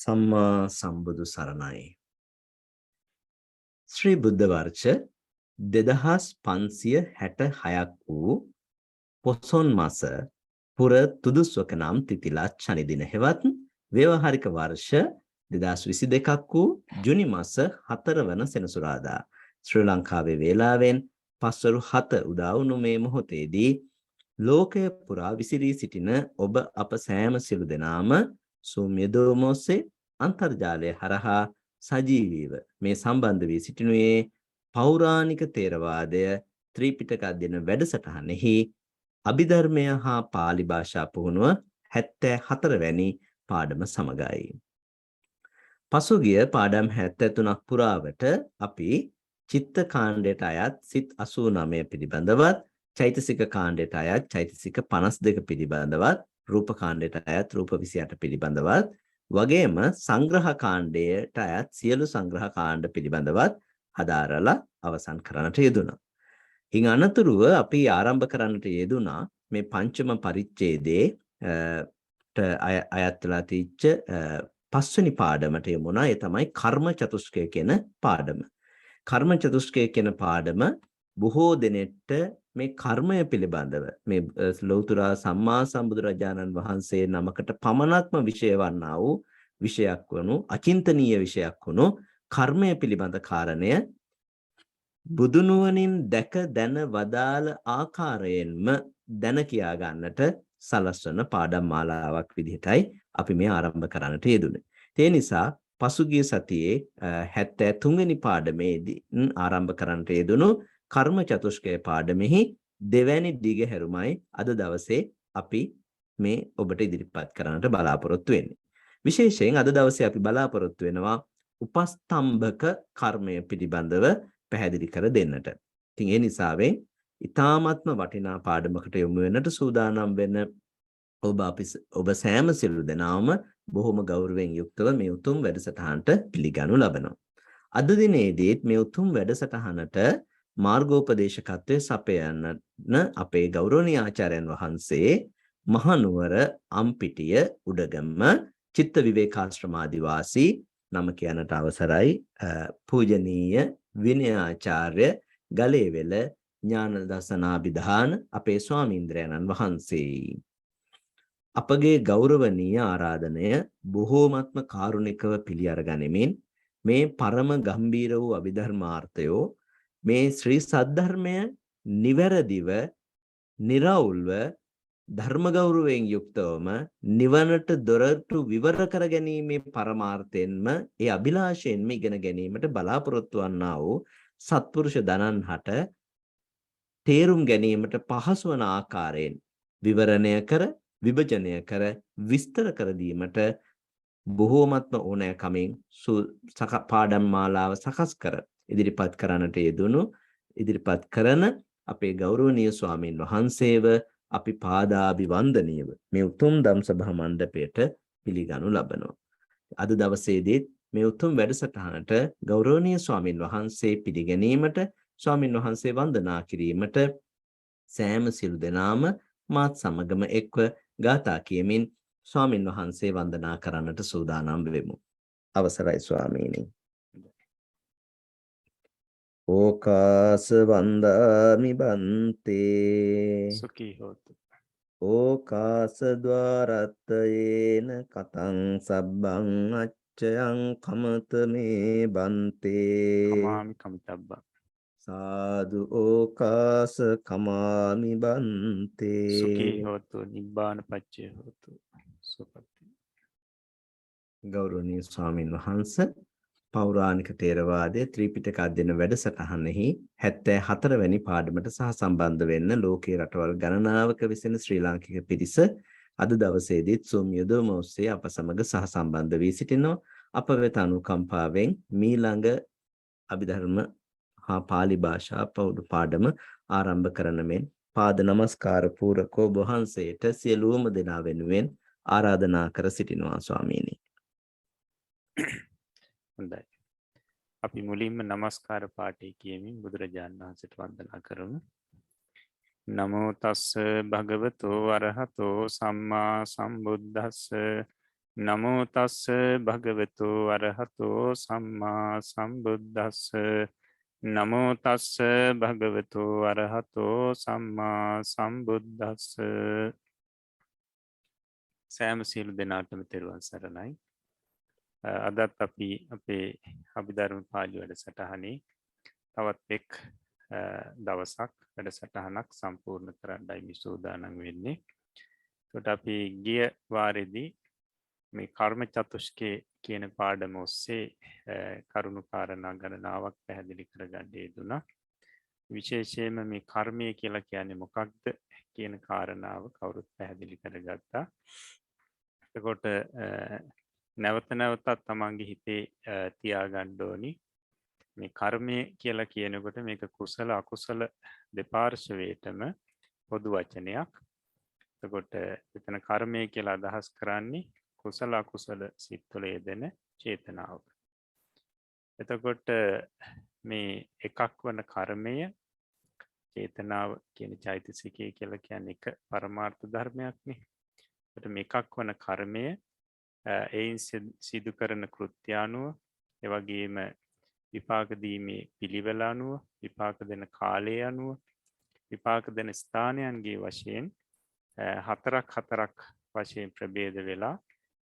සම්මා සම්බුදු සරණයි. ශ්‍රී බුද්ධ වර්ෂ 2566ක් වූ පොසොන් මාස පුර තුදුස්වක නම් තිතිලා ශනි දින හෙවත් ව්‍යවහාරික වර්ෂ 2022ක් වූ ජුනි මාස 4 වන සෙනසුරාදා ශ්‍රී ලංකාවේ වේලාවෙන් පස්වරු 7 උදා වුණු මේ මොහොතේදී ලෝකය පුරා විසිරී සිටින ඔබ අප සෑම සිළු දෙනාම සූම්‍යදෝම ඔස්සේ අන්තර්ජාලය හරහා සජීවීව මේ සම්බන්ධ වී සිටිනුයේ පෞරාණික තේරවාදය ත්‍රිපිටක අධ්‍යයන වැඩසටහනෙහි අභිධර්මය හා පාලි භාෂා පුහුණුව 74 වැනි පාඩම සමගයි. පසුගිය පාඩම් 73ක් පුරාවට අපි චිත්ත කාණ්ඩයට අයත් සිත් 89 පිළිබඳවත්, චෛතසික කාණ්ඩයට අයත් චෛතසික 52 පිළිබඳවත්, රූප කාණ්ඩයට අයත් රූප 28 පිළිබඳවත්, වගේම සංග්‍රහ කාණ්ඩයට අයත් සියලු සංග්‍රහ කාණ්ඩ පිළිබඳවත් හදාරලා අවසන් කරන්නට යෙදුණා. ඉන් අනතුරුව අපි ආරම්භ කරන්නට යෙදුණා මේ පංචම පරිච්ඡේදයේ අයත් වෙලා තිච්ච පස්වෙනි පාඩමට යමුණා. ඒ තමයි කර්ම චතුස්කය කියන පාඩම. කර්ම චතුස්කය කියන පාඩම බොහෝ දෙනෙට මේ කර්මය පිළිබඳව මේ ලෞතර සම්මා සම්බුදුරජාණන් වහන්සේ නමකට පමණක්ම විෂය වන්නා වූ විෂයක් වනු අචින්තනීය විෂයක් වනු කර්මය පිළිබඳ කාරණය බුදුනුවණින් දැක දැන වදාළ ආකාරයෙන්ම දැන කියා ගන්නට සලස්වන පාඩම් මාලාවක් විදිහටයි අපි මේ ආරම්භ කරන්නට යෙදුනේ. ඒ නිසා පසුගිය සතියේ 73 වෙනි පාඩමේදී ආරම්භ කරන්නට යෙදුණු කර්ම චතුස්කය පාඩමෙහි දෙවැනි දිගහැරුමයි අද දවසේ අපි මේ ඔබට ඉදිරිපත් කරන්නට බලාපොරොත්තු වෙන්නේ. විශේෂයෙන් අද දවසේ අපි බලාපොරොත්තු වෙනවා උපස්තම්භක කර්මය පිළිබඳව පැහැදිලි කර දෙන්නට. ඉතින් ඒ නිසාවෙන් ඊ타ත්ම වටිනා පාඩමකට යොමු වෙන්නට සූදානම් වෙන ඔබ සෑම සිළු දෙනාම බොහොම ගෞරවයෙන් යුක්තව මේ උතුම් වැඩසටහනට පිළිගනු ලබනවා. අද දිනේදීත් මේ උතුම් වැඩසටහනට මාර්ගෝපදේශකත්වයේ සපයන අපේ ගෞරවනීය ආචාර්යයන් වහන්සේ මහනුවර අම්පිටිය උඩගම චිත්ත විවේකාශ්‍රමාදිවාසී නම කියනට අවසරයි පූජනීය විනයාචාර්ය ගලේවෙල ඥානදසනාභිධාන අපේ ස්වාමීන්ද්‍රයන්න් වහන්සේ. අපගේ ගෞරවනීය ආරාධනය බොහෝමත්ම කාරුණිකව පිළි අරගනිමින් මේ පරම ගම්බීර වූ අභිධර්මාර්ථයෝ මේ ශ්‍රී සද්ධර්මය නිවැරදිව නිරවුල්ව ධර්ම ගෞරවයෙන් යුක්තවම නිවනට දොරටු විවර කර ගැනීමේ පරමාර්ථයෙන්ම ඒ අභිලාෂයෙන්ම ඉගෙන ගැනීමට බලාපොරොත්තු වන්නා වූ සත්පුරුෂ දනන්හට තේරුම් ගැනීමට පහසු වන ආකාරයෙන් විවරණය කර විභජනය කර විස්තර කර දීමට බොහෝමත්ම ඕනෑකමින් පාඩම් මාලාව සකස් කර ඉදිරිපත් කරන්නට යෙදුණු ඉදිරිපත් කරන අපේ ගෞරවනීය ස්වාමීන් වහන්සේව අපි පාදාභිවන්දනීයව මේ උතුම් ධම්සභා මණ්ඩපයට පිළිගනු ලබනවා. අද දවසේදී මේ උතුම් වැඩසටහනට ගෞරවනීය ස්වාමීන් වහන්සේ පිළිගැනීමට ස්වාමීන් වහන්සේ වන්දනා කිරීමට සෑම සිළු දෙනාම මාත් සමගම එක්ව ගාථා කියමින් ස්වාමීන් වහන්සේ වන්දනා කරන්නට සූදානම් වෙමු. අවසරයි ස්වාමීනි. ඕකාස වන්දාමි බන්තේ සුඛී හෝතු. ඕකාස ద్వාරත්තයේන කතං සබ්බං අච්චයං කමත මේ බන්තේ කමාමි කමිතබ්බං. සාදු ඕකාස කමාමි බන්තේ සුඛී හෝතු නිබ්බාන පච්චය හෝතු. සුපති. ගෞරවනීය ස්වාමීන් වහන්සේ පෞරාණික තේරවාදයේ ත්‍රිපිටක අධ්‍යයන වැඩසටහනෙහි 74 වැනි පාඩමට සහ සම්බන්ධ වෙන්න ලෝකේ රටවල් ගණනාවක විසෙන ශ්‍රී ලාංකික පිරිස අද දවසේදීත් Zoom යොදවම ඔස්සේ අප සමග සහ සම්බන්ධ වී සිටිනවා. අප වෙත අනුකම්පාවෙන් මීළඟ අභිධර්ම හා පාලි භාෂා පාඩම ආරම්භ කරන මෙන් පාද නමස්කාර පූරකව වහන්සේට සියලුම දෙනා වෙනුවෙන් ආරාධනා කර සිටිනවා ස්වාමීනි. හොඳයි. අපි මුලින්ම නමස්කාර පාඨය කියමින් බුදුරජාණන් වහන්සේට වන්දනා කරමු. නමෝ තස්ස භගවතෝ අරහතෝ සම්මා සම්බුද්දස්ස නමෝ තස්ස භගවතු අරහතෝ සම්මා සම්බුද්දස්ස නමෝ තස්ස භගවතු අරහතෝ සම්මා සම්බුද්දස්ස සෑම සියලු දෙනාටම තෙරුවන් සරණයි. අදත් අපි අපේ අභිධර්ම පාළි වැඩසටහනේ තවත් එක් දවසක් වැඩසටහනක් සම්පූර්ණ කරන්නයි මේ සූදානම් වෙන්නේ. එතකොට අපි ගිය වාරෙදී මේ කර්ම චතුෂ්කය කියන පාඩම ඔස්සේ කරුණු කාරණා ගණනාවක් පැහැදිලි කරගන්න යෙදුණා. විශේෂයෙන්ම මේ කර්මය කියලා කියන්නේ මොකක්ද කියන කාරණාව කවුරුත් පැහැදිලි කරගත්තා. එතකොට නැවත නැවතත් තමන්ගේ හිතේ තියාගන්න ඕනි මේ කර්මය කියලා කියනකොට මේක කුසල අකුසල දෙපාර්ශවයටම පොදු වචනයක්. එතකොට එතන කර්මය කියලා අදහස් කරන්නේ කුසල අකුසල සිත්වල යෙදෙන චේතනාව. එතකොට මේ එකක් වන කර්මය චේතනාව කියන චෛතසිකය කියලා කියන්නේ එක පරමාර්ථ ධර්මයක්නේ. එතකොට මේ එකක් වන කර්මය එයින් සිදු කරන කෘත්‍ය අනුව ඒ වගේම විපාක දීමේ පිළිවෙල අනුව විපාක දෙන කාලය අනුව විපාක දෙන ස්ථානයන්ගේ වශයෙන් හතරක් වශයෙන් ප්‍රභේද වෙලා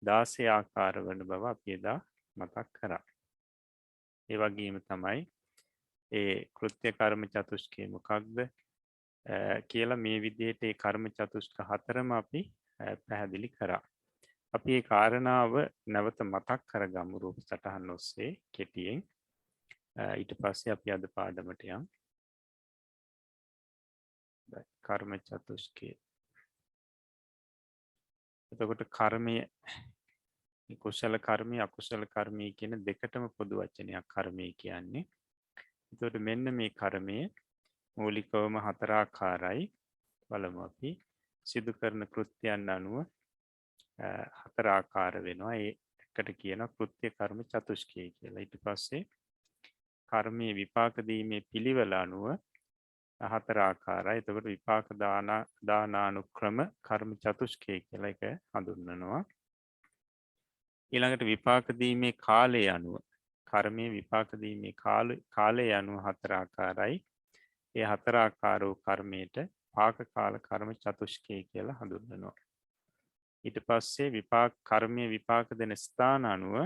16 ආකාර වන බව අපි එදා මතක් කරා. ඒ වගේම තමයි ඒ කෘත්‍ය කර්ම චතුෂ්කය මොකක්ද කියලා මේ විදිහට ඒ කර්ම චතුෂ්ක හතරම අපි පැහැදිලි කරා. අපි ඒ කාරණාව නැවත මතක් කරගමු රූප සටහන් ඔස්සේ කෙටියෙන්. ඊට පස්සේ අපි අද පාඩමට යමු. කර්ම චතුෂ්කය. එතකොට කර්මය කුසල කර්මය අකුසල කර්මය කියන දෙකටම පොදු වචනයක් කර්මය කියන්නේ. එතකොට මෙන්න මේ කර්මය මූලිකවම හතර ආකාරයි. බලමු අපි සිදු කරන කෘත්‍යයන් අනුව හතර ආකාර වෙනවා. ඒකට කියනවා කෘත්‍ය කර්ම චතුෂ්කය කියලා. ඊට පස්සේ කර්මයේ විපාක දීමේ පිළිවෙල අනුව හතර ආකාරයි. එතකොට විපාක දානානුක්‍රම කර්ම චතුෂ්කය කියලා එක හඳුන්වනවා. ඊළඟට විපාක දීමේ කාලය අනුව කර්මයේ විපාක දීමේ කාලය අනුව හතර ආකාරයි. ඒ හතර ආකාර වූ කර්මයට පාක කාල කර්ම චතුෂ්කය කියලා හඳුන්වනවා. ඊට පස්සේ විපාක කර්මයේ විපාක දෙන ස්ථාන අනුව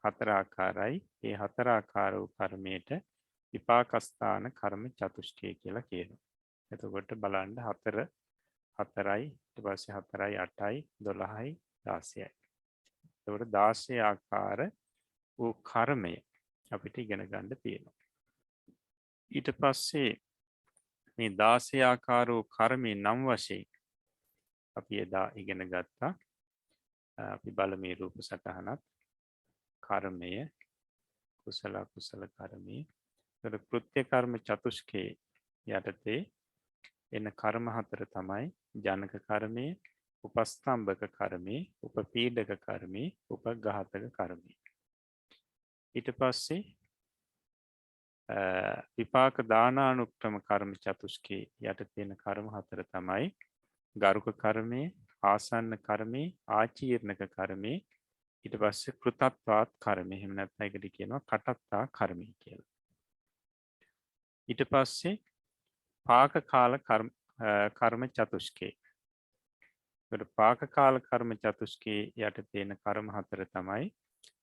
හතර ආකාරයි. ඒ හතර ආකාර වූ කර්මයට විපාකස්ථාන කර්ම චතුෂ්කය කියලා කියනවා. එතකොට බලන්න 4 4යි ඊට පස්සේ 4යි 8යි 12යි 16යි. එතකොට 16 ආකාර වූ කර්මය අපිට ඉගෙන ගන්න තියෙනවා. ඊට පස්සේ මේ 16 ආකාර වූ කර්මයේ නම් වශයෙන් අපි එදා ඉගෙන ගත්තා. අපි බලමු රූප සටහනත් කර්මය කුසල අකුසල කර්මය. එතකොට කෘත්‍ය කර්ම චතුෂ්කයේ යටතේ එන කර්ම හතර තමයි ජනක කර්මය, උපස්තම්භක කර්මය, උපපීඩක කර්මය, උපඝාතක කර්මය. ඊට පස්සේ විපාක දානානුක්‍රම කර්ම චතුෂ්කයේ යටතේ එන කර්ම හතර තමයි ගරුක කර්මය, ආසන්න කර්මය, ආචීර්ණක කර්මය, ඊට පස්සේ කෘතත්වාත් කර්මය. එහෙම නැත්නම් ඒකට කියනවා කටත්තා කර්මය කියලා. ඊට පස්සේ පාක කාල කර්ම චතුෂ්කේ. ඒකට පාක කාල කර්ම චතුෂ්කේ යටතේ එන කර්ම හතර තමයි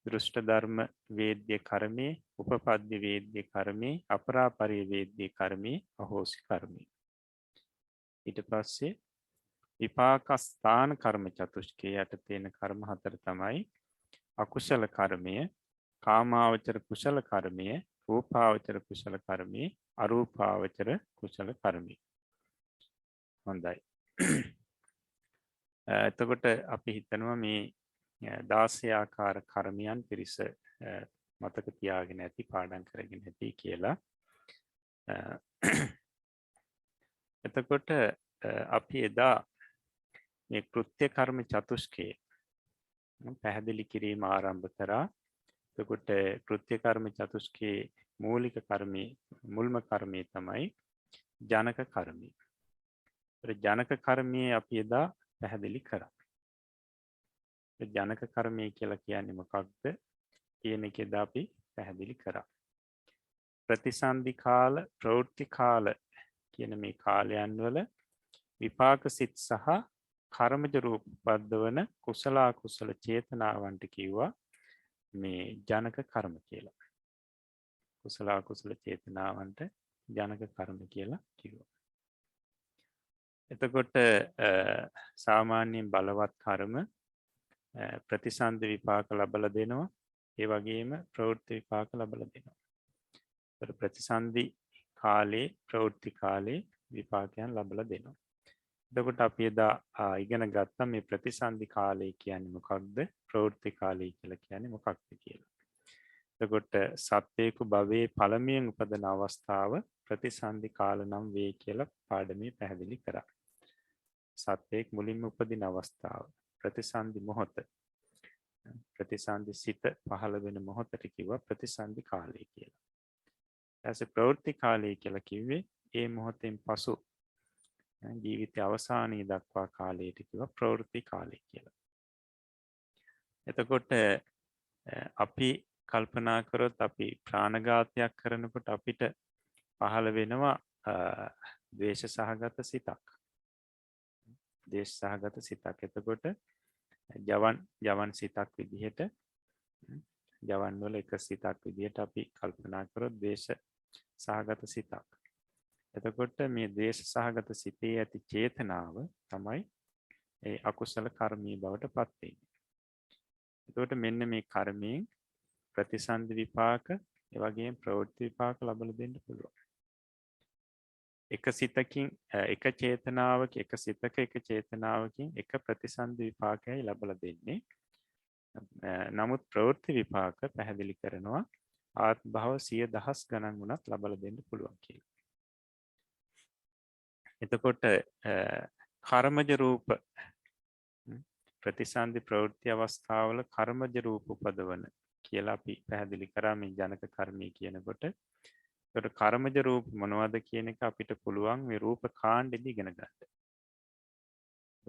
දෘෂ්ට ධර්ම වේද්‍ය කර්මය, උපපද්‍ය වේද්‍ය කර්මය, අපරාපරිය වේද්‍ය කර්මය, අහෝසි කර්මය. ඊට පස්සේ විපාකස්ථාන කර්ම චතුෂ්කේ යටතේ එන කර්ම හතර තමයි අකුසල කර්මය, කාමාවචර කුසල කර්මය, රූපාවචර කුසල කර්මය, අරූපාවචර කුසල කර්මය. හොඳයි. එතකොට අපි හිතනවා මේ 16 ආකාර කර්මයන් පිරිස මතක තියාගෙන ඇති, පාඩම් කරගෙන ඇති කියලා. එතකොට අපි එදා මේ කෘත්‍ය කර්ම චතුෂ්කය පැහැදිලි කිරීම ආරම්භ කරා. එතකොට කෘත්‍ය කර්ම චතුෂ්කයේ මූලික කර්මය මුල්ම කර්මය තමයි ජනක කර්මය. ජනක කර්මය අපි එදා පැහැදිලි කරා. ජනක කර්මය කියලා කියන්නේ මොකක්ද කියන එකද අපි පැහැදිලි කරා. ප්‍රතිසන්දි කාල ප්‍රවෘත්ති කාල කියන මේ කාලයන් වල විපාක සිත් සහ කර්මජ රූප උපද්දවන කුසල අකුසල චේතනාවන්ට කිව්වා මේ ජනක කර්ම කියලා. කුසල අකුසල චේතනාවන්ට ජනක කර්ම කියලා කිව්වා. එතකොට සාමාන්‍යයෙන් බලවත් කර්ම ප්‍රතිසන්දි විපාක ලබලා දෙනවා. ඒ වගේම ප්‍රවෘත්ති විපාක ලබලා දෙනවා. ප්‍රතිසන්දි කාලේ ප්‍රවෘත්ති කාලේ විපාකයන් ලබලා දෙනවා. එතකොට අපි එදා ඉගෙන ගත්තා මේ ප්‍රතිසන්දි කාලය කියන්නේ මොකක්ද ප්‍රවෘත්ති කාලය කියලා කියන්නේ මොකක්ද කියලා. එතකොට සත්වයක භවයේ පළමුවෙන් උපදින අවස්ථාව ප්‍රතිසන්දි කාල නම් වේ කියලා පාඩමේ පැහැදිලි කරා. සත්වයක මුලින්ම උපදින අවස්ථාව ප්‍රතිසන්දි මොහොත. ප්‍රතිසන්දි සිත පහළ වෙන මොහොතට කිව්වා ප්‍රතිසන්දි කාලය කියලා. ඊට ප්‍රවෘත්ති කාලය කියලා කිව්වේ ඒ මොහොතෙන් පසු ජීවිතය අවසානයේ දක්වා කාලයට කිව්වා ප්‍රවෘත්ති කාලය කියලා. එතකොට අපි කල්පනා කරොත් අපි ප්‍රාණඝාතයක් කරනකොට අපිට පහළ වෙනවා ද්වේෂ සහගත සිතක්. ද්වේෂ සහගත සිතක්. එතකොට ජවන් සිතක් විදිහට ජවන් වල එක සිතක් විදිහට අපි කල්පනා කරොත් ද්වේෂ සහගත සිතක්. එතකොට මේ ද්වේෂ සහගත සිතේ ඇති චේතනාව තමයි ඒ අකුසල කර්මී බවට පත් වෙන්නේ. එතකොට මෙන්න මේ කර්මයෙන් ප්‍රතිසන්දි විපාක ඒ වගේම ප්‍රවෘත්ති විපාක ලබලා දෙන්න පුළුවන්. එක සිතකින් එක චේතනාවක එක සිතක එක චේතනාවකින් එක ප්‍රතිසන්දි විපාකයයි ලබලා දෙන්නේ. නමුත් ප්‍රවෘත්ති විපාක පැහැදිලි කරනවා ආත්ම භව 100,000 ගණන් වුණත් ලබලා දෙන්න පුළුවන් කියලා. එතකොට කර්මජ රූප ප්‍රතිසන්දි ප්‍රවෘත්ති අවස්ථාවල කර්මජ රූප උපදවන කියලා අපි පැහැදිලි කරා මේ ජනක කර්මය කියනකොට. එතකොට කර්මජ රූප මොනවද කියන එක අපිට පුළුවන් මේ රූප කාණ්ඩෙදි ඉගෙන ගන්න.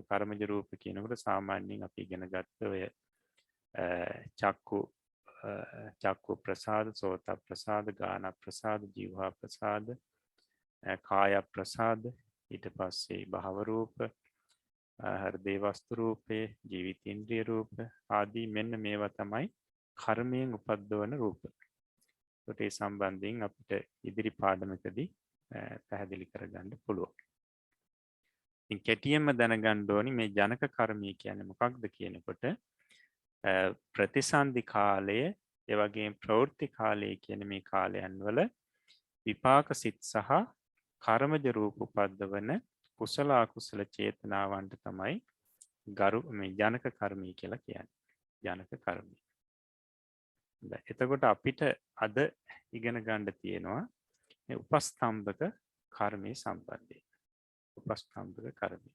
කර්මජ රූප කියනකොට සාමාන්‍යයෙන් අපි ඉගෙන ගත්ත ඔය චක්කු ප්‍රසාද, සෝත ප්‍රසාද, ගාන ප්‍රසාද, ජීවහා ප්‍රසාද, කාය ප්‍රසාද, ඊට පස්සේ භව රූප, හෘදේ වස්තු රූපේ, ජීවිතේන්ද්‍රිය රූප ආදී මෙන්න මේවා තමයි කර්මයෙන් උපද්දවන රූප. ඒකට ඒ සම්බන්ධයෙන් අපිට ඉදිරි පාඩමකදී පැහැදිලි කරගන්න පුළුවන්. ඉතින් කෙටියෙන්ම දැනගන්න ඕනි මේ ජනක කර්මය කියන්නේ මොකක්ද කියනකොට ප්‍රතිසන්දි කාලය ඒ වගේම ප්‍රවෘත්ති කාලය කියන මේ කාලයන් වල විපාක සිත් සහ කර්මජ රූප උපද්දවන කුසල අකුසල චේතනාවන්ට තමයි මේ ජනක කර්මය කියලා කියන්නේ. ජනක කර්මය. එතකොට අපිට අද ඉගෙන ගන්න තියෙනවා මේ උපස්තම්භක කර්මයේ සම්බන්ධයෙන්. උපස්තම්භක කර්මය.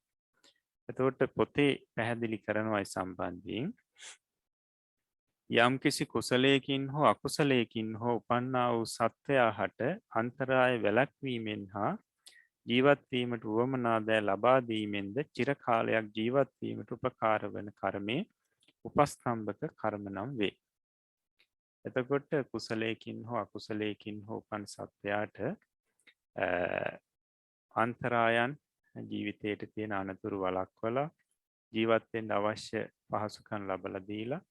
එතකොට පොතේ පැහැදිලි කරනවා ඒ සම්බන්ධයෙන් යම් කිසි කුසලයකින් හෝ අකුසලයකින් හෝ උපන්නා වූ සත්වයා හට අන්තරාය වැළැක්වීමෙන් හා ජීවත්වීමට වුවමනා දෑ ලබා දීමෙන්ද චිර කාලයක් ජීවත්වීමට උපකාර වන කර්මය උපස්තම්භක කර්ම නම් වේ. එතකොට කුසලයකින් හෝ අකුසලයකින් හෝ උපන් සත්වයාට අන්තරායන් ජීවිතයට තියෙන අනතුරු වළක්වලා ජීවත් වෙන්න අවශ්‍ය පහසුකම් ලබලා දීලා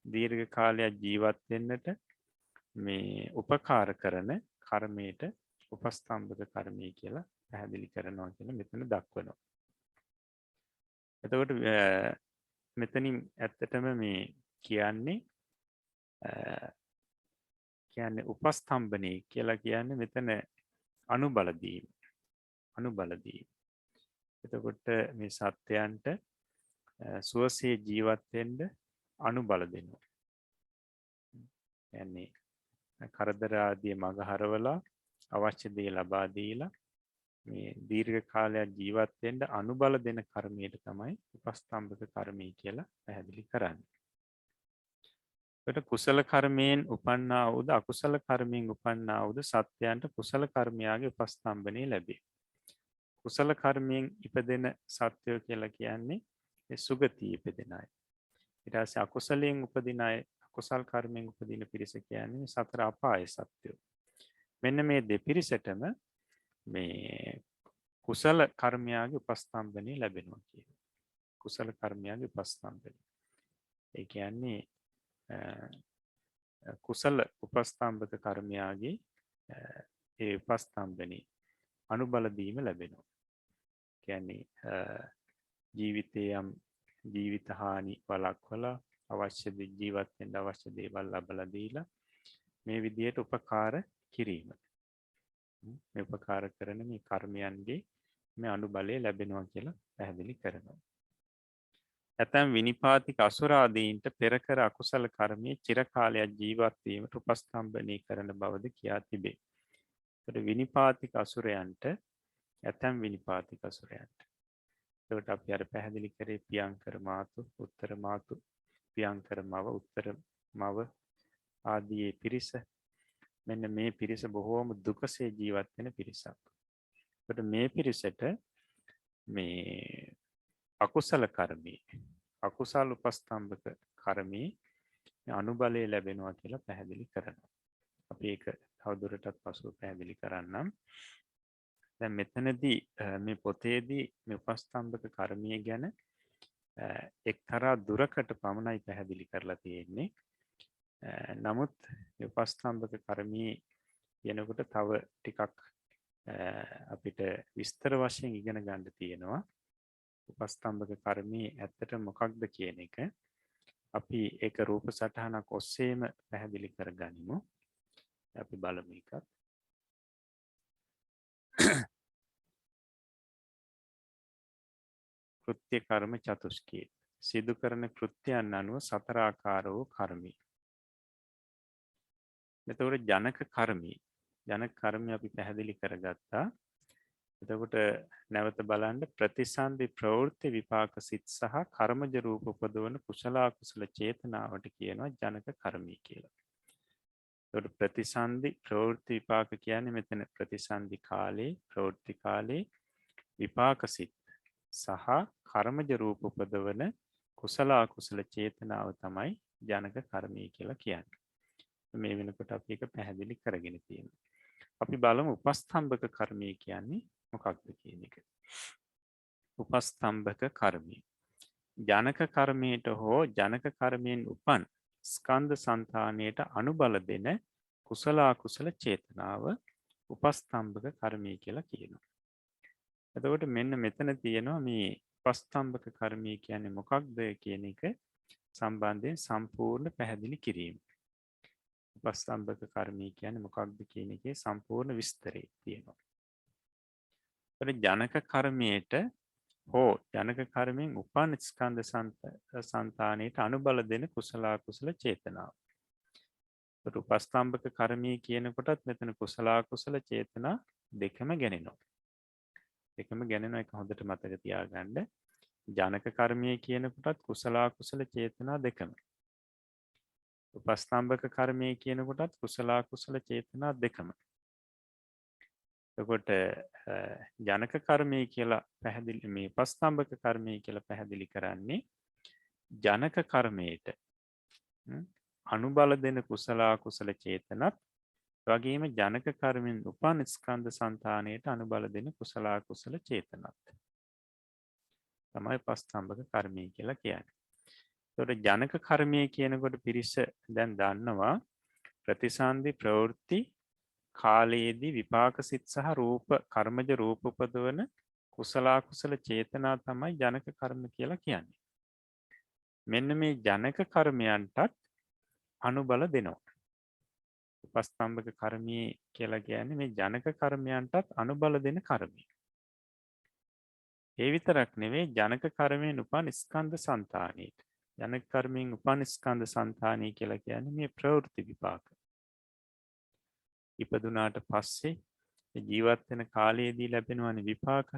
දීර්ඝ කාලයක් ජීවත් වෙන්නට මේ උපකාර කරන කර්මයට උපස්තම්භක කර්මය කියලා පැහැදිලි කරනවා කියලා මෙතන දක්වනවා. එතකොට මෙතනින් ඇත්තටම මේ කියන්නේ උපස්තම්භනේ කියලා කියන්නේ මෙතන අනුබල දීම. අනුබල දීම. එතකොට මේ සත්‍යයන්ට සුවසේ ජීවත් වෙන්න අනුබල දෙනවා. කියන්නේ කරදර ආදී මඟ හරවලා අවශ්‍ය දේ ලබා දීලා මේ දීර්ඝ කාලයක් ජීවත් වෙන්න අනුබල දෙන කර්මයට තමයි උපස්තම්භක කර්මය කියලා පැහැදිලි කරන්නේ. ඒකට කුසල කර්මයෙන් උපන්නා වූද අකුසල කර්මයෙන් උපන්නා වූද සත්‍යයන්ට කුසල කර්මයාගේ උපස්තම්භනේ ලැබේ. කුසල කර්මයෙන් ඉපදෙන සත්වය කියලා කියන්නේ ඒ සුගතිය ඉපදෙන අය. ඊට පස්සේ අකුසලයෙන් උපදින අය අකුසල් කර්මයෙන් උපදින පිරිස කියන්නේ සතර අපායේ සත්‍යෝ. මෙන්න මේ දෙපිරිසටම මේ කුසල කර්මයාගේ උපස්තම්භනේ ලැබෙනවා කියන්නේ. කුසල කර්මයාගේ උපස්තම්භනේ. ඒ කියන්නේ කුසල උපස්තම්භක කර්මයාගේ ඒ උපස්තම්භනේ අනුබල දීම ලැබෙනවා. කියන්නේ ජීවිතයේ යම් ජීවිත හානි වළක්වලා අවශ්‍ය ජීවත් වෙන්න අවශ්‍ය දේවල් ලබලා දීලා මේ විදියට උපකාර කිරීම. මේ උපකාර කරන මේ කර්මයන්ගේ මේ අනුබලය ලැබෙනවා කියලා පැහැදිලි කරනවා. ඇතැම් විනිපාතික අසුරාදීන්ට පෙර කර අකුසල කර්මයේ චිරකාලයක් ජීවත් වීමට උපස්තම්භනය කරන බවද කියා තිබේ. ඒකට විනිපාතික අසුරයන්ට ඇතැම් විනිපාතික අසුරයන්ට. ඒකට අපි අර පැහැදිලි කරේ පියංකර මාතු, උත්තර මාතු, පියංකර මව, උත්තර මව ආදී පිරිස. මෙන්න මේ පිරිස බොහෝම දුකසේ ජීවත් වෙන පිරිසක්. ඒකට මේ පිරිසට මේ අකුසල කර්මී අකුසල උපස්තම්භක කර්මී අනුබලය ලැබෙනවා කියලා පැහැදිලි කරනවා. අපි ඒක තවදුරටත් පසුව පැහැදිලි කරන්නම්. දැන් මෙතනදී මේ පොතේදී මේ උපස්තම්භක කර්මී ගැන එක්තරා දුරකට පමණයි පැහැදිලි කරලා තියෙන්නේ. නමුත් මේ උපස්තම්භක කර්මී කියනකොට තව ටිකක් අපිට විස්තර වශයෙන් ඉගෙන ගන්න තියෙනවා. උපස්තම්භක කර්මී ඇත්තට මොකක්ද කියන එක අපි ඒක රූප සටහනක් ඔස්සේම පැහැදිලි කරගනිමු. අපි බලමු එකක්. කෘත්‍ය කර්ම චතුස්කයේ සිදු කරන කෘත්‍යයන් අනුව සතර ආකාර වූ කර්මී. එතකොට ජනක කර්මී ජනක කර්මය අපි පැහැදිලි කරගත්තා. එතකොට නැවත බලන්න ප්‍රතිසන්දි ප්‍රවෘත්ති විපාක සිත් සහ කර්මජ රූප උපදවන කුසල අකුසල චේතනාවට කියනවා ජනක කර්මී කියලා. එතකොට ප්‍රතිසන්දි ප්‍රවෘත්ති විපාක කියන්නේ මෙතන ප්‍රතිසන්දි කාලේ ප්‍රවෘත්ති කාලේ විපාක සිත් සහ කර්මජ රූප උපදවන කුසල අකුසල චේතනාව තමයි ජනක කර්මී කියලා කියන්නේ. මේ වෙනකොට අපි ඒක පැහැදිලි කරගෙන තියෙනවා. අපි බලමු උපස්තම්භක කර්මී කියන්නේ මොකක්ද කියන එක. උපස්තම්භක කර්මී ජනක කර්මයට හෝ ජනක කර්මයෙන් උපන් ස්කන්ධ సంతානයට අනුබල දෙන කුසල අකුසල චේතනාව උපස්තම්භක කර්මී කියලා කියනවා. එතකොට මෙන්න මෙතන තියෙනවා මේ උපස්තම්භක කර්මී කියන්නේ මොකක්ද කියන එක සම්බන්ධයෙන් සම්පූර්ණ පැහැදිලි කිරීම. උපස්තම්භක කර්මී කියන්නේ මොකක්ද කියන එකේ සම්පූර්ණ විස්තරය තියෙනවා. ජනක කර්මයට හෝ ජනක කර්මයෙන් උපන් ස්කන්ධ సంతානයට අනුබල දෙන කුසල අකුසල චේතනාව. උපස්තම්භක කර්මී කියනකොටත් මෙතන කුසල අකුසල චේතනා දෙකම ගැනෙනවා. දෙකම ගැනෙන එක හොඳට මතක තියාගන්න. ජනක කර්මය කියනකොටත් කුසල අකුසල චේතනා දෙකම. උපස්තම්භක කර්මය කියනකොටත් කුසල අකුසල චේතනා දෙකම. එතකොට ජනක කර්මය කියලා පැහැදිලි මේ උපස්තම්භක කර්මය කියලා පැහැදිලි කරන්නේ ජනක කර්මයට අනුබල දෙන කුසල අකුසල චේතනත් වගේම ජනක කර්මෙන් උපන් ස්කන්ධ సంతානයට අනුබල දෙන කුසල අකුසල චේතනත් තමයි උපස්තම්භක කර්මය කියලා කියන්නේ. එතකොට ජනක කර්මය කියනකොට පිරිස දැන් දන්නවා ප්‍රතිසන්දි ප්‍රවෘත්ති කාලයේදී විපාක සිත් සහ රූප කර්මජ රූප උපදවන කුසල අකුසල චේතනා තමයි ජනක කර්ම කියලා කියන්නේ. මෙන්න මේ ජනක කර්මයන්ටත් අනුබල දෙනවා. උපස්තම්භක කර්මී කියලා කියන්නේ මේ ජනක කර්මයන්ටත් අනුබල දෙන කර්මය. ඒ විතරක් නෙවෙයි ජනක කර්මයෙන් උපන් ස්කන්ධ సంతානයට. ජනක කර්මයෙන් උපන් ස්කන්ධ సంతානය කියලා කියන්නේ මේ ප්‍රවෘත්ති විපාක. ඉපදුනාට පස්සේ ජීවත් වෙන කාලයේදී ලැබෙනවනේ විපාක.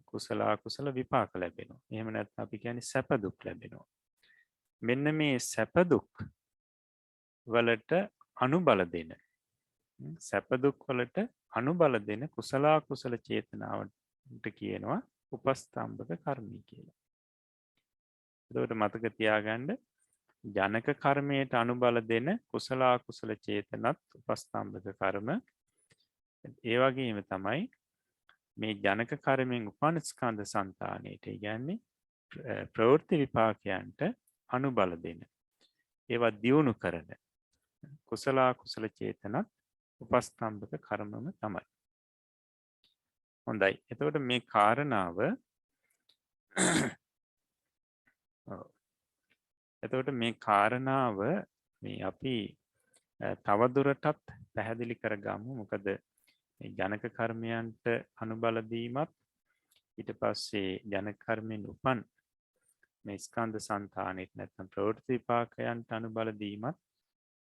කුසල අකුසල විපාක ලැබෙනවා. එහෙම නැත්නම් අපි කියන්නේ සැප දුක් ලැබෙනවා. මෙන්න මේ සැප දුක් වලට අනුබල දෙන සැප දුක් වලට අනුබල දෙන කුසල අකුසල චේතනාවට කියනවා උපස්තම්භක කර්මී කියලා. එතකොට මතක තියාගන්න ජනක කර්මයට අනුබල දෙන කුසල අකුසල චේතනත් උපස්තම්භක කර්ම. ඒ වගේම තමයි මේ ජනක කර්මයෙන් උපන් ස්කන්ධ సంతාණයට කියන්නේ ප්‍රවෘත්ති විපාකයන්ට අනුබල දෙන. ඒවා දියුණු කරන කුසල අකුසල චේතනත් උපස්තම්භක කර්මම තමයි. හොඳයි. එතකොට මේ කාරණාව එතකොට මේ කාරණාව මේ අපි තවදුරටත් පැහැදිලි කරගමු. මොකද මේ ජනක කර්මයන්ට අනුබල දීමත් ඊට පස්සේ ජනක කර්මෙන් උපන් මේ ස්කන්ධ సంతානෙත් නැත්නම් ප්‍රවෘත්ති විපාකයන්ට අනුබල දීමත්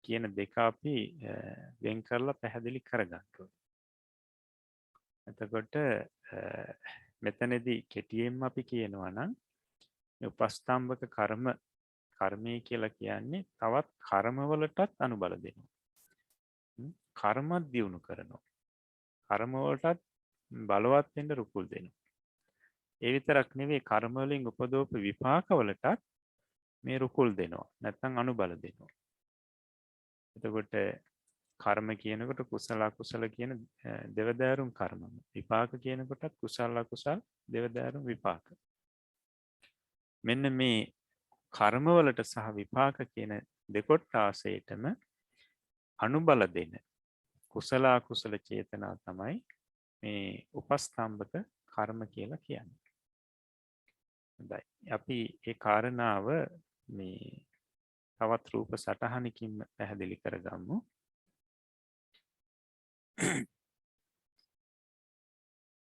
කියන දෙක අපි වෙන් කරලා පැහැදිලි කරගන්න ඕනේ. එතකොට මෙතනදී කෙටියෙන්ම අපි කියනවා නම් මේ උපස්තම්භක කර්මය කියලා කියන්නේ තවත් කර්මවලටත් අනුබල දෙනවා. කර්මත් දියුණු කරනවා. කර්මවලටත් බලවත් වෙන්න රුකුල් දෙනවා. ඒ විතරක් නෙවෙයි කර්ම වලින් උපදෝප විපාකවලටත් මේ රුකුල් දෙනවා. නැත්නම් අනුබල දෙනවා. එතකොට කර්ම කියනකොට කුසල අකුසල කියන දෙවදෑරුම් කර්ම. විපාක කියනකොටත් කුසල අකුසල දෙවදෑරුම් විපාක. මෙන්න මේ කර්මවලට සහ විපාක කියන දෙකොට්ටාසයටම අනුබල දෙන කුසල අකුසල චේතනා තමයි මේ උපස්තම්භක කර්ම කියලා කියන්නේ. හොඳයි. අපි ඒ කාරණාව මේ තවත් රූප සටහනකින් පැහැදිලි කරගමු.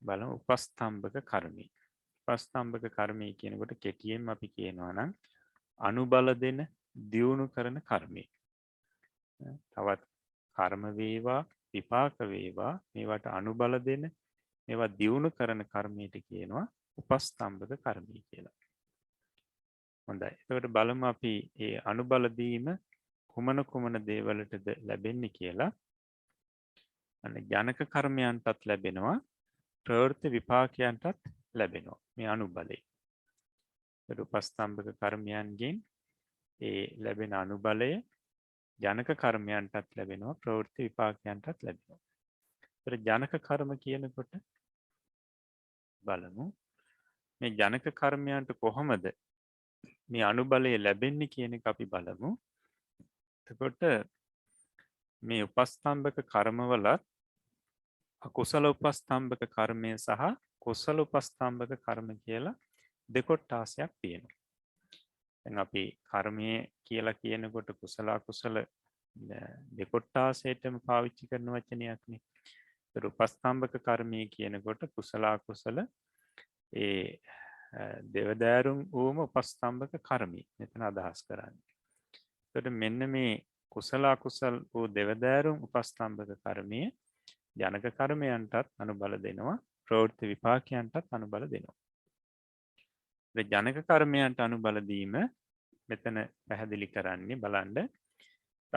බලමු උපස්තම්භක කර්මය. උපස්තම්භක කර්මය කියනකොට කෙටියෙන් අපි කියනවා නම් අනුබල දෙන දියුණු කරන කර්මය. තවත් කර්ම වේවා විපාක වේවා මේවට අනුබල දෙන මේවා දියුණු කරන කර්මයට කියනවා උපස්තම්භක කර්මය කියලා. හොඳයි. එතකොට බලමු අපි මේ අනුබල දීම කුමන දේවලටද ලැබෙන්නේ කියලා. අන්න ජනක කර්මයන්ටත් ලැබෙනවා ප්‍රවෘත්ති විපාකයන්ටත් ලැබෙනවා මේ අනුබලය. උපස්තම්භක කර්මයන්ගෙන් ඒ ලැබෙන අනුබලය ජනක කර්මයන්ටත් ලැබෙනවා ප්‍රවෘත්ති විපාකයන්ටත් ලැබෙනවා. ඒතර ජනක කර්ම කියනකොට බලමු මේ ජනක කර්මයන්ට කොහොමද මේ අනුබලය ලැබෙන්නේ කියන එක අපි බලමු. එතකොට මේ උපස්තම්භක කර්මවලත් අකුසල උපස්තම්භක කර්මය සහ කුසල උපස්තම්භක කර්ම කියලා දෙකොට්ටාසයක් තියෙනවා. දැන් අපි කර්මය කියලා කියනකොට කුසල අකුසල දෙකොට්ටාසයටම පාවිච්චි කරන වචනයක්නේ. ඒතර උපස්තම්භක කර්මය කියනකොට කුසල අකුසල ඒ දෙවදෑරුම් වූම උපස්තම්භක කර්මය මෙතන අදහස් කරන්නේ. එතකොට මෙන්න මේ කුසල අකුසල වූ දෙවදෑරුම් උපස්තම්භක කර්මය ජනක කර්මයන්ටත් අනුබල දෙනවා ප්‍රවෘත්ති විපාකයන්ටත් අනුබල දෙනවා. ජනක කර්මයන්ට අනුබල දීම මෙතන පැහැදිලි කරන්නේ බලන්න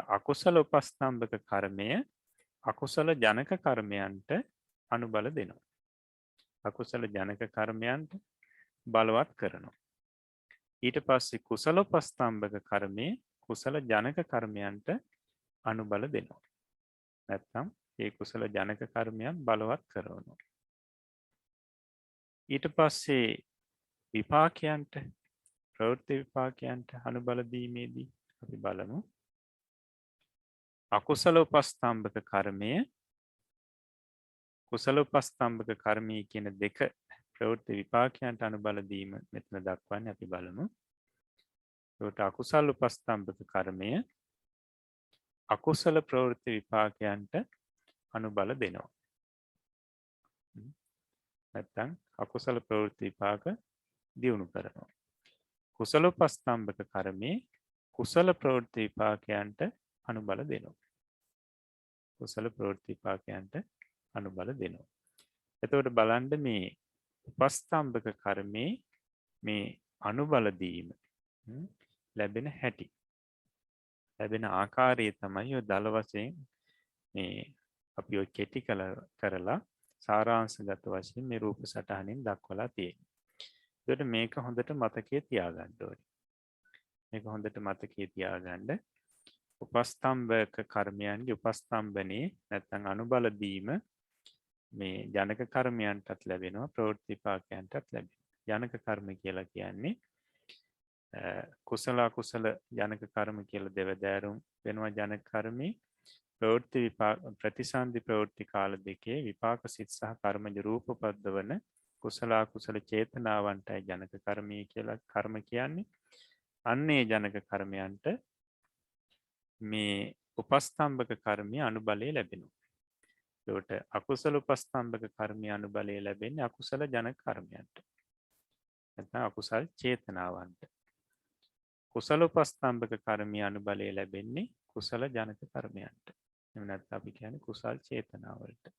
අකුසල උපස්තම්භක කර්මය අකුසල ජනක කර්මයන්ට අනුබල දෙනවා. අකුසල ජනක කර්මයන්ට බලවත් කරනවා. ඊට පස්සේ කුසල උපස්තම්භක කර්මය කුසල ජනක කර්මයන්ට අනුබල දෙනවා. නැත්නම් ඒ කුසල ජනක කර්මයන් බලවත් කරනවා. ඊට පස්සේ විපාකයන්ට ප්‍රවෘත්ති විපාකයන්ට අනුබල දීමේදී අපි බලමු අකුසල උපස්තම්භක කර්මය කුසල උපස්තම්භක කර්මය කියන දෙක ප්‍රවෘත්ති විපාකයන්ට අනුබල දීම මෙතන දක්වන්නේ අපි බලමු. ඒකට අකුසල උපස්තම්භක කර්මය අකුසල ප්‍රවෘත්ති විපාකයන්ට අනුබල දෙනවා. නැත්නම් අකුසල ප්‍රවෘත්ති විපාක දියුණු කරනවා. කුසල උපස්තම්භක කර්මයේ කුසල ප්‍රවෘත්ති විපාකයන්ට අනුබල දෙනවා. කුසල ප්‍රවෘත්ති විපාකයන්ට අනුබල දෙනවා. එතකොට බලන්න මේ උපස්තම්භක කර්මයේ මේ අනුබල දීම ලැබෙන හැටි ලැබෙන ආකාරය තමයි ඔය දල වශයෙන් මේ අපි ඔය කෙටි කරලා සාරාංශගත වශයෙන් මේ රූප සටහනින් දක්වලා තියෙන්නේ. ඒකට මේක හොඳට මතකයේ තියාගන්න ඕනේ. මේක හොඳට මතකයේ තියාගන්න. උපස්තම්භක කර්මයන්ගේ උපස්තම්භනේ නැත්නම් අනුබල දීම මේ ජනක කර්මයන්ටත් ලැබෙනවා ප්‍රවෘත්ති විපාකයන්ටත් ලැබෙනවා. ජනක කර්ම කියලා කියන්නේ කුසල අකුසල ජනක කර්ම කියලා දෙවදෑරුම් වෙනවා ජනක කර්මේ. ප්‍රවෘත්ති විපාක ප්‍රතිසන්දි ප්‍රවෘත්ති කාල දෙකේ විපාක සිත් සහ කර්මජ රූප පද්දවන කුසල අකුසල චේතනාවන්ටයි ජනක කර්මය කියලා කර්ම කියන්නේ. අන්නේ ජනක කර්මයන්ට මේ උපස්තම්භක කර්මය අනුබලය ලැබෙනවා. ඒකට අකුසල උපස්තම්භක කර්මය අනුබලය ලැබෙන්නේ අකුසල ජනක කර්මයන්ට. නැත්නම් අකුසල් චේතනාවන්ට. කුසල උපස්තම්භක කර්මය අනුබලය ලැබෙන්නේ කුසල ජනක කර්මයන්ට. එහෙම නැත්නම් අපි කියන්නේ කුසල් චේතනාවලට.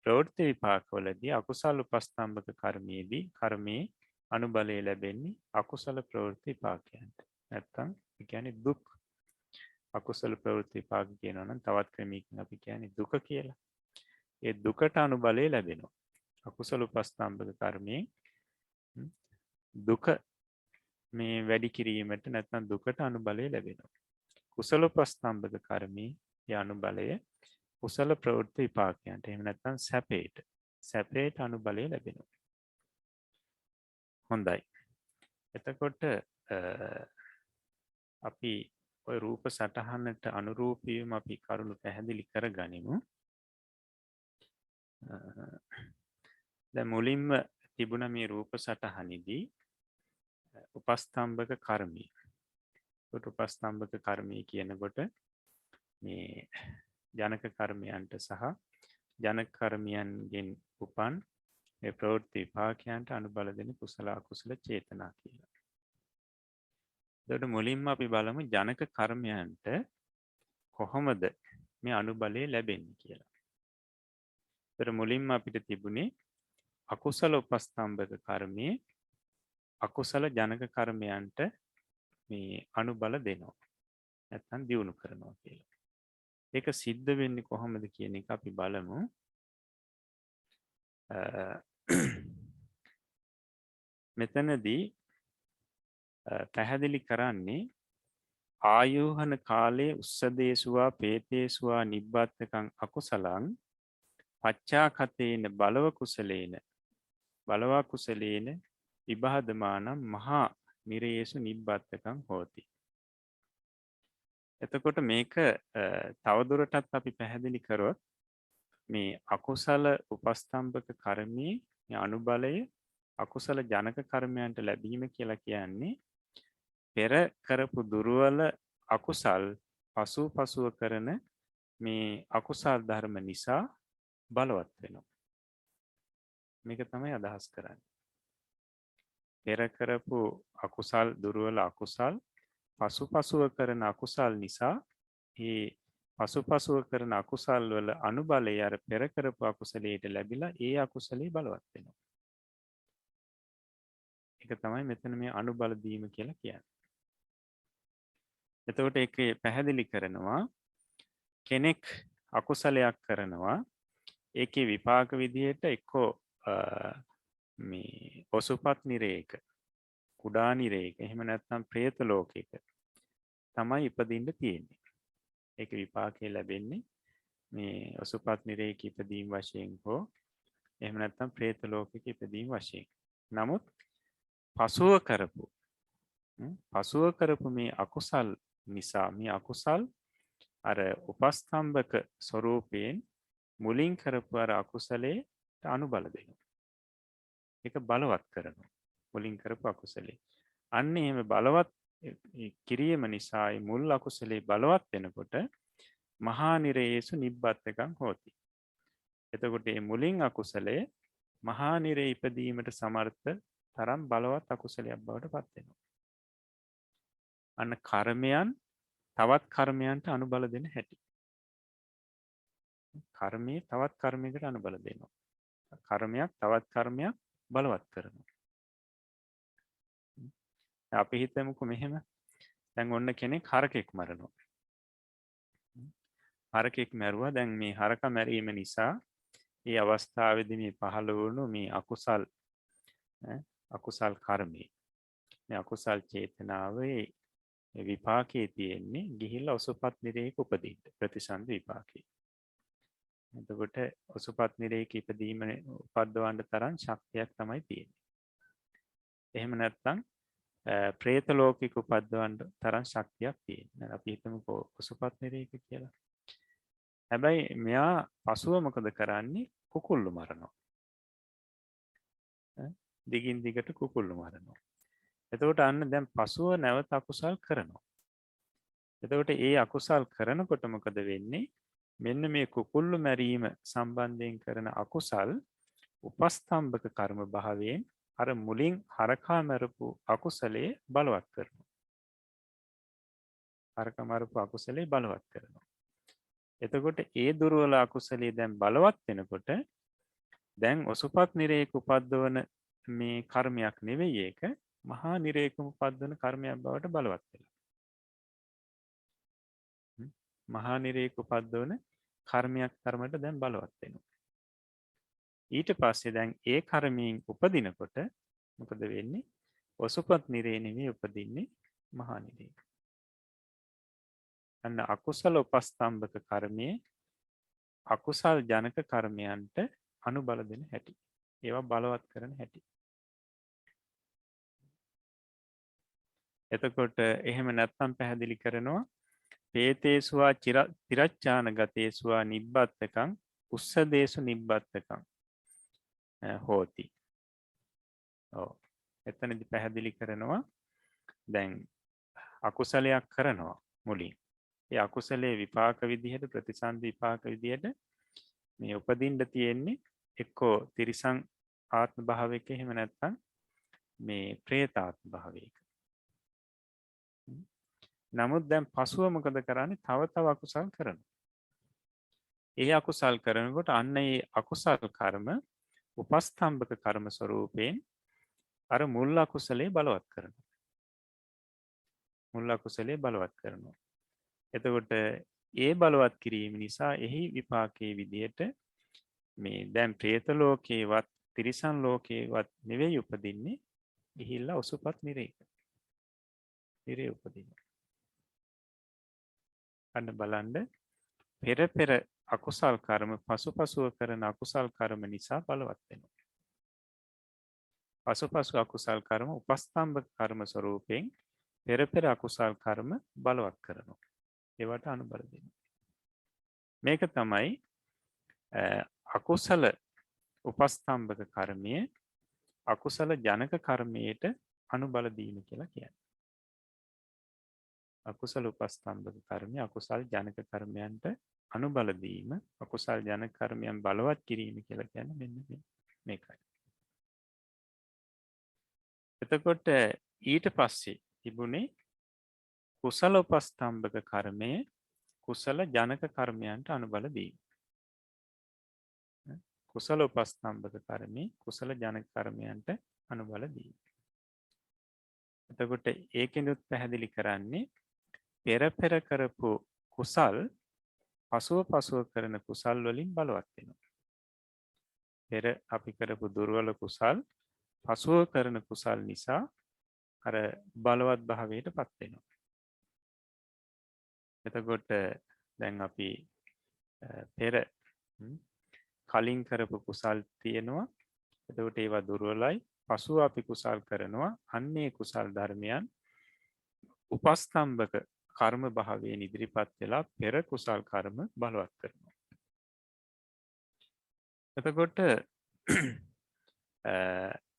ප්‍රවෘත්ති විපාකවලදී අකුසල උපස්තම්භක කර්මයේදී කර්මයේ අනුබලය ලැබෙන්නේ අකුසල ප්‍රවෘත්ති විපාකයන්ට. නැත්නම් අපි කියන්නේ දුක්. අකුසල ප්‍රවෘත්ති විපාක කියනවා නම් තවත් ක්‍රමයකින් අපි කියන්නේ දුක කියලා. ඒ දුකට අනුබලය ලැබෙනවා. අකුසල උපස්තම්භක කර්මයෙන් දුක මේ වැඩි කිරීමට නැත්නම් දුකට අනුබලය ලැබෙනවා. කුසල උපස්තම්භක කර්මයේ අනුබලය කුසල ප්‍රවෘත්ති විපාකයන්ට එහෙම නැත්නම් සැපේට අනුබලය ලැබෙනවා. හොඳයි. එතකොට අපි ඔය රූප සටහනට අනුරූපීවම අපි කරුණු පැහැදිලි කරගනිමු. දැන් මුලින්ම තිබුණ මේ රූප සටහනේදී උපස්තම්භක කර්මය. උපස්තම්භක කර්මය කියනකොට මේ ජනක කර්මයන්ට සහ ජනක කර්මයන්ගෙන් උපන් මේ ප්‍රවෘත්ති විපාකයන්ට අනුබල දෙන කුසල අකුසල චේතනා කියලා. එතකොට මුලින්ම අපි බලමු ජනක කර්මයන්ට කොහොමද මේ අනුබලය ලැබෙන්නේ කියලා. ඒතර මුලින්ම අපිට තිබුණේ අකුසල උපස්තම්භක කර්මයේ අකුසල ජනක කර්මයන්ට මේ අනුබල දෙනවා. නැත්නම් දියුණු කරනවා කියලා. ඒක සිද්ධ වෙන්නේ කොහොමද කියන එක අපි බලමු. මෙතනදී පැහැදිලි කරන්නේ ආයෝහන කාලයේ උස්සදේසුවා පේතේසුවා නිබ්බත්තකං අකුසලං පච්චාකතේන බලව කුසලේන විභාදමානම් මහා නිරේසු නිබ්බත්තකං හෝති. එතකොට මේක තවදුරටත් අපි පැහැදිලි කරොත් මේ අකුසල උපස්තම්භක කර්මයේ අනුබලය අකුසල ජනක කර්මයන්ට ලැබීම කියලා කියන්නේ පෙර කරපු දුර්වල අකුසල් පසුව කරන මේ අකුසල් ධර්ම නිසා බලවත් වෙනවා. මේක තමයි අදහස් කරන්නේ. පෙර කරපු අකුසල් දුර්වල අකුසල් පසුව කරන අකුසල් නිසා මේ පසුව කරන අකුසල් වල අනුබලය අර පෙර කරපු අකුසලයට ලැබිලා ඒ අකුසලේ බලවත් වෙනවා. ඒක තමයි මෙතන මේ අනුබල දීම කියලා කියන්නේ. එතකොට ඒකේ පැහැදිලි කරනවා කෙනෙක් අකුසලයක් කරනවා ඒකේ විපාක විදියට එක්කෝ මේ ඔසුපත් නිරේක කුඩා නිරේක එහෙම නැත්නම් പ്രേත ලෝකයක තමයි ඉපදින්න තියෙන්නේ. ඒක විපාකේ ලැබෙන්නේ මේ ඔසුපත් නිරේක ඉපදීම වශයෙන් හෝ එහෙම නැත්නම් പ്രേත ලෝකයක ඉපදීම වශයෙන්. නමුත් පසුව කරපු මේ අකුසල් නිසා මේ අකුසල් අර උපස්තම්භක ස්වરૂපයෙන් මුලින් කරපු අර අකුසලයට අනුබල දෙනවා. ඒක බලවත් කරනවා. මුලින් කරපු අකුසලේ. අන්න එහෙම බලවත් කිරීම නිසා මුල් අකුසලේ බලවත් වෙනකොට මහා නිරේසු නිබ්බත්තකං හෝති. එතකොට මේ මුලින් අකුසලයේ මහා නිරේ ඉපදීමට සමර්ථ තරම් බලවත් අකුසලයක් බවට පත් වෙනවා. අන්න කර්මයන් තවත් කර්මයන්ට අනුබල දෙන හැටි. කර්මයේ තවත් කර්මයකට අනුබල දෙනවා. කර්මයක් තවත් කර්මයක් බලවත් කරනවා. අපි හිතමුකෝ මෙහෙම. දැන් ඔන්න කෙනෙක් හරකෙක් මරනවා. හරකෙක් මැරුවා. දැන් මේ හරක මැරීම නිසා මේ අවස්ථාවේදී මේ පහළ වුණු මේ අකුසල් කර්මය මේ අකුසල් චේතනාවේ විපාකයේ තියෙන්නේ ගිහිල්ලා ඔසුපත් නිරේක උපදින්න ප්‍රතිසන්දි විපාකේ. එතකොට ඔසුපත් නිරේක ඉපදීම උපද්දවන්න තරම් ශක්තියක් තමයි තියෙන්නේ. එහෙම නැත්නම් ප්‍රේත ලෝකික උපද්දවන්න තරම් ශක්තියක් තියෙනවා. අපි හිතමුකෝ ඔසුපත් නිරේක කියලා. හැබැයි මෙයා පසුව මොකද කරන්නේ? කුකුල්ලු මරනවා. දිගින් දිගට කුකුල්ලු මරනවා. එතකොට අන්න දැන් පසුව නැවත අකුසල් කරනවා. එතකොට ඒ අකුසල් කරනකොට මොකද වෙන්නේ? මෙන්න මේ කුකුල්ලු මැරීම සම්බන්ධයෙන් කරන අකුසල් උපස්තම්භක කර්ම භාවයෙන් අර මුලින් හරකා මරපු අකුසලයේ බලවත් කරනවා. හරකා මරපු අකුසලයේ බලවත් කරනවා. එතකොට ඒ දුර්වල අකුසලයේ දැන් බලවත් වෙනකොට දැන් ඔසුපත් නිරේක උපද්දවන මේ කර්මයක් නෙවෙයි ඒක මහා නිරේකම උපද්දවන කර්මයක් බවට බලවත් වෙනවා. මහා නිරේක උපද්දවන කර්මයක් තරමට දැන් බලවත් වෙනවා. ඊට පස්සේ දැන් ඒ කර්මයෙන් උපදිනකොට මොකද වෙන්නේ? ඔසුපත් නිරේ නෙවෙයි උපදින්නේ මහා නිරේක. අන්න අකුසල උපස්තම්භක කර්මයේ අකුසල් ජනක කර්මයන්ට අනුබල දෙන හැටි. ඒවා බලවත් කරන හැටි. එතකොට එහෙම නැත්නම් පැහැදිලි කරනවා පේතේසුවා තිරච්ඡාන ගතේසුවා නිබ්බත්තකං උස්සදේසු නිබ්බත්තකං හෝති. ඔව්. එතනදි පැහැදිලි කරනවා දැන් අකුසලයක් කරනවා මුලින්. ඒ අකුසලයේ විපාක විදිහට ප්‍රතිසන්දි විපාක විදිහට මේ උපදින්න තියෙන්නේ එක්කෝ තිරිසන් ආත්ම භාවයක එහෙම නැත්නම් මේ പ്രേත ආත්ම භාවයක. නමුත් දැන් පසුව මොකද කරන්නේ? තව තව අකුසල් කරනවා. ඒ අකුසල් කරනකොට අන්න ඒ අකුසල් කර්ම උපස්තම්භක කර්ම ස්වරූපයෙන් අර මුල් අකුසලයේ බලවත් කරනවා. මුල් අකුසලයේ බලවත් කරනවා. එතකොට ඒ බලවත් කිරීම නිසා එහි විපාකයේ විදියට මේ දැන් പ്രേත ලෝකේවත් තිරිසන් ලෝකේවත් නෙවෙයි උපදින්නේ ගිහිල්ලා ඔසුපත් නිරේක. නිරේ උපදිනවා. අන්න බලන්න පෙර අකුසල් කර්ම පසුපසුව කරන අකුසල් කර්ම නිසා බලවත් වෙනවා. පසුපසු අකුසල් කර්ම උපස්තම්භක කර්ම ස්වරූපයෙන් පෙර අකුසල් කර්ම බලවත් කරනවා. ඒවට අනුබල දෙනවා. මේක තමයි අකුසල උපස්තම්භක කර්මයේ අකුසල ජනක කර්මයට අනුබල දීම කියලා කියන්නේ. අකුසල උපස්තම්භක කර්මය අකුසල් ජනක කර්මයන්ට අනුබල දීම අකුසල් ජනක කර්මයන් බලවත් කිරීම කියලා කියන්නේ මෙන්න මේකයි. එතකොට ඊට පස්සේ තිබුණේ කුසල උපස්තම්භක කර්මයේ කුසල ජනක කර්මයන්ට අනුබල දීම. කුසල උපස්තම්භක කර්මයේ කුසල ජනක කර්මයන්ට අනුබල දීම. එතකොට ඒකෙනුත් පැහැදිලි කරන්නේ පෙර කරපු කුසල් පසුව කරන කුසල් වලින් බලවත් වෙනවා. පෙර අපි කරපු දුර්වල කුසල් පසුව කරන කුසල් නිසා අර බලවත් භාවයට පත් වෙනවා. එතකොට දැන් අපි පෙර කලින් කරපු කුසල් තියෙනවා. එතකොට ඒවා දුර්වලයි. පසුව අපි කුසල් කරනවා. අන්නේ කුසල් ධර්මයන් උපස්තම්භක කර්ම භාවයෙන් ඉදිරිපත් වෙලා පෙර කුසල් කර්ම බලවත් කරනවා. එතකොට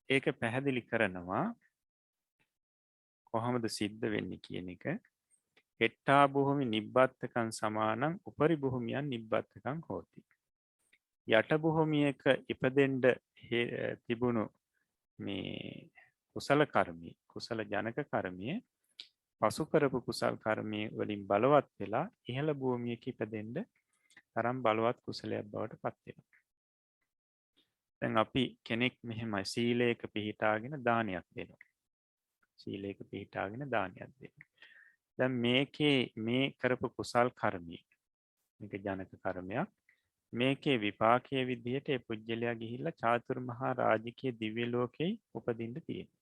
ඒක පැහැදිලි කරනවා කොහොමද සිද්ධ වෙන්නේ කියන එක. හෙට්ටා භූමි නිබ්බත්තකං සමානං උපරි භූමියන් නිබ්බත්තකං හෝති. යට භූමියක ඉපදෙන්න තිබුණු මේ කුසල කර්මී කුසල ජනක කර්මයේ පසු කරපු කුසල් කර්මයේ වලින් බලවත් වෙලා ඉහළ භූමියක ඉපදෙන්න තරම් බලවත් කුසලයක් බවට පත් වෙනවා. දැන් අපි කෙනෙක් මෙහෙමයි සීලයක පිහිටාගෙන දානයක් දෙනවා. සීලයක පිහිටාගෙන දානයක් දෙනවා. දැන් මේකේ මේ කරපු කුසල් කර්මී මේක ජනක කර්මයක්. මේකේ විපාකයේ විදිහට ඒ පුජ්‍යලයා ගිහිල්ලා චාතුරු මහා රාජිකයේ දිව්‍ය ලෝකේ උපදින්න තියෙනවා.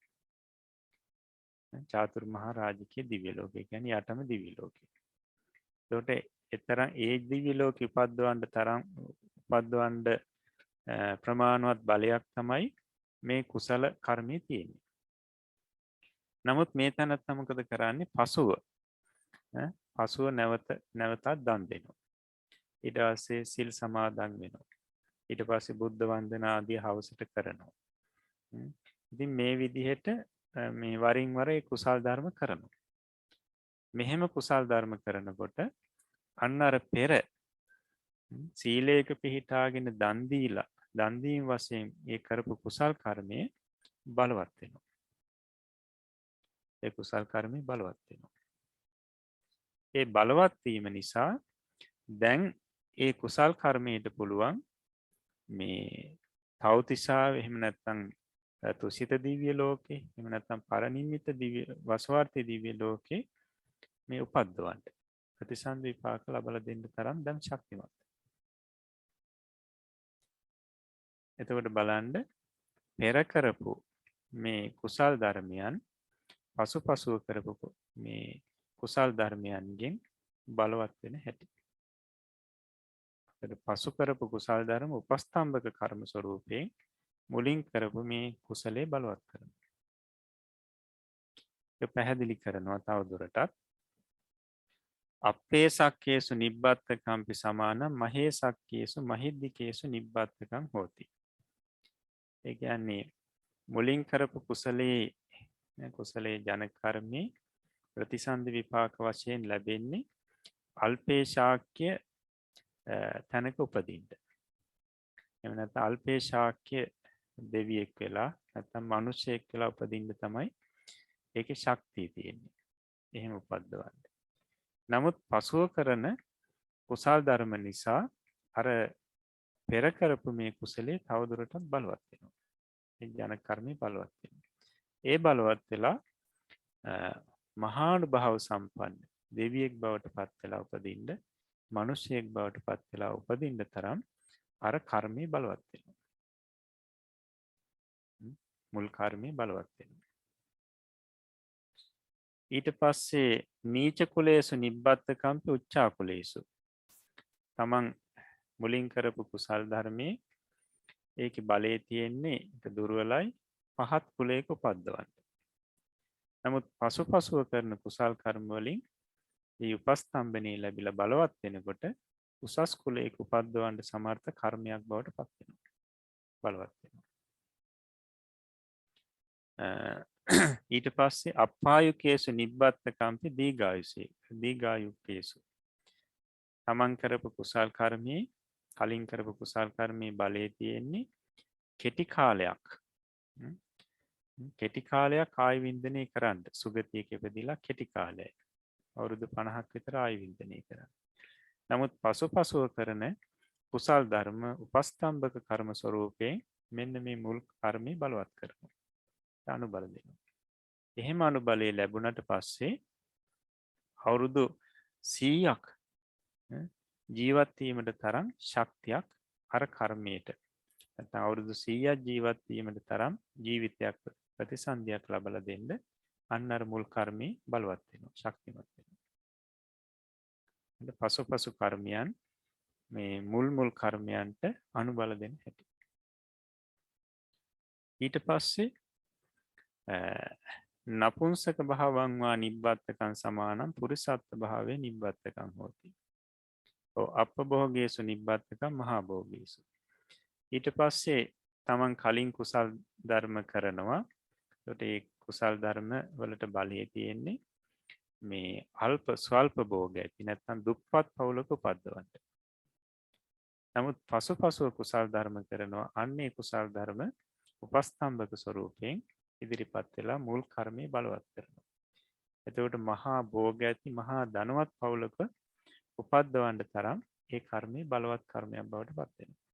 චාතුරු මහා රාජිකයේ දිව්‍ය ලෝකය කියන්නේ යටම දිව්‍ය ලෝකය. ඒකට එතරම් ඒ දිව්‍ය ලෝකෙ උපද්දවන්න ප්‍රමාණවත් බලයක් තමයි මේ කුසල කර්මයේ තියෙන්නේ. නමුත් මේ තැනත් මොකද කරන්නේ? පසුව නැවතත් දන් දෙනවා. ඊට පස්සේ සිල් සමාදන් වෙනවා. ඊට පස්සේ බුද්ධ වන්දනා ආදී හවසට කරනවා. ඉතින් මේ විදිහට මේ වරින් වර ඒ කුසල් ධර්ම කරනවා. මෙහෙම කුසල් ධර්ම කරනකොට අන්න අර පෙර සීලයක පිහිටාගෙන දන් දීම වශයෙන් ඒ කරපු කුසල් කර්මය බලවත් වෙනවා. ඒ කුසල් කර්මය බලවත් වෙනවා. ඒ බලවත් වීම නිසා දැන් ඒ කුසල් කර්මයට පුළුවන් මේ තවතිසාව එහෙම නැත්නම් තුසිත දිව්‍ය ලෝකේ එහෙම නැත්නම් පරිනිම්මිත දිව්‍ය වසවාර්ථී දිව්‍ය ලෝකේ මේ උපද්දවන්න ප්‍රතිසන්ද විපාක ලබා දෙන්න තරම් දැන් ශක්තිමත්. එතකොට බලන්න පෙර කරපු මේ කුසල් ධර්මයන් පසුපසුව කරපු මේ කුසල් ධර්මයන්ගෙන් බලවත් වෙන හැටි. පසු කරපු කුසල් ධර්ම උපස්තම්භක කර්ම ස්වරූපයෙන් මුලින් කරපු මේ කුසලයේ බලවත් කරනවා. ඒක පැහැදිලි කරනවා තවදුරටත්. අපේ සක්කේසු නිබ්බත්තකම්පි සමාන මහේ සක්කේසු මහිද්దికේසු නිබ්බත්තකම් හෝති. ඒ කියන්නේ මුලින් කරපු කුසලයේ ජන කර්මයේ ප්‍රතිසන්දි විපාක වශයෙන් ලැබෙන්නේ අල්පේ ශාක්‍ය තැනක උපදින්න. එහෙම නැත්නම් අල්පේ ශාක්‍ය දෙවියෙක් වෙලා නැත්නම් මිනිසෙක් වෙලා උපදින්න තමයි ඒකේ ශක්තිය තියෙන්නේ. එහෙම උපද්දවන්න. නමුත් පසුව කරන කුසල් ධර්ම නිසා අර පෙර කරපු මේ කුසලයේ තවදුරටත් බලවත් වෙනවා. ඒ ජන කර්මය බලවත් වෙනවා. ඒ බලවත් වෙලා මහානුභාව සම්පන්න දෙවියෙක් බවට පත් වෙලා උපදින්න, මිනිසෙක් බවට පත් වෙලා උපදින්න තරම් අර කර්මය බලවත් වෙනවා. මුල් කර්මය බලවත් වෙනවා. ඊට පස්සේ නීච කුලේසු නිබ්බත්තකම්පි උච්චා කුලේසු. තමන් මුලින් කරපු කුසල් ධර්මයේ ඒකේ බලය තියෙන්නේ දුර්වලයි පහත් කුලයක උපද්දවන්න. නමුත් පසුපසුව කරන කුසල් කර්ම වලින් මේ උපස්තම්භනේ ලැබිලා බලවත් වෙනකොට උසස් කුලයක උපද්දවන්න සමර්ථ කර්මයක් බවට පත් වෙනවා. බලවත් වෙනවා. ඊට පස්සේ අප්පායුකේසු නිබ්බත්තකම්පි දීඝායුකේසු. තමන් කරපු කුසල් කර්මයේ කලින් කරපු කුසල් කර්මයේ බලය තියෙන්නේ කෙටි කාලයක්. කෙටි කාලයක් ආයු වින්දනය කරන්න. සුගතියක ඉපදිලා කෙටි කාලයක්. අවුරුදු 50ක් විතර ආයු වින්දනය කරන්න. නමුත් පසුපසුව කරන කුසල් ධර්ම උපස්තම්භක කර්ම ස්වරූපයෙන් මෙන්න මේ මුල් කර්මය බලවත් කරනවා. අනුබල දෙනවා. එහෙම අනුබලය ලැබුණට පස්සේ අවුරුදු 100ක් ජීවත් වීමට තරම් ශක්තියක් අර කර්මයට නැත්නම් අවුරුදු 100ක් ජීවත් වීමට තරම් ජීවිතයක් ප්‍රතිසන්දියක් ලබා දෙන්න අන්න අර මුල් කර්මී බලවත් වෙනවා, ශක්තිමත් වෙනවා. පසුපසු කර්මයන් මේ මුල් කර්මයන්ට අනුබල දෙන්න හැටි. ඊට පස්සේ නපුංසක භාවං වා නිබ්බත්තකං සමානං පුරිසත්ත භාවේ නිබ්බත්තකං හෝති. අපභෝගේසු නිබ්බත්තකං මහා භෝගේසු. ඊට පස්සේ තමන් කලින් කුසල් ධර්ම කරනවා. ඒකට ඒ කුසල් ධර්ම වලට බලය තියෙන්නේ මේ ස්වල්ප භෝග ඇති නැත්නම් දුප්පත් පවුලක උපද්දවන්න. නමුත් පසුපසුව කුසල් ධර්ම කරනවා. අන්නේ කුසල් ධර්ම උපස්තම්භක ස්වරූපයෙන් ඉදිරිපත් වෙලා මුල් කර්මයේ බලවත් කරනවා. එතකොට මහා භෝග ඇති මහා ධනවත් පවුලක උපද්දවන්න තරම් ඒ කර්මයේ බලවත් කර්මයක් බවට පත් වෙනවා.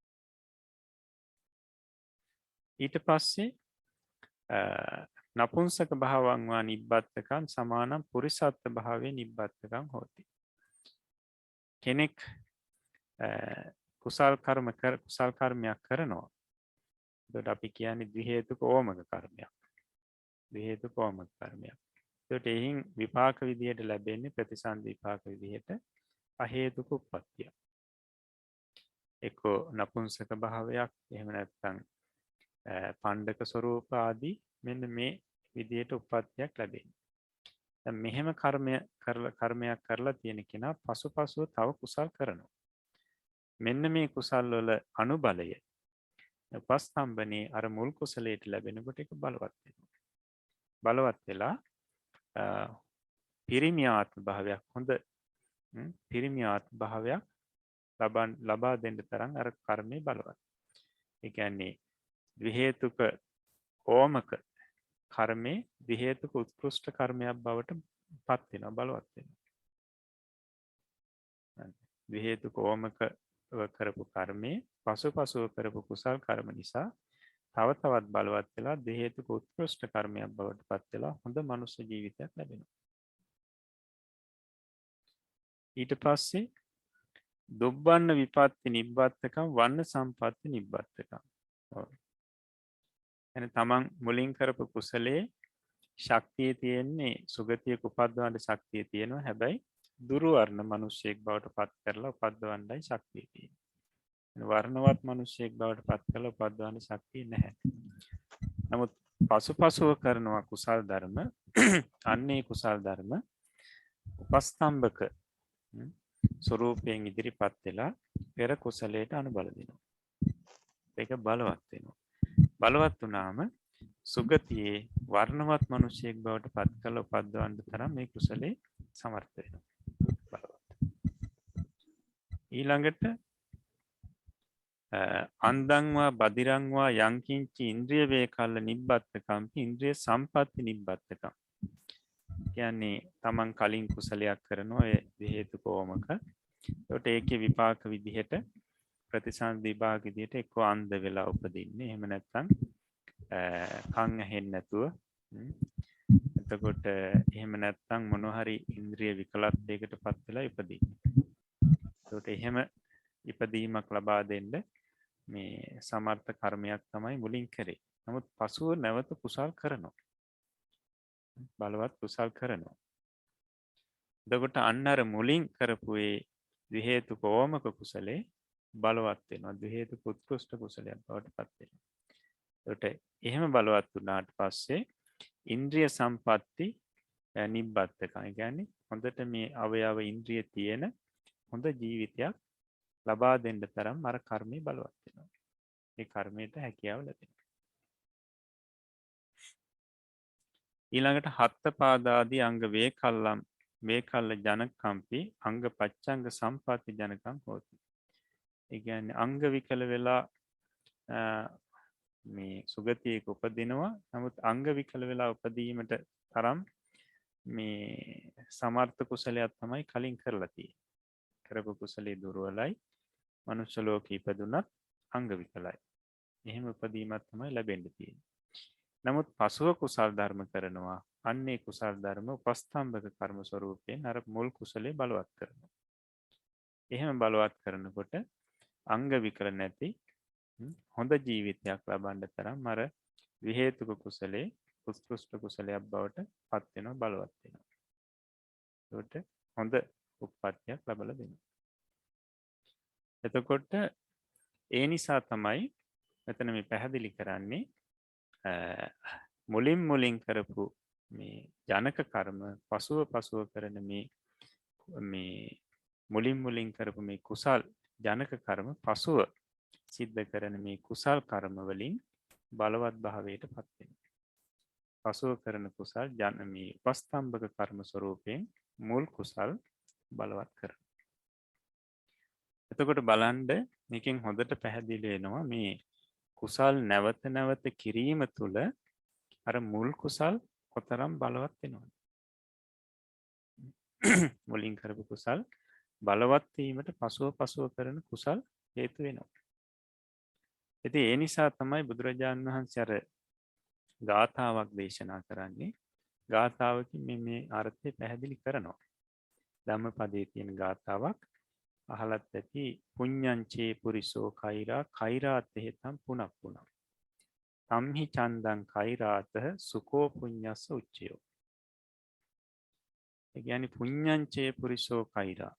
ඊට පස්සේ නපුංසක භාවං වා නිබ්බත්තකං සමානං පුරිසත්ත භාවේ නිබ්බත්තකං හෝති. කෙනෙක් කුසල් කර්මයක් කරනවා. එතකොට අපි කියන්නේ ද්වි හේතුක ඕමක කර්මයක්. ද්වි හේතුක ඕමක කර්මයක්. එතකොට එයින් විපාක විදියට ලැබෙන්නේ ප්‍රතිසන්දි විපාක විදියට අහේතුක උප්පත්තිය. එක්කෝ නපුංසක භාවයක් එහෙම නැත්නම් පණ්ඩක ස්වરૂප ආදී මෙන්න මේ විදියට උප්පත්තියක් ලැබෙන්නේ. දැන් මෙහෙම කර්මයක් කරලා තියෙන කෙනා පසුපසුව තව කුසල් කරනවා. මෙන්න මේ කුසල් වල අනුබලය උපස්තම්භනේ අර මුල් කුසලයට ලැබෙනකොට ඒක බලවත් වෙනවා. බලවත් වෙලා පිරිමි ආත්ම භාවයක් හොඳ පිරිමි ආත්ම භාවයක් ලබා දෙන්න තරම් අර කර්මය බලවත්. ඒ කියන්නේ ද්විහේතුක ඕමක කර්මේ ද්විහේතුක උත්කෘෂ්ඨ කර්මයක් බවට පත් වෙනවා බලවත් වෙනවා. ද්විහේතුක ඕමක කරපු කර්මේ පසුපසුව කරපු කුසල් කර්ම නිසා තව තවත් බලවත් වෙලා ද්විහේතුක උත්කෘෂ්ඨ කර්මයක් බවට පත් වෙලා හොඳ මනුෂ්‍ය ජීවිතයක් ලැබෙනවා. ඊට පස්සේ දුබ්බන්න විපත්ති නිබ්බත්තකම් වන්න සම්පත්ති නිබ්බත්තකම්. එන තමන් මුලින් කරපු කුසලයේ ශක්තිය තියෙන්නේ සුගතියක උපද්දවන්න ශක්තිය තියෙනවා. හැබැයි දුර්වර්ණ මිනිසෙක් බවට පත් කරලා උපද්දවන්නයි ශක්තිය තියෙන්නේ. වර්ණවත් මිනිසෙක් බවට පත් කරලා උපද්දවන්න ශක්තිය නැහැ. නමුත් පසුපසුව කරනවා කුසල් ධර්ම අන්නේ කුසල් ධර්ම උපස්තම්භක ස්වරූපයෙන් ඉදිරිපත් වෙලා පෙර කුසලයට අනුබල දෙනවා. ඒක බලවත් වෙනවා. බලවත් වුණාම සුගතියේ වර්ණවත් මිනිසෙක් බවට පත් කළ උපද්දවන්න තරම් මේ කුසලේ සමර්ථ වෙනවා. බලවත්. ඊළඟට අන්දංවා බදිරංවා යංකින්චි ඉන්ද්‍රිය වේකල්ල නිබ්බත්තකම්පි ඉන්ද්‍රිය සම්පatti නිබ්බත්තකම්. කියන්නේ තමන් කලින් කුසලයක් කරනවා ඒ හේතුක ඕමක. ඒකට ඒකේ විපාක විදිහට ප්‍රතිසන්දි විභාග විදිහට එක්ක අන්ධ වෙලා උපදින්නේ. එහෙම නැත්නම් කන් ඇහෙන්නේ නැතුව එතකොට එහෙම නැත්නම් මොනවා හරි ඉන්ද්‍රිය විකලත්වයකට පත් වෙලා ඉපදින්නේ. ඒකට එහෙම ඉපදීමක් ලබා දෙන්න මේ සමර්ථ කර්මයක් තමයි මුලින් කරේ. නමුත් පසුව නැවත කුසල් කරනවා. බලවත් කුසල් කරනවා. එතකොට අන්න අර මුලින් කරපු ඒ ද්විහේතුක ඕමක කුසලේ බලවත් වෙනවා. ද්විහේතුක උත්කෘෂ්ඨ කුසලයක් බවට පත් වෙනවා. ඒකට එහෙම බලවත් වුණාට පස්සේ ඉන්ද්‍රිය සම්පatti නිබ්බත්තකම්. ඒ කියන්නේ හොඳට මේ අවයව ඉන්ද්‍රිය තියෙන හොඳ ජීවිතයක් ලබා දෙන්න තරම් අර කර්මය බලවත් වෙනවා. ඒ කර්මයට හැකියාව ලැබෙනවා. ඊළඟට හත්ත පාදාදී අංග වේකල්ල ජනකම්පි අංග පච්චංග සම්පatti ජනකම් හෝති. ඒ කියන්නේ අංග විකල වෙලා මේ සුගතියක උපදිනවා. නමුත් අංග විකල වෙලා උපදීමට තරම් මේ සමර්ථ කුසලයක් තමයි කලින් කරලා තියෙන්නේ. කරපු කුසලයේ දුර්වලයි. මනුෂ්‍ය ලෝකෙ ඉපදුනත් අංග විකලයි. එහෙම උපදීමක් තමයි ලැබෙන්න තියෙන්නේ. නමුත් පසුව කුසල් ධර්ම කරනවා. අන්නේ කුසල් ධර්ම උපස්තම්භක කර්ම ස්වරූපයෙන් අර මුල් කුසලයේ බලවත් කරනවා. එහෙම බලවත් කරනකොට අංග විකල නැති හොඳ ජීවිතයක් ලබන්න තරම් අර විහේතුක කුසලයේ උත්කෘෂ්ඨ කුසලයක් බවට පත් වෙනවා බලවත් වෙනවා. ඒකට හොඳ උප්පත්තියක් ලබලා දෙනවා. එතකොට ඒ නිසා තමයි මෙතන මේ පැහැදිලි කරන්නේ මුලින් කරපු මේ ජනක කර්ම පසුව කරන මේ මුලින් කරපු මේ කුසල් ජනක කර්ම පසුව සිද්ධ කරන මේ කුසල් කර්ම වලින් බලවත් භාවයට පත් වෙනවා. පසුව කරන කුසල් මේ උපස්තම්භක කර්ම ස්වරූපයෙන් මුල් කුසල් බලවත් කරනවා. එතකොට බලන්න මේකෙන් හොඳට පැහැදිලි වෙනවා මේ කුසල් නැවත කිරීම තුළ අර මුල් කුසල් කොතරම් බලවත් වෙනවද? මුලින් කරපු කුසල් බලවත් වීමට පසුව කරන කුසල් හේතු වෙනවා. ඉතින් ඒ නිසා තමයි බුදුරජාණන් වහන්සේ අර ගාථාවක් දේශනා කරන්නේ. ගාථාවකින් මේ අර්ථය පැහැදිලි කරනවා. ධම්මපදයේ තියෙන ගාථාවක් අහලත් ඇති. පුඤ්ඤංචේ පුරිසෝ කෛරාත් හේතම් පුනප්පුනං තම්හි චන්දං කෛරාතහ සුකෝ පුඤ්ඤස්ස උච්චයෝ. ඒ කියන්නේ පුඤ්ඤංචේ පුරිසෝ කෛරා.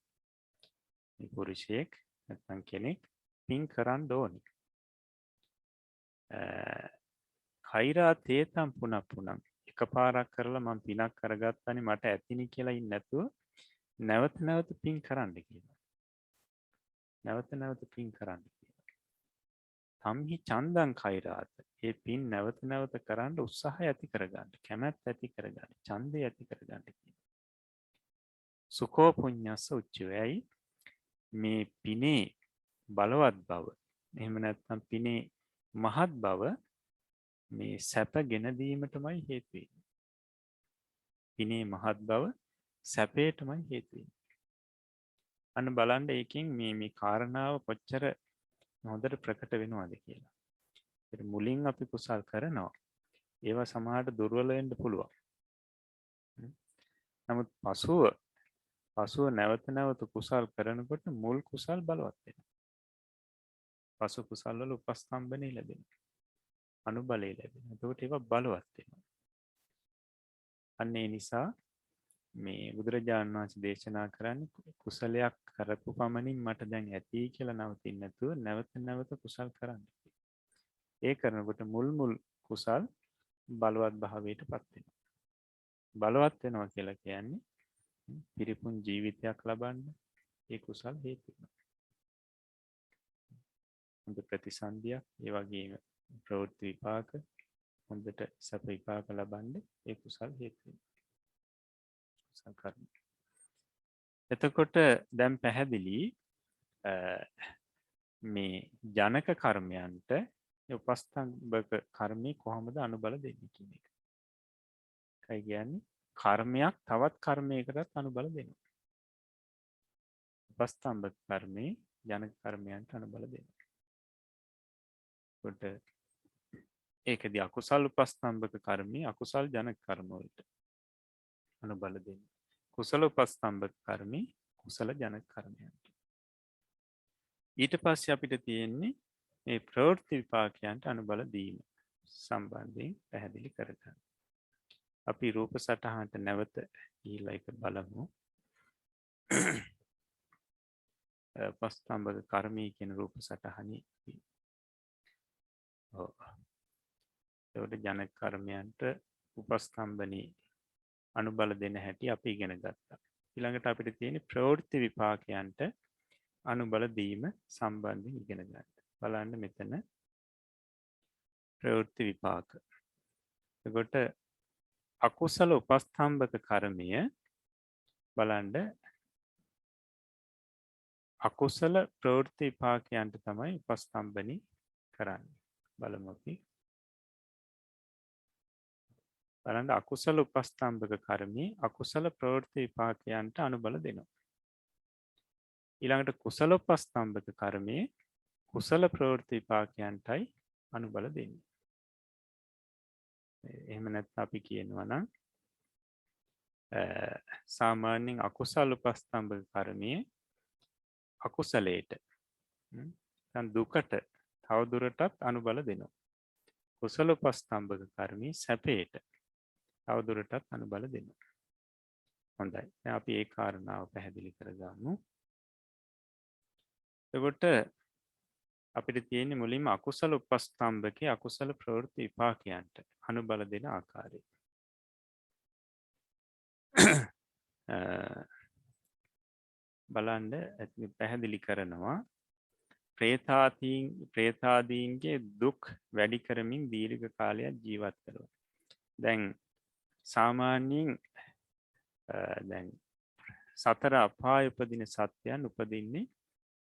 මේ පුරුෂයෙක් නැත්නම් කෙනෙක් පින් කරන්න ඕනේ. කෛරා තේතම් පුනප්පුනම් එකපාරක් කරලා මම පිනක් කරගත්තානේ මට ඇතිනි කියලා ඉන්නේ නැතුව නැවත නැවත පින් කරන්න කියලා. නැවත නැවත පින් කරන්න කියලා. සම්හි චන්දං කෛරාත. ඒ පින් නැවත නැවත කරන්න උත්සාහය ඇති කරගන්න, කැමැත්ත ඇති කරගන්න, ඡන්දය ඇති කරගන්න කියලා. සුඛෝ පුඤ්ඤස්ස උච්චයයි මේ පිනේ බලවත් බව. එහෙම නැත්නම් පිනේ මහත් බව මේ සැප ගෙන දීමටමයි හේතු වෙන්නේ. පිනේ මහත් බව සැපේටමයි හේතු වෙන්නේ. අන්න බලන්න ඒකෙන් මේ කාරණාව කොච්චර හොඳට ප්‍රකට වෙනවද කියලා. ඒක මුලින් අපි කුසල් කරනවා. ඒවා සමහරට දුර්වල වෙන්න පුළුවන්. නමුත් පසුව නැවත නැවත කුසල් කරනකොට මුල් කුසල් බලවත් වෙනවා. පසු කුසල් වල උපස්තම්භනේ ලැබෙනවා. අනුබලය ලැබෙනවා. එතකොට ඒවා බලවත් වෙනවා. අන්න ඒ නිසා මේ බුදුරජාණන් වහන්සේ දේශනා කරන්නේ කුසලයක් කරපු පමණින් මට දැන් ඇති කියලා නවතින්න නැතුව නැවත නැවත කුසල් කරන්න. ඒ කරනකොට මුල් කුසල් බලවත් භාවයටපත් වෙනවා. බලවත් වෙනවා කියලා කියන්නේ පිරිපුන් ජීවිතයක් ලබන්න ඒ කුසල් හේතු වෙනවා. හොඳ ප්‍රතිසන්දියක්, ඒ වගේම ප්‍රවෘත්ති විපාක, හොඳට සැප විපාක ලබන්න ඒ කුසල් හේතු වෙනවා. කුසල් කර්ම. එතකොට දැන් පැහැදිලි මේ ජනක කර්මයන්ට උපස්තම්භක කර්මී කොහොමද අනුබල දෙන්නේ කියන එක. ඒ කියන්නේ කර්මයක් තවත් කර්මයකටත් අනුබල දෙනවා. උපස්තම්භක කර්මී ජනක කර්මයන්ට අනුබල දෙනවා. කොට ඒකදී අකුසල් උපස්තම්භක කර්මී අකුසල් ජනක කර්ම වලට අනුබල දෙනවා. කුසල උපස්තම්භක කර්මී කුසල ජනක කර්මයන්ට. ඊට පස්සේ අපිට තියෙන්නේ මේ ප්‍රවෘත්ති විපාකයන්ට අනුබල දීම සම්බන්ධයෙන් පැහැදිලි කරගන්න. අපි රූප සටහනට නැවත ගිහිල්ලා ඒක බලමු. උපස්තම්භක කර්මී කියන රූප සටහනේ ඒකට ජනක කර්මයන්ට උපස්තම්භනේ අනුබල දෙන හැටි අපි ඉගෙන ගත්තා. ඊළඟට අපිට තියෙන ප්‍රවෘත්ති විපාකයන්ට අනුබල දීම සම්බන්ධයෙන් ඉගෙන ගන්න. බලන්න මෙතන ප්‍රවෘත්ති විපාක. එතකොට අකුසල උපස්තම්භක කර්මය බලන්න අකුසල ප්‍රවෘත්ති විපාකයන්ට තමයි උපස්තම්භනි කරන්නේ. බලමු අපි. බලන්න අකුසල උපස්තම්භක කර්මී අකුසල ප්‍රවෘත්ති විපාකයන්ට අනුබල දෙනවා. ඊළඟට කුසල උපස්තම්භක කර්මයේ කුසල ප්‍රවෘත්ති විපාකයන්ටයි අනුබල දෙන්නේ. එහෙම නැත්නම් අපි කියනවා නම් සාමාන්‍යයෙන් අකුසල උපස්තම්භක කර්මයේ අකුසලයට නැත්නම් දුකට තවදුරටත් අනුබල දෙනවා. කුසල උපස්තම්භක කර්මයේ සැපයට තවදුරටත් අනුබල දෙනවා. හොඳයි. දැන් අපි ඒ කාරණාව පැහැදිලි කරගමු. එතකොට අපිට තියෙන්නේ මුලින්ම අකුසල උපස්තම්භකේ අකුසල ප්‍රවෘත්ති විපාකයන්ට අනුබල දෙන ආකාරය. බලන්න පැහැදිලි කරනවා ප්‍රේතාදීන්ගේ දුක් වැඩි කරමින් දීර්ඝ කාලයක් ජීවත් කරනවා. දැන් සාමාන්‍යයෙන් දැන් සතර අපාය උපදින සත්‍යයන් උපදින්නේ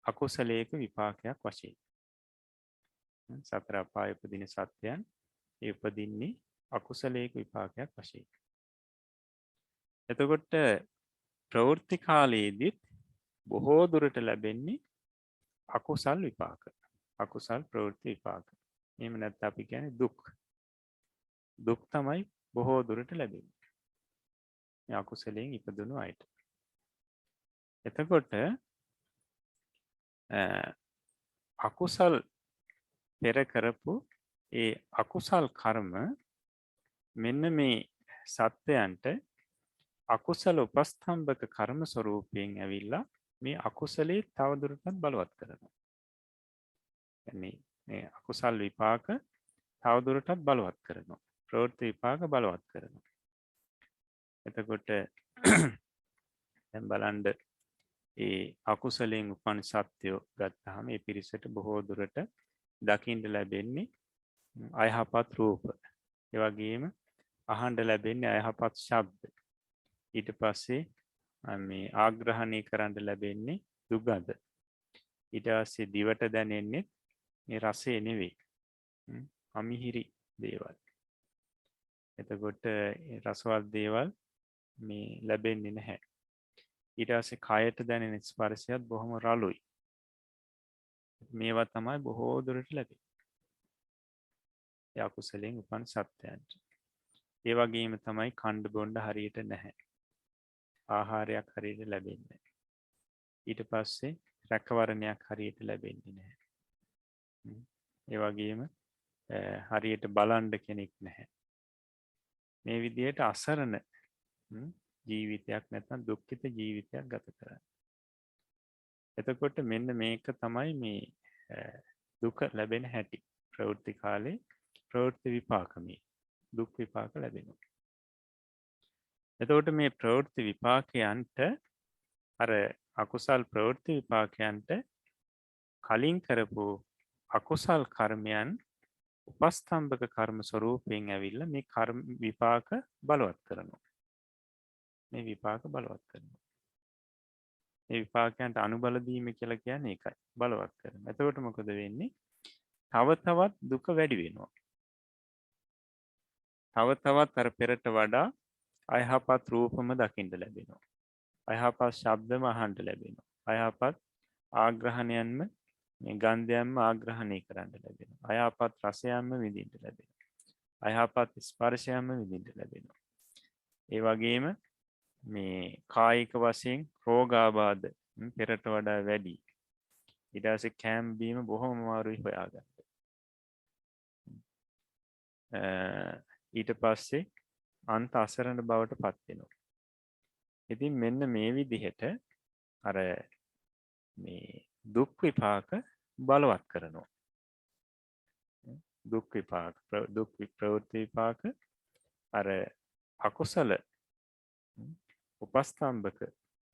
අකුසලයක විපාකයක් වශයෙන්. සතර අපාය උපදින සත්‍යයන් ඒ උපදින්නේ අකුසලයක විපාකයක් වශයෙන්. එතකොට ප්‍රවෘත්ති කාලයේදීත් බොහෝ දුරට ලැබෙන්නේ අකුසල් විපාක. අකුසල් ප්‍රවෘත්ති විපාක. එහෙම නැත්නම් අපි කියන්නේ දුක්. දුක් තමයි බොහෝ දුරට ලැබෙන්නේ. මේ අකුසලයෙන් ඉපදුණු අයට. එතකොට අකුසල් පෙර කරපු ඒ අකුසල් කර්ම මෙන්න මේ සත්වයන්ට අකුසල උපස්තම්භක කර්ම ස්වරූපයෙන් ඇවිල්ලා මේ අකුසලේ තවදුරටත් බලවත් කරනවා. මේ අකුසල් විපාක තවදුරටත් බලවත් කරනවා. ප්‍රවෘත්ති විපාක බලවත් කරනවා. එතකොට දැන් බලන්න ඒ අකුසලයෙන් උපන් සත්‍යෝ ගත්තාම ඒ පිරිසට බොහෝ දුරට දකින්න ලැබෙන්නේ අයහපත් රූප. ඒ වගේම අහන්න ලැබෙන්නේ අයහපත් ශබ්ද. ඊට පස්සේ මේ ආග්‍රහණය කරන්න ලැබෙන්නේ දුගඳ. ඊට පස්සේ දිවට දැනෙන්නේ මේ රසය නෙවෙයි. අමිහිරි දේවල්. එතකොට රසවත් දේවල් මේ ලැබෙන්නේ නැහැ. ඊට පස්සේ කයට දැනෙන ස්පර්ශයත් බොහොම රළුයි. මේවා තමයි බොහෝ දුරට ලැබෙන්නේ. ඒ අකුසලයෙන් උපන් සත්‍යයන්ට. ඒ වගේම තමයි කණ්ඩ බොණ්ඩ හරියට නැහැ. ආහාරයක් හරියට ලැබෙන්නේ නැහැ. ඊට පස්සේ රැකවරණයක් හරියට ලැබෙන්නේ නැහැ. ඒ වගේම හරියට බලන්න කෙනෙක් නැහැ. මේ විදිහට අසරණ ජීවිතයක් නැත්නම් දුක්ඛිත ජීවිතයක් ගත කරන්නේ. එතකොට මෙන්න මේක තමයි මේ දුක ලැබෙන හැටි. ප්‍රවෘත්ති කාලේ ප්‍රවෘත්ති විපාකමේ දුක් විපාක ලැබෙනවා. එතකොට මේ ප්‍රවෘත්ති විපාකයන්ට අර අකුසල් ප්‍රවෘත්ති විපාකයන්ට කලින් කරපු අකුසල් කර්මයන් උපස්තම්භක කර්ම ස්වරූපයෙන් ඇවිල්ලා මේ කර්ම විපාක බලවත් කරනවා. මේ විපාක බලවත් කරනවා. මේ විපාකයන්ට අනුබල දීම කියලා කියන්නේ ඒකයි. බලවත් කරනවා. එතකොට මොකද වෙන්නේ? තව තවත් දුක වැඩි වෙනවා. තව තවත් අර පෙරට වඩා අයහපත් රූපම දකින්න ලැබෙනවා. අයහපත් ශබ්දම අහන්න ලැබෙනවා. අයහපත් ආග්‍රහණයන්ම මේ ගන්ධයන්ම ආග්‍රහණය කරන්න ලැබෙනවා. අයහපත් රසයන්ම විඳින්න ලැබෙනවා. අයහපත් ස්පර්ශයන්ම විඳින්න ලැබෙනවා. ඒ වගේම මේ කායික වශයෙන් රෝගාබාධ පෙරට වඩා වැඩි. ඊට පස්සේ කැම් බීම බොහොම අමාරුයි හොයාගන්න. ඊට පස්සේ අන්ත අසරණ බවට පත් වෙනවා. ඉතින් මෙන්න මේ විදිහට අර මේ දුක් විපාක බලවත් කරනවා. දුක් විපාක දුක් ප්‍රවෘත්ති විපාක අර අකුසල උපස්තම්භක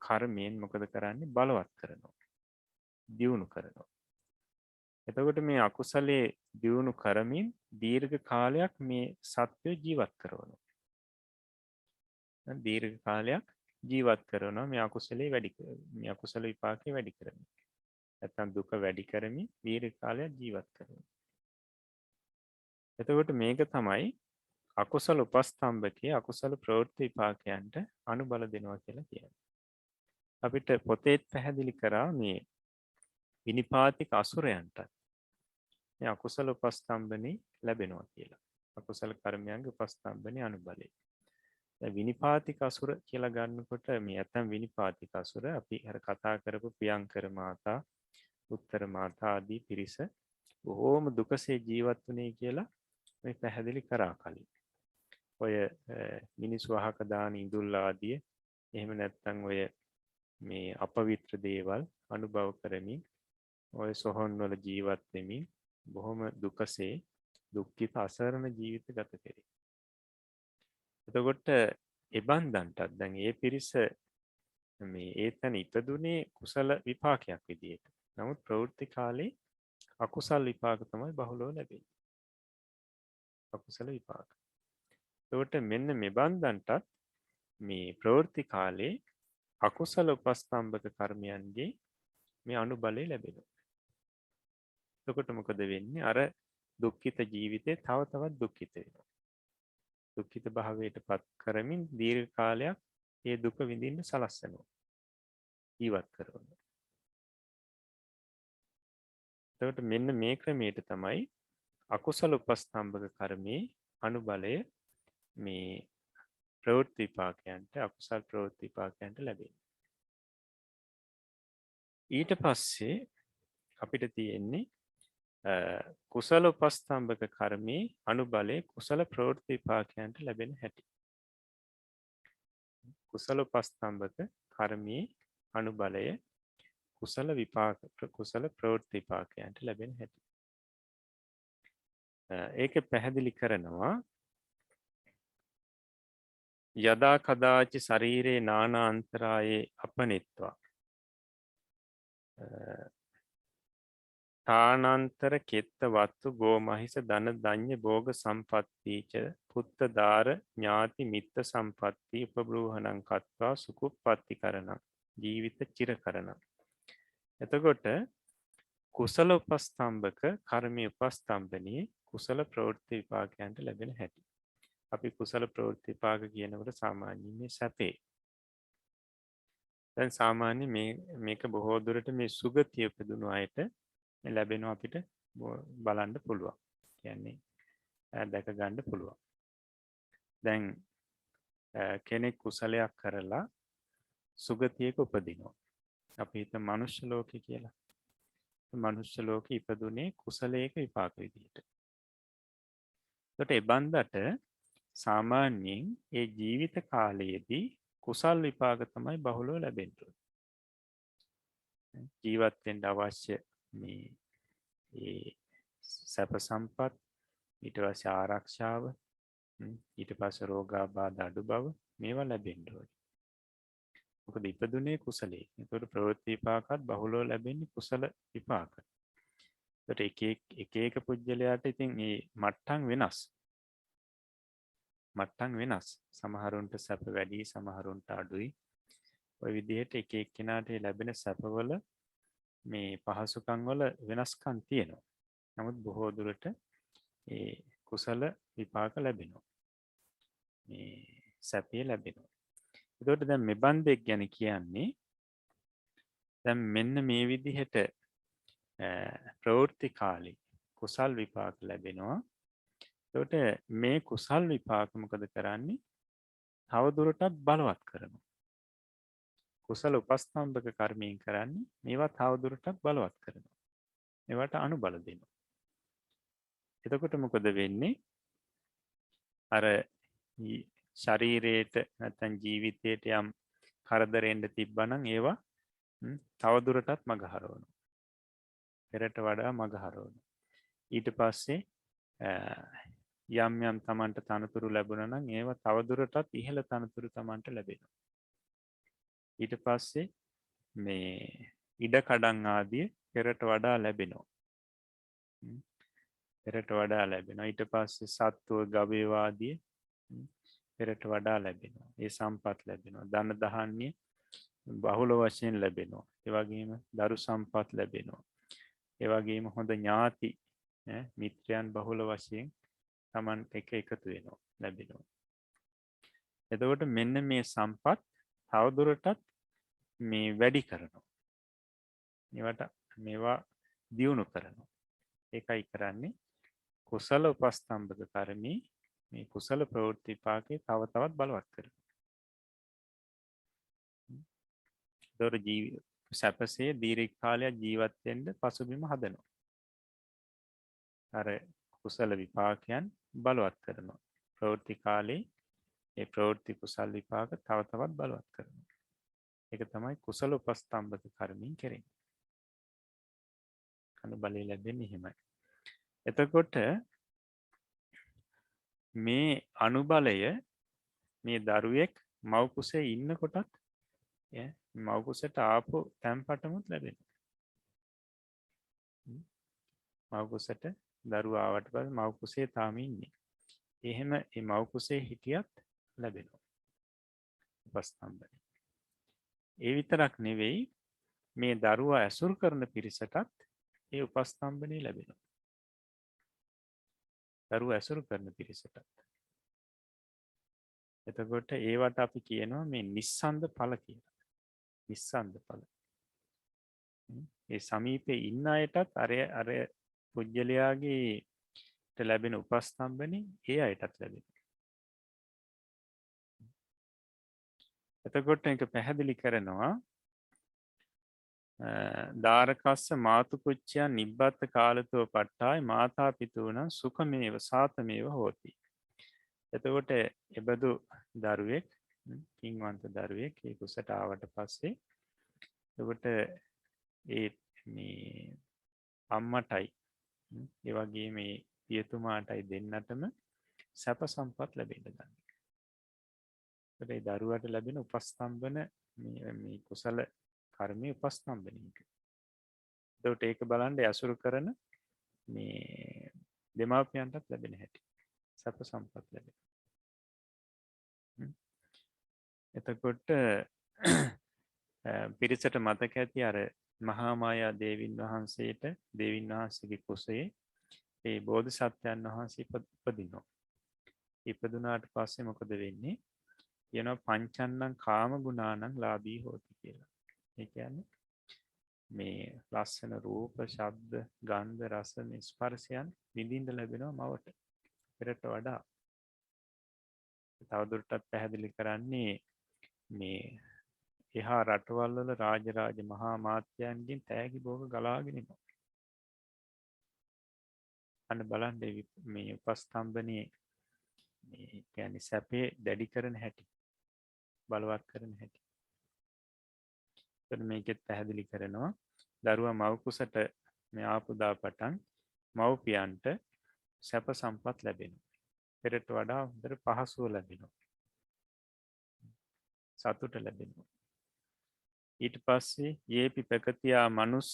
කර්මයෙන් මොකද කරන්නේ? බලවත් කරනවා. දියුණු කරනවා. එතකොට මේ අකුසලයේ දියුණු කරමින් දීර්ඝ කාලයක් මේ සත්‍ය ජීවත් කරනවා. දීර්ඝ කාලයක් ජීවත් කරනවා මේ අකුසලයේ මේ අකුසල විපාකේ වැඩි කරමින්. නැත්නම් දුක වැඩි කරමින් දීර්ඝ කාලයක් ජීවත් කරනවා. එතකොට මේක තමයි අකුසල උපස්තම්භකයේ අකුසල ප්‍රවෘත්ති විපාකයන්ට අනුබල දෙනවා කියලා කියන්නේ. අපිට පොතේත් පැහැදිලි කරා මේ විනිපාතික අසුරයන්ට මේ අකුසල උපස්තම්භනේ ලැබෙනවා කියලා. අකුසල කර්මයන්ගේ උපස්තම්භනේ අනුබලයි. විනිපාතික අසුර කියලා ගන්නකොට මේ ඇතම් විනිපාතික අසුර අපි අර කතා කරපු ප්‍රියංකර මාතා, උත්තර මාතා ආදී පිරිස බොහෝම දුකසේ ජීවත් වුණේ කියලා මේ පැහැදිලි කරා කලින්. ඔය මිනිස් වහක දාන ඉඳුල් ආදී එහෙම නැත්නම් ඔය මේ අපවිත්‍ර දේවල් අනුභව කරමින් ඔය සොහොන් වල ජීවත් වෙමින් බොහොම දුකසේ දුක්ඛිත අසරණ ජීවිත ගත කෙරේ. එතකොට එබන්දන්ටත් දැන් ඒ පිරිස මේ ඒතන ඉපදුනේ කුසල විපාකයක් විදියට. නමුත් ප්‍රවෘත්ති කාලේ අකුසල විපාක තමයි බහුලව ලැබෙන්නේ. අකුසල විපාක. එතකොට මෙන්න මේ බන්දන්ටත් මේ ප්‍රවෘත්ති කාලේ අකුසල උපස්තම්භක කර්මයන්ගේ මේ අනුබලය ලැබෙනවා. එතකොට මොකද වෙන්නේ? අර දුක්ඛිත ජීවිතේ තව තවත් දුක්ඛිත වෙනවා. දුක්ඛිත භාවයට පත් කරමින් දීර්ඝ කාලයක් ඒ දුක විඳින්න සලස්සනවා. ජීවත් කරනවා. එතකොට මෙන්න මේ ක්‍රමයට තමයි අකුසල උපස්තම්භක කර්මයේ අනුබලය මේ ප්‍රවෘත්ති විපාකයන්ට අකුසල ප්‍රවෘත්ති විපාකයන්ට ලැබෙන්නේ. ඊට පස්සේ අපිට තියෙන්නේ කුසල උපස්තම්භක කර්මයේ අනුබලයේ කුසල ප්‍රවෘත්ති විපාකයන්ට ලැබෙන හැටි. කුසල උපස්තම්භක කර්මයේ අනුබලය කුසල විපාක කුසල ප්‍රවෘත්ති විපාකයන්ට ලැබෙන හැටි. ඒක පැහැදිලි කරනවා යදා කදාචි ශරීරේ නානා අන්තරායේ අපනිත්වා තානන්තර කෙත්ත වත්තු ගෝමහිස ධන ධඤ්ඤ භෝග සම්පත්තීච පුත්ත දාර ඥාති මිත්ත සම්පatti උපබ්‍රූහණං කତ୍වා සුකුප්පත්ති කරණං ජීවිත චිර කරණං. එතකොට කුසල උපස්තම්භක කර්මී උපස්තම්භනී කුසල ප්‍රවෘත්ති විපාකයන්ට ලැබෙන හැටි. අපි කුසල ප්‍රවෘත්ති විපාක කියනකොට සාමාන්‍යයෙන් මේ සැපේ. දැන් සාමාන්‍ය මේක බොහෝ දුරට මේ සුගතිය උපදින අයට ලැබෙනවා අපිට බලන්න පුළුවන්. කියන්නේ දැක ගන්න පුළුවන්. දැන් කෙනෙක් කුසලයක් කරලා සුගතියක උපදිනවා. අපි හිත මනුෂ්‍ය ලෝකේ කියලා. මනුෂ්‍ය ලෝකේ ඉපදුනේ කුසලයක විපාක විදිහට. ඒකට ඒ බන්දට සාමාන්‍යයෙන් ඒ ජීවිත කාලයේදී කුසල් විපාක තමයි බහුලව ලැබෙන්නේ. ජීවත් වෙන්න අවශ්‍ය මේ ඒ සැප සම්පත් ඊට පස්සේ ආරක්ෂාව ඊට පස්සේ රෝගාබාධ අඩු බව මේවා ලැබෙන්න ඕනේ. මොකද ඉපදුනේ කුසලයේ. ඒකට ප්‍රවෘත්ති විපාකත් බහුලව ලැබෙන්නේ කුසල විපාක. ඒකට එක පුජ්‍යලයට ඉතින් මේ මට්ටම් වෙනස්. සමහරුන්ට සැප වැඩි සමහරුන්ට අඩුයි. ඔය විදිහට එක එක්කෙනාට ලැබෙන සැපවල මේ පහසුකම් වල වෙනස්කම් තියෙනවා. නමුත් බොහෝ දුරට ඒ කුසල විපාක ලැබෙනවා. මේ සැපේ ලැබෙනවා. එතකොට දැන් මේ බන්දෙක් ගැන කියන්නේ දැන් මෙන්න මේ විදිහට ප්‍රවෘත්ති කාලේ කුසල් විපාක ලැබෙනවා. එතකොට මේ කුසල් විපාක මොකද කරන්නේ? තව දුරටත් බලවත් කරනවා. කුසල උපස්තම්භක කර්මයෙන් කරන්නේ මේවා තව දුරටත් බලවත් කරනවා. මේවට අනුබල දෙනවා. එතකොට මොකද වෙන්නේ? අර ශරීරයට නැත්නම් ජීවිතයට යම් කරදරෙන්න තිබ්බනම් ඒවා තව දුරටත් මග හරවනවා. පෙරට වඩා මග හරවනවා. ඊට පස්සේ යම් තමන්ට තනතුරු ලැබුණා නම් ඒවා තව දුරටත් ඉහළ තනතුරු තමන්ට ලැබෙනවා. ඊට පස්සේ මේ ඉඩ කඩන් ආදිය පෙරට වඩා ලැබෙනවා. ඊට පස්සේ සත්ව ගවේව ආදිය පෙරට වඩා ලැබෙනවා. ඒ සම්පත් ලැබෙනවා. ධන දහන්නේ බහුල වශයෙන් ලැබෙනවා. ඒ වගේම දරු සම්පත් ලැබෙනවා. ඒ වගේම හොඳ ඥාති මිත්‍රයන් බහුල වශයෙන් Taman එක එකතු වෙනවා ලැබෙනවා. එතකොට මෙන්න මේ සම්පත් තවදුරටත් මේ වැඩි කරනවා. මේවා දියුණු කරනවා. ඒකයි කරන්නේ කුසල උපස්තම්භක කර්මී මේ කුසල ප්‍රවෘත්ති විපාකේ තව තවත් බලවත් කරනවා. දොර සැපසේ දීර්ඝ කාලයක් ජීවත් වෙන්න පසුබිම හදනවා. අර කුසල විපාකයන් බලවත් කරනවා. ප්‍රවෘත්ති කාලේ ඒ ප්‍රවෘත්ති කුසල විපාක තව තවත් බලවත් කරනවා. ඒක තමයි කුසල උපස්තම්භක කර්මයෙන් කෙරෙන්නේ. අනුබලය ලැබෙන්නේ එහෙමයි. එතකොට මේ අනුබලය මේ දරුවෙක් මව් කුසේ ඉන්නකොටත් මව් කුසට ආපු තැන්පටමුත් ලැබෙනවා. මව් කුසට දරුවා ආවට පස්සේ මව් කුසේ තාම ඉන්නේ. එහෙම මේ මව් කුසේ හිටියත් ලැබෙනවා. උපස්තම්භය. ඒ විතරක් නෙවෙයි මේ දරුවා ඇසුරු කරන පිරිසටත් ඒ උපස්තම්භනේ ලැබෙනවා. දරුවා ඇසුරු කරන පිරිසටත්. එතකොට ඒවට අපි කියනවා මේ නිස්සන්ද ඵල කියලා. නිස්සන්ද ඵල. ඒ සමීපේ ඉන්න අයටත් අර පුජ්‍යලයාගේ ලැබෙන උපස්තම්භනේ ඒ අයටත් ලැබෙනවා. එතකොට ඒක පැහැදිලි කරනවා දාරකස්ස මාතුකුච්චයන් නිබ්බත්ත කාලතෝ පට්ටායි මාතා පිතුන සුඛමේව සාතමේව හෝති. එතකොට එබඳු දරුවෙක් පින්වන්ත දරුවෙක් ඒ කුසට ආවට පස්සේ එතකොට ඒ මේ අම්මටයි ඒ වගේ මේ පියතුමාටයි දෙන්නටම සැප සම්පත් ලැබෙන්න ගන්න. ඒ දරුවට ලැබෙන උපස්තම්භන මේ කුසල කර්මයේ උපස්තම්භනයක. එතකොට ඒක බලන්න ඇසුරු කරන මේ දෙමාපියන්ටත් ලැබෙන හැටි. සැප සම්පත් ලැබෙන. එතකොට පිරිසට මතක ඇති අර මහා මායා දේවින් වහන්සේට දේවින් වහන්සේගේ කුසයේ ඒ බෝධිසත්වයන් වහන්සේ ඉපදිනවා. ඉපදුනාට පස්සේ මොකද වෙන්නේ? කියනවා පංචන්නං කාම ගුණානං ලාභී හෝති කියලා. ඒ කියන්නේ මේ ලස්සන රූප, ශබ්ද, ගන්ධ, රස, ස්පර්ශයන් විඳින්න ලැබෙනවා මවට. පෙරට වඩා. තවදුරටත් පැහැදිලි කරන්නේ මේ එහා රටවල් වල රාජරාජ මහා මාත්‍යයන්ගෙන් තෑගි භෝග ගලාගෙන එනවා. අන්න බලන්න මේ උපස්තම්භනයේ මේ කියන්නේ සැපේ දැඩි කරන හැටි, බලවත් කරන හැටි. එතන මේකෙත් පැහැදිලි කරනවා දරුවා මව් කුසට මේ ආපු දා පටන් මව්පියන්ට සැප සම්පත් ලැබෙනවා. පෙරට වඩා හොඳට පහසුව ලැබෙනවා. සතුට ලැබෙනවා. ඊට පස්සේ යේපි ප්‍රකතියා මනුස්ස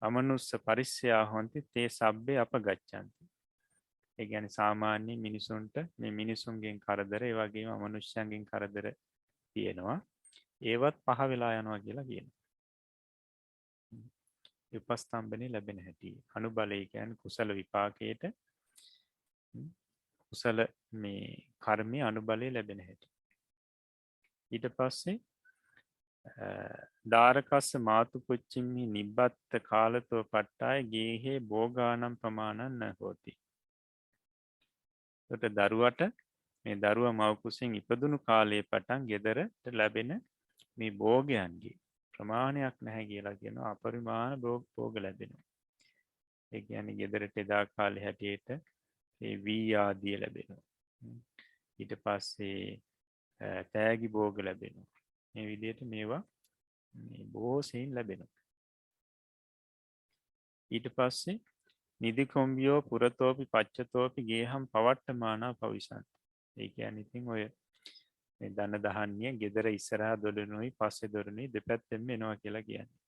අමනුස්ස පරිස්සයා හොන්ති තේ සබ්බේ අපගච්ඡanti. ඒ කියන්නේ සාමාන්‍ය මිනිසුන්ට මේ මිනිසුන්ගෙන් කරදර ඒ වගේම අමනුෂ්‍යයන්ගෙන් කරදර තියෙනවා. ඒවත් පහ වෙලා යනවා කියලා කියනවා. උපස්තම්භනේ ලැබෙන හැටි. අනුබලය කියන්නේ කුසල විපාකයට කුසල මේ කර්මයේ අනුබලය ලැබෙන හැටි. ඊට පස්සේ ධාරකස්ස මාතු පුච්චිම්හි නිබ්බත්ත කාලතෝ පට්ටාය ගේහේ භෝගානම් ප්‍රමාණන් හෝති. එතකොට දරුවට මේ දරුවා මව් කුසෙන් ඉපදුණු කාලයේ පටන් ගෙදරට ලැබෙන මේ භෝගයන්ගේ ප්‍රමාණයක් නැහැ කියලා කියනවා. අපරිමාණ භෝග ලැබෙනවා. ඒ කියන්නේ ගෙදරට එදා කාලේ හැටියට ඒ වී ආදිය ලැබෙනවා. ඊට පස්සේ තෑගි භෝග ලැබෙනවා. මේ විදිහට මේවා බොහෝ සෙයින් ලැබෙනවා. ඊට පස්සේ නිදි කොම්බියෝ පුරතෝපි පච්චතෝපි ගේහම් පවට්ටමානා පවිසන්ති. ඒ කියන්නේ ඉතින් ඔය මේ දන දහන්නේ ගෙදර ඉස්සරහා දොරනුයි පස්සේ දොරනුයි දෙපැත්තෙන්ම එනවා කියලා කියන්නේ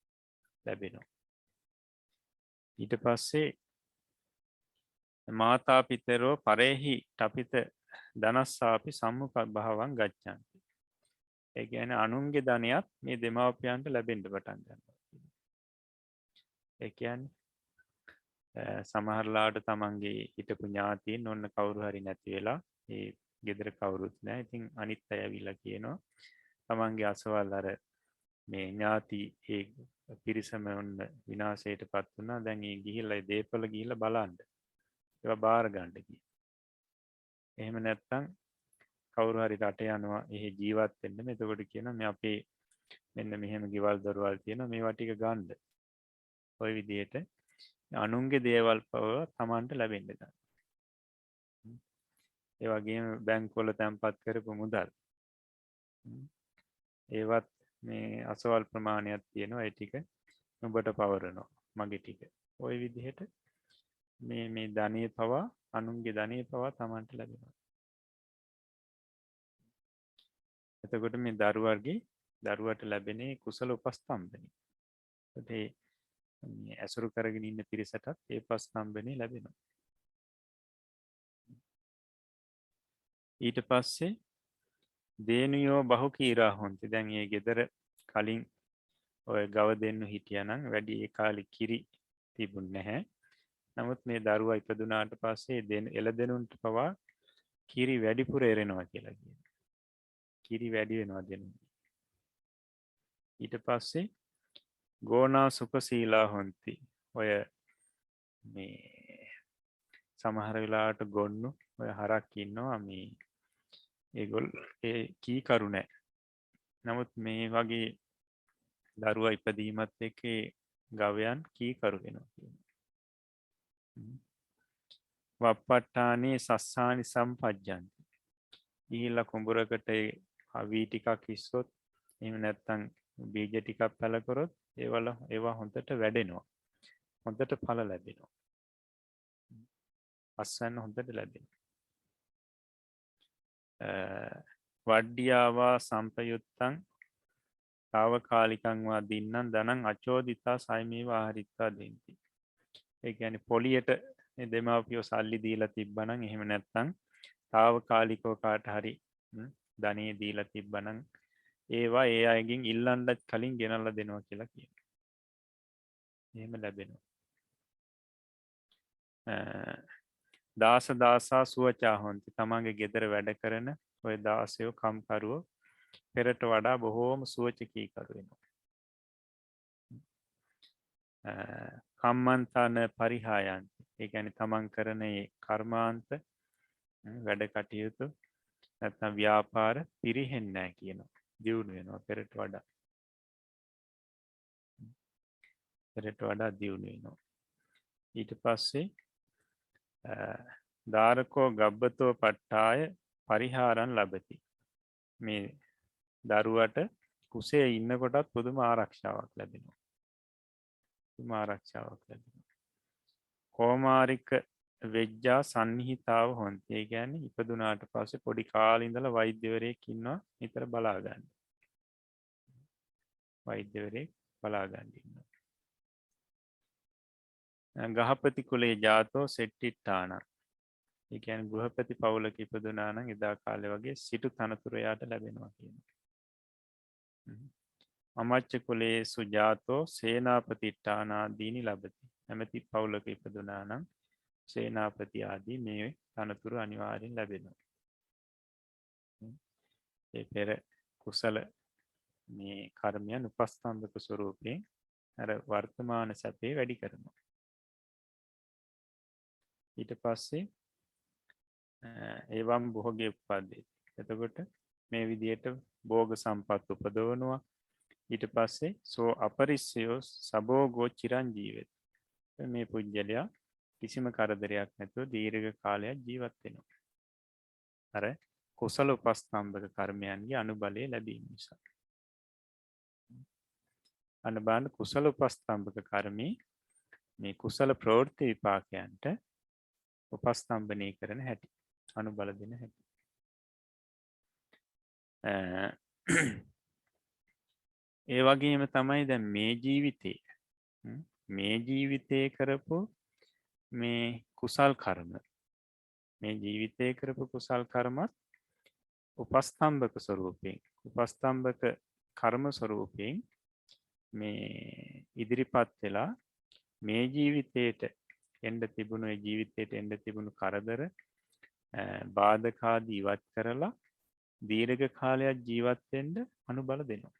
ලැබෙනවා. ඊට පස්සේ මාතා පිතරෝ පරේහි ටපිත ධනස්සාපි සම්මුඛ භාවං ගච්ඡanti. ඒ කියන්නේ අනුන්ගේ ධනයත් මේ දෙමාපියන්ට ලැබෙන්න පටන් ගන්නවා. ඒ කියන්නේ සමහරලාට තමන්ගේ හිටපු ඥාතීන් ඔන්න කවුරු හරි නැති වෙලා ඒ ගෙදර කවුරුත් නැහැ. ඉතින් අනිත් අය ඇවිල්ලා කියනවා තමන්ගේ අසවල් අර මේ ඥාති ඒ පිරිසම ඔන්න විනාශයටපත් වුණා. දැන් ඒ ගිහිල්ලා දේපල ගිහිල්ලා බලන්න. ඒවා බාර ගන්න කිය. එහෙම නැත්නම් කවුරු හරි රට යනවා එහෙ ජීවත් වෙන්න. එතකොට කියනවා මේ අපේ මෙන්න මෙහෙම ගෙවල් දොරවල් තියෙනවා මේවා ටික ගන්න. ওই විදිහට අනුන්ගේ දේවල් පව තමන්ට ලැබෙන්න ගන්න. ඒ වගේම බැංකුවල තැන්පත් කරපු මුදල් ඒවත් මේ අසවල් ප්‍රමාණයක් තියෙනවා. ඒ ටික නුඹට පවරනවා මගේ ටික. ওই විදිහට මේ ධනෙ පවා අනුන්ගේ ධනෙ පවා තමන්ට ලැබෙනවා. එතකොට මේ දරුවට ලැබෙන කුසල උපස්තම්භනි. ඒ ඇසුරු කරගෙන ඉන්න පිරිසටත් ඒ උපස්තම්භනි ලැබෙනවා. ඊට පස්සේ දේනියෝ බහුකීරා හොන්ති. දැන් මේ ගෙදර කලින් ඔය ගව දෙන්නු හිටියානම් වැඩි ඒ කාලේ කිරි තිබුණ නැහැ. නමුත් මේ දරුවා ඉපදුනාට පස්සේ එළදෙනුන්ට පවා කිරි වැඩිපුර එරෙනවා කියලා කියනවා. කිරි වැඩි වෙනවා දෙනුන්. ඊට පස්සේ ගෝනා සුඛශීලා හොන්ති. ඔය මේ සමහර වෙලාවට ගොන්නු ඔය හරක් ඉන්නවා මේ ඒගොල්ලෝ ඒ කීකරු නැහැ. නමුත් මේ වගේ දරුවා ඉපදීමත් එක්ක ගවයන් කීකරු වෙනවා කියනවා. වප්පට්ටානේ සස්සානි සම්පජ්ජන්ති. ගිහිල්ලා කුඹුරකට වී ටිකක් ඉස්සොත් එහෙම නැත්නම් බීජ ටිකක් පැල කරොත් ඒවා හොඳට වැඩෙනවා. හොඳට ඵල ලැබෙනවා. අස්වැන්න හොඳට ලැබෙනවා. වඩ්ඩියාවා සම්පයුත්තං තාවකාලිකං වා දින්නම් ධනං අචෝදිතා සයමේව ආහාරිත්වා දෙන්ති. ඒ කියන්නේ පොලියට දෙමාපියෝ සල්ලි දීලා තිබ්බනම් එහෙම නැත්නම් తాවකාලිකව කාට හරි ධනෙ දීලා තිබ්බනම් ඒවා ඒ අයගෙන් ඉල්ලන්නත් කලින් ගෙනල්ලා දෙනවා කියලා කියනවා. එහෙම ලැබෙනවා. දාසා සුවචා හොන්ති. තමන්ගේ ගෙදර වැඩ කරන ඔය දාසයෝ කම්කරුවෝ පෙරට වඩා බොහෝම සුවචකීකරු වෙනවා. කම්මන්තන පරිහායන්ති. ඒ කියන්නේ තමන් කරන ඒ කර්මාන්ත වැඩ කටයුතු නැත්නම් ව්‍යාපාර පිරිහෙන්නේ නැහැ කියනවා. දියුණු වෙනවා පෙරට වඩා. පෙරට වඩා දියුණු වෙනවා. ඊට පස්සේ ධාරකෝ ගබ්බතෝ පට්ඨාය පරිහාරං ලබති. මේ දරුවට කුසේ ඉන්නකොටත් පුදුම ආරක්ෂාවක් ලැබෙනවා. පුදුම ආරක්ෂාවක් ලැබෙනවා. කෝමාරික වෙජ්ජා සන්නිහිතාව හොන්ති. ඒ කියන්නේ ඉපදුනාට පස්සේ පොඩි කාලේ ඉඳලා වෛද්‍යවරයෙක් ඉන්නවා නිතර බලා ගන්න. වෛද්‍යවරයෙක් බලා ගන්න ඉන්නවා. ගහපති කුලේ ජාතෝ සෙට්ටිට්ඨාන. ඒ කියන්නේ ගෘහපති පවුලක ඉපදුනා නම් එදා කාලේ වගේ සිටු තනතුර යාට ලැබෙනවා කියනවා. අමච්ච කුලේ සුජාතෝ සේනාපතිට්ඨාන ආදීනි ලබති. නැමැති පවුලක ඉපදුනා නම් සේනාපති ආදී මේ තනතුරු අනිවාර්යෙන් ලැබෙනවා. ඒ පෙර කුසල මේ කර්මයන් උපස්තම්භක ස්වරූපයෙන් අර වර්තමාන සැපේ වැඩි කරනවා. ඊට පස්සේ ඒවම් භෝගේ උප්පද්දේ. එතකොට මේ විදියට භෝග සම්පත් උපදවනවා. ඊට පස්සේ සෝ අපරිස්සයෝ සබෝගෝ චිරංජීවෙත්. මේ පුජ්‍යලයා කිසිම කරදරයක් නැතුව දීර්ඝ කාලයක් ජීවත් වෙනවා. අර කුසල උපස්තම්භක කර්මයන්ගේ අනුබලය ලැබීම නිසා. අනබාන කුසල උපස්තම්භක කර්මී මේ කුසල ප්‍රවෘත්ති විපාකයන්ට උපස්තම්භනය කරන හැටි. අනුබල දෙන හැටි. ඒ වගේම තමයි දැන් මේ ජීවිතේ කරපු මේ කුසල් කර්ම මේ ජීවිතේ කරපු කුසල් කර්මත් උපස්තම්භක ස්වරූපයෙන් උපස්තම්භක කර්ම ස්වරූපයෙන් මේ ඉදිරිපත් වෙලා මේ ජීවිතේට එන්න තිබුණු කරදර බාධකාදී ඉවත් කරලා දීර්ඝ කාලයක් ජීවත් වෙන්න අනුබල දෙනවා.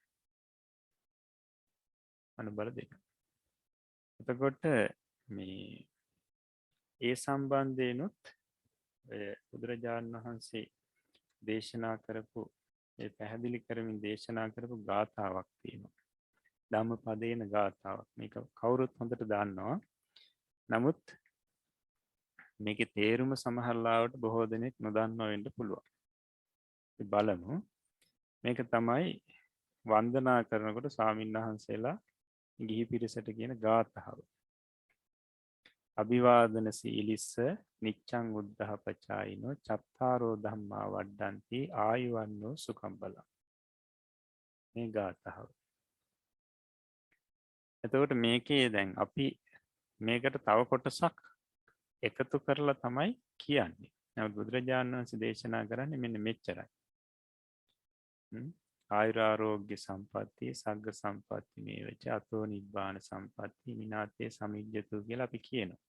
එතකොට මේ ඒ සම්බන්ධයෙන්ුත් බුදුරජාණන් වහන්සේ දේශනා කරපු ඒ පැහැදිලි කරමින් දේශනා කරපු ගාථාවක් තියෙනවා. ධම්මපදේන ගාථාවක්. මේක කවුරුත් හොඳට දන්නවා. නමුත් මේකේ තේරුම සමහර ලාවට බොහෝ දෙනෙක් නොදන්නවා වෙන්න පුළුවන්. බලමු. මේක තමයි වන්දනා කරනකොට ස්වාමීන් වහන්සේලා ගිහි පිරිසට කියන ගාථාව. අභිවාදන සීලිස්ස නිච්ඡං උද්ධහපචායිනෝ චත්තාරෝ ධම්මා වඩ්ඩಂತಿ ආයුවන්නෝ සුඛං බලං. මේ ගාථාව. එතකොට මේකේ දැන් අපි මේකට තව කොටසක් එකතු කරලා තමයි කියන්නේ. නමුත් බුදුරජාණන් වහන්සේ දේශනා කරන්නේ මෙන්න මෙච්චරයි. ආයුරාරෝග්‍ය සම්පත්තිය සග්ග සම්පත්ති මේවච අතෝ නිබ්බාන සම්පත්ති විනාතේ සමිජ්ජතු කියලා අපි කියනවා.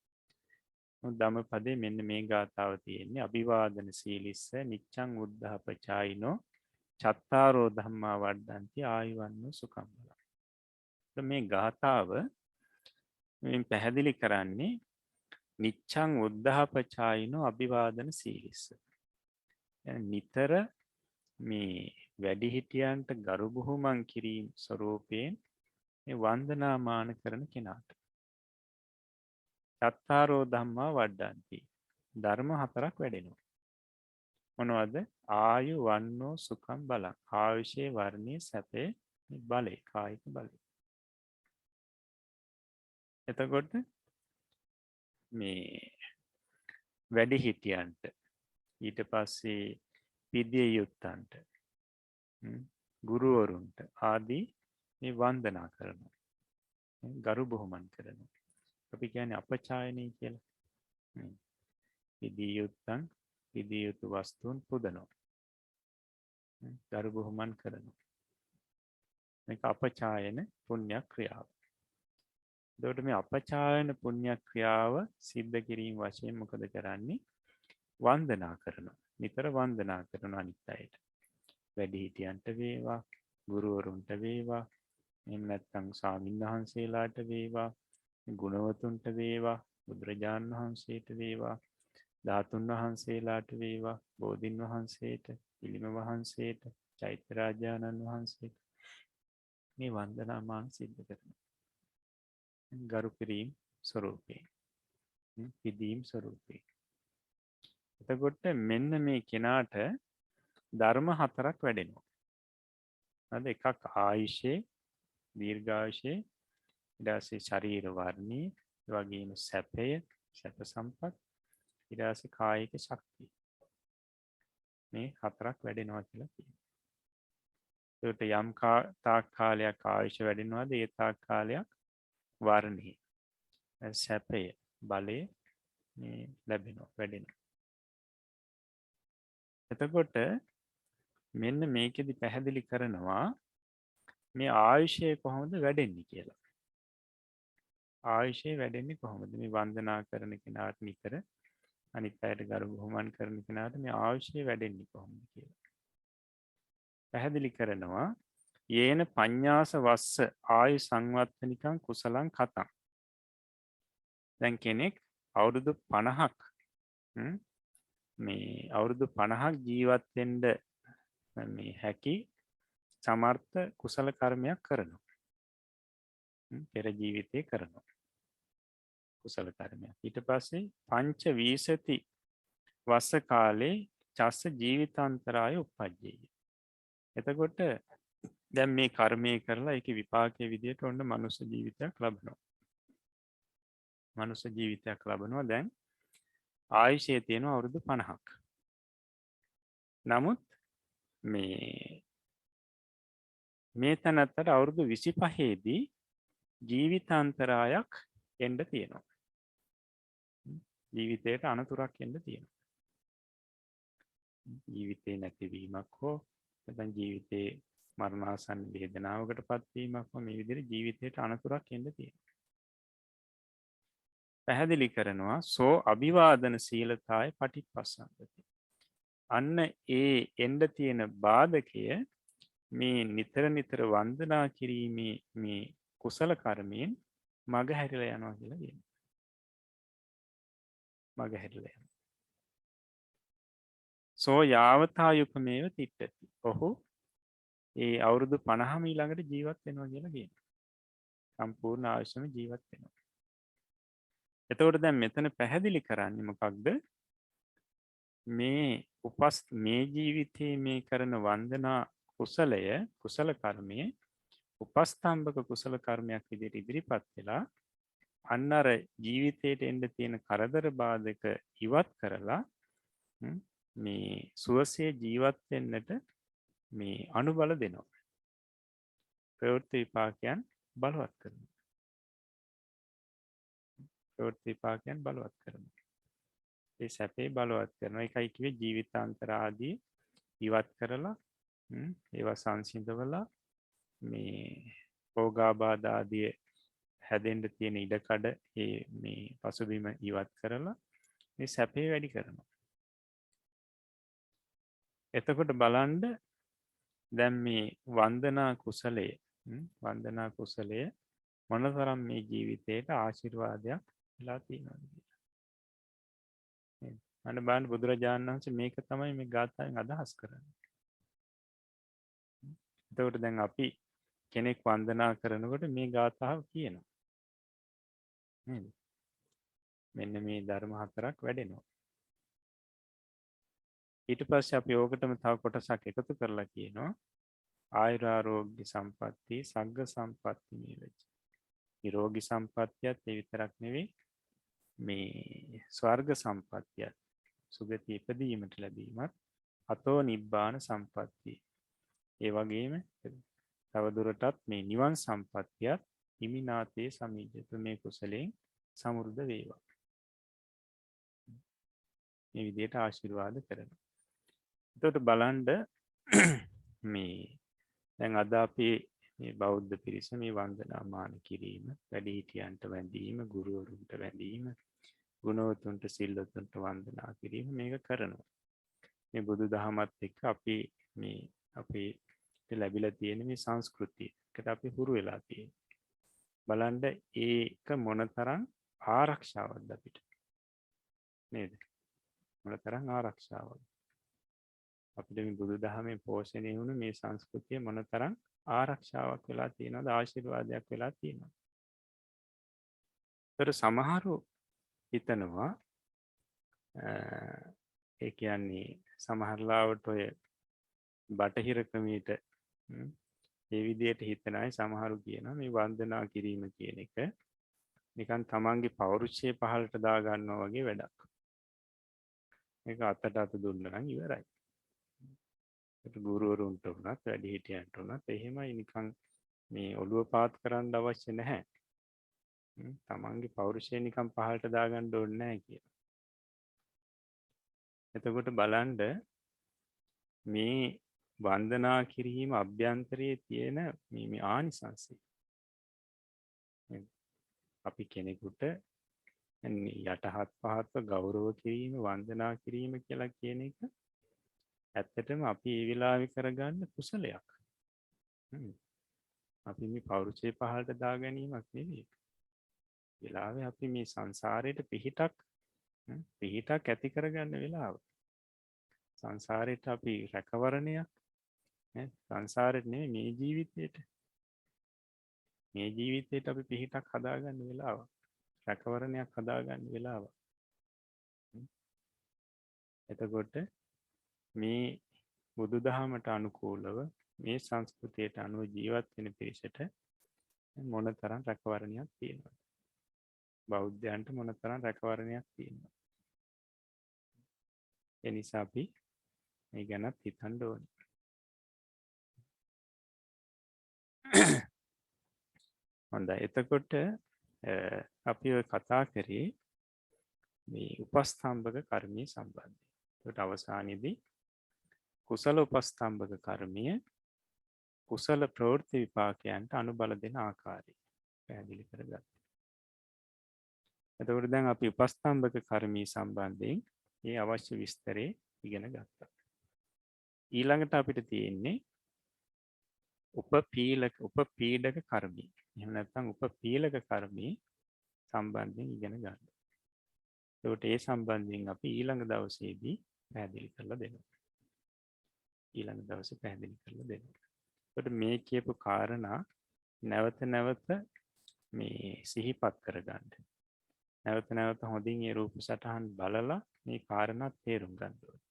ධම්මපදයේ මෙන්න මේ ගාථාව තියෙන්නේ අභිවාදන සීලිස්ස නිච්ඡං උද්ධහපචායිනෝ චත්තාරෝ ධම්මා වඩ්ඩಂತಿ ආයුවන්නෝ සුඛං බලං. මේ ගාථාව මෙන් පැහැදිලි කරන්නේ නිච්ඡං උද්ධහපචායිනෝ අභිවාදන සීලිස්ස. නිතර මේ වැඩිහිටියන්ට ගරු බුහුමන් කිරීම ස්වරූපයෙන් මේ වන්දනාමාන කරන කෙනාට චත්තාරෝ ධම්මා වඩ්ඩಂತಿ ධර්ම හතරක් වැඩෙනවා. මොනවද? ආයු වන්නෝ සුඛම් බලං. ආයුෂේ වර්ණයේ සැපේ බලය කායික බලය. එතකොට මේ වැඩි හිටියන්ට ඊට පස්සේ පිදිය යුත්තන්ට ගුරුවරුන්ට ආදී මේ වන්දනා කරනවා. ගරු බුහුමන් කරනවා. අපි කියන්නේ අපචායනී කියලා. පිදිය යුත්තන් පිදිය යුතු වස්තුන් පුදනවා. ගරු බුහුමන් කරනවා. මේක අපචායන පුණ්‍ය ක්‍රියාව. එතකොට මේ අපචායන පුණ්‍ය ක්‍රියාව සිද්ධ කිරීම වශයෙන් මොකද කරන්නේ? වන්දනා කරනවා. නිතර වන්දනා කරන අනිත් අයට. වැඩිහිටියන්ට වේවා, ගුරුවරුන්ට වේවා, එහෙම නැත්නම් ස්වාමින්වහන්සේලාට වේවා, ගුණවතුන්ට වේවා, බුදුරජාණන් වහන්සේට වේවා, ධාතුන් වහන්සේලාට වේවා, බෝධින් වහන්සේට, පිළිම වහන්සේට, චෛත්‍ය රාජානන් වහන්සේට මේ වන්දනාමාන සිද්ධ කරනවා. ගරු කිරීම ස්වරූපේ, පිදීම් ස්වරූපේ. එතකොට මෙන්න මේ කෙනාට ධර්ම හතරක් වැඩෙනවා. අද එකක් ආයුෂේ, දීර්ඝායුෂේ, ඊට පස්සේ ශරීර වර්ණී, ඒ වගේම සැපය, සැප සම්පත්, ඊට පස්සේ කායික ශක්තිය. මේ හතරක් වැඩෙනවා කියලා කියනවා. ඒකට යම් තාක් කාලයක් ආයුෂ වැඩෙනවාද ඒ තාක් කාලයක් වර්ණී, සැපය, බලය මේ ලැබෙනවා, වැඩෙනවා. එතකොට මෙන්න මේකෙදි පැහැදිලි කරනවා මේ ආයුෂය කොහොමද වැඩෙන්නේ කියලා. ආයුෂය වැඩෙන්නේ කොහොමද? මේ වන්දනා කරන කෙනාට නිතර අනිත් අයට ගරු බුහුමන් කරන කෙනාට මේ ආයුෂය වැඩෙන්නේ කොහොමද කියලා. පැහැදිලි කරනවා යේන පඤ්ඤාස වස්ස ආයු සංවත්තනිකං කුසලං කතං. දැන් කෙනෙක් අවුරුදු 50ක් මේ අවුරුදු 50ක් ජීවත් වෙන්න මේ හැකි සමර්ථ කුසල කර්මයක් කරනවා. පෙර ජීවිතේ කරනවා කුසල කර්මයක්. ඊට පස්සේ පංච වීසති වස්ස කාලේ චස්ස ජීවිතාන්තරාය උප්පජ්ජේය. එතකොට දැන් මේ කර්මය කරලා ඒකේ විපාකයේ විදියට ඔන්න මනුෂ්‍ය ජීවිතයක් ලබනවා. මනුෂ්‍ය ජීවිතයක් ලබනවා. දැන් ආයුෂය තියෙනවා අවුරුදු 50ක්. නමුත් මේ තැනත්තට අවුරුදු 25 දී ජීවිතාන්තරායක් එන්න තියෙනවා. ජීවිතයට අනතුරක් එන්න තියෙනවා. ජීවිතේ නැතිවීමක් හෝ නැත්නම් ජීවිතේ මරණාසන්න වේදනාවකට පත්වීමක් හෝ මේ විදිහට ජීවිතයට අනතුරක් එන්න තියෙනවා. පැහැදිලි කරනවා සෝ අභිවාදන සීලතාය පටිපස්සන්දති. අන්න ඒ එන්න තියෙන බාධකය මේ නිතර නිතර වන්දනා කිරීමේ මේ කුසල කර්මයෙන් මග හැරිලා යනවා කියලා කියනවා. මග හැරිලා යනවා. සෝ යාවතායුපමේව තිට්ඨති. ඔහු ඒ අවුරුදු 50ම ඊළඟට ජීවත් වෙනවා කියලා කියනවා. සම්පූර්ණ ආයුෂම ජීවත් වෙනවා. එතකොට දැන් මෙතන පැහැදිලි කරන්නේ මොකක්ද? මේ ජීවිතයේ මේ කරන වන්දනා කුසලය, කුසල කර්මය උපස්තම්භක කුසල කර්මයක් විදිහට ඉදිරිපත් වෙලා අන්න අර ජීවිතයට එන්න තියෙන කරදර බාධක ඉවත් කරලා මේ සුවසේ ජීවත් වෙන්නට මේ අනුබල දෙනවා. ප්‍රවෘත්ති විපාකයන් බලවත් කරනවා. ප්‍රවෘත්ති විපාකයන් බලවත් කරනවා. ඒ සැපේ බලවත් කරනවා. ඒකයි කිව්වේ ජීවිතාන්තර ආදී ඉවත් කරලා ඒවා සංසිඳවලා මේ භෝගාබාධ ආදී හැදෙන්න තියෙන ඉඩකඩ මේ පසුබිම ඉවත් කරලා මේ සැපේ වැඩි කරනවා. එතකොට බලන්න දැන් මේ වන්දනා කුසලය මොනතරම් මේ ජීවිතේට ආශිර්වාදයක් වෙලා තියෙනවද කියලා. අන්න බලන්න බුදුරජාණන් වහන්සේ මේක තමයි මේ ගාථාවෙන් අදහස් කරන්නේ. එතකොට දැන් අපි කෙනෙක් වන්දනා කරනකොට මේ ගාථාව කියනවා. නේද? මෙන්න මේ ධර්ම හතරක් වැඩෙනවා. ඊට පස්සේ අපි ඕකටම තව කොටසක් එකතු කරලා කියනවා ආයුරාරෝග්‍ය සම්පatti සග්ග සම්පatti මේ වෙච්ච. නිරෝගී සම්පත්තියත් ඒ විතරක් නෙවෙයි මේ ස්වර්ග සම්පත්තියත් සුගති ඉපදීමට ලැබීමත් අතෝ නිබ්බාන සම්පත්තිය. ඒ වගේම තවදුරටත් මේ නිවන් සම්පත්තියත් හිමිනාතේ සමීජත මේ කුසලයෙන් සමෘද්ධ වේවා. මේ විදිහට ආශිර්වාද කරනවා. එතකොට බලන්න මේ දැන් අද අපි මේ බෞද්ධ පිරිස මේ වන්දනාමාන කිරීම, වැඩිහිටියන්ට වැඳීම, ගුරුවරුන්ට වැඳීම, ගුණවතුන්ට සිල්වතුන්ට වන්දනා කිරීම මේක කරනවා. මේ බුදු දහමත් එක්ක අපි මේ අපේ ලැබිලා තියෙන මේ සංස්කෘතියකට අපි හුරු වෙලා තියෙනවා. බලන්න ඒක මොනතරම් ආරක්ෂාවක්ද අපිට. නේද? මොනතරම් ආරක්ෂාවක්. අපිට මේ බුදු දහමේ පෝෂණය වුණු මේ සංස්කෘතිය මොනතරම් ආරක්ෂාවක් වෙලා තියෙනවද, ආශිර්වාදයක් වෙලා තියෙනවද? ඒතර සමහරු හිතනවා ඒ කියන්නේ සමහරලාවට ඔය බටහිර ක්‍රමයට ඒ විදිහට හිතන අය සමහරු කියනවා මේ වන්දනා කිරීම කියන එක නිකන් තමන්ගේ පෞරුෂය පහළට දා ගන්නවා වගේ වැඩක්. මේක අතට අත දුන්නා නම් ඉවරයි. ඒක ගුරුවරුන්ට උනත් වැඩිහිටියන්ට උනත් එහෙමයි නිකන් මේ ඔළුව පාත් කරන්න අවශ්‍ය නැහැ. තමන්ගේ පෞරුෂය නිකන් පහළට දාගන්න ඕනේ නැහැ කියලා. එතකොට බලන්න මේ වන්දනා කිරීම අභ්‍යන්තරයේ තියෙන මේ ආනිසංසය. අපි කෙනෙකුට යටහත් පහත්ව ගෞරව කිරීම, වන්දනා කිරීම කියලා කියන එක ඇත්තටම අපි ඒ වෙලාවේ කරගන්න කුසලයක්. අපි මේ පෞරුෂය පහළට දා ගැනීමක් නෙවෙයි. වෙලාවේ අපි මේ සංසාරයට පිහිටක් ඇති කරගන්න වෙලාව. සංසාරයට අපි රැකවරණයක් සංසාරෙට නෙවෙයි මේ ජීවිතේට. මේ ජීවිතේට අපි පිහිටක් හදාගන්න වෙලාව. රැකවරණයක් හදාගන්න වෙලාව. එතකොට මේ බුදුදහමට අනුකූලව මේ සංස්කෘතියට අනුව ජීවත් වෙන පිරිසට මොනතරම් රැකවරණයක් තියෙනවද? බෞද්ධයන්ට මොනතරම් රැකවරණයක් තියෙනවද? ඒ නිසා අපි මේ ගැනත් හිතන්න ඕනේ. හොඳයි. එතකොට අපි ඔය කතා කරේ මේ උපස්තම්භක කර්මයේ සම්බන්ධයෙන්. ඒකට අවසානයේදී කුසල උපස්තම්භක කර්මය කුසල ප්‍රවෘත්ති විපාකයන්ට අනුබල දෙන ආකාරය පැහැදිලි කරගත්තා. එතකොට දැන් අපි උපස්තම්භක කර්මයේ සම්බන්ධයෙන් මේ අවශ්‍ය විස්තරේ ඉගෙන ගත්තා. ඊළඟට අපිට තියෙන්නේ උපපීඩක කර්මය. එහෙම නැත්නම් උපපීලක කර්මයේ සම්බන්ධයෙන් ඉගෙන ගන්න. ඒකට ඒ සම්බන්ධයෙන් අපි ඊළඟ දවසේදී පැහැදිලි කරලා දෙනවා. ඒකට මේ කියපු කාරණා නැවත නැවත මේ සිහිපත් කරගන්න. නැවත නැවත හොඳින් ඒ රූප සටහන් බලලා මේ කාරණා තේරුම් ගන්න ඕනේ.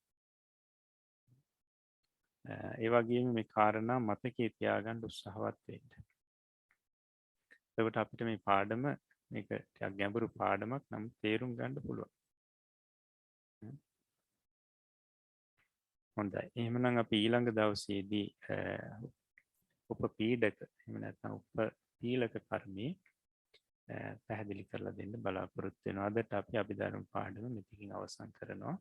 ඒ වගේම මේ කාරණා මතකයේ තියාගන්න උත්සාහවත් වෙන්න. එතකොට අපිට මේ පාඩම මේක ටිකක් ගැඹුරු පාඩමක් නම් තේරුම් ගන්න පුළුවන්. හොඳයි. එහෙමනම් අපි ඊළඟ දවසේදී උපපීඩක එහෙම නැත්නම් උපපීලක කර්මයේ පැහැදිලි කරලා දෙන්න බලාපොරොත්තු වෙනවා. අදට අපි අභිධර්ම පාඩම මෙතකින් අවසන් කරනවා.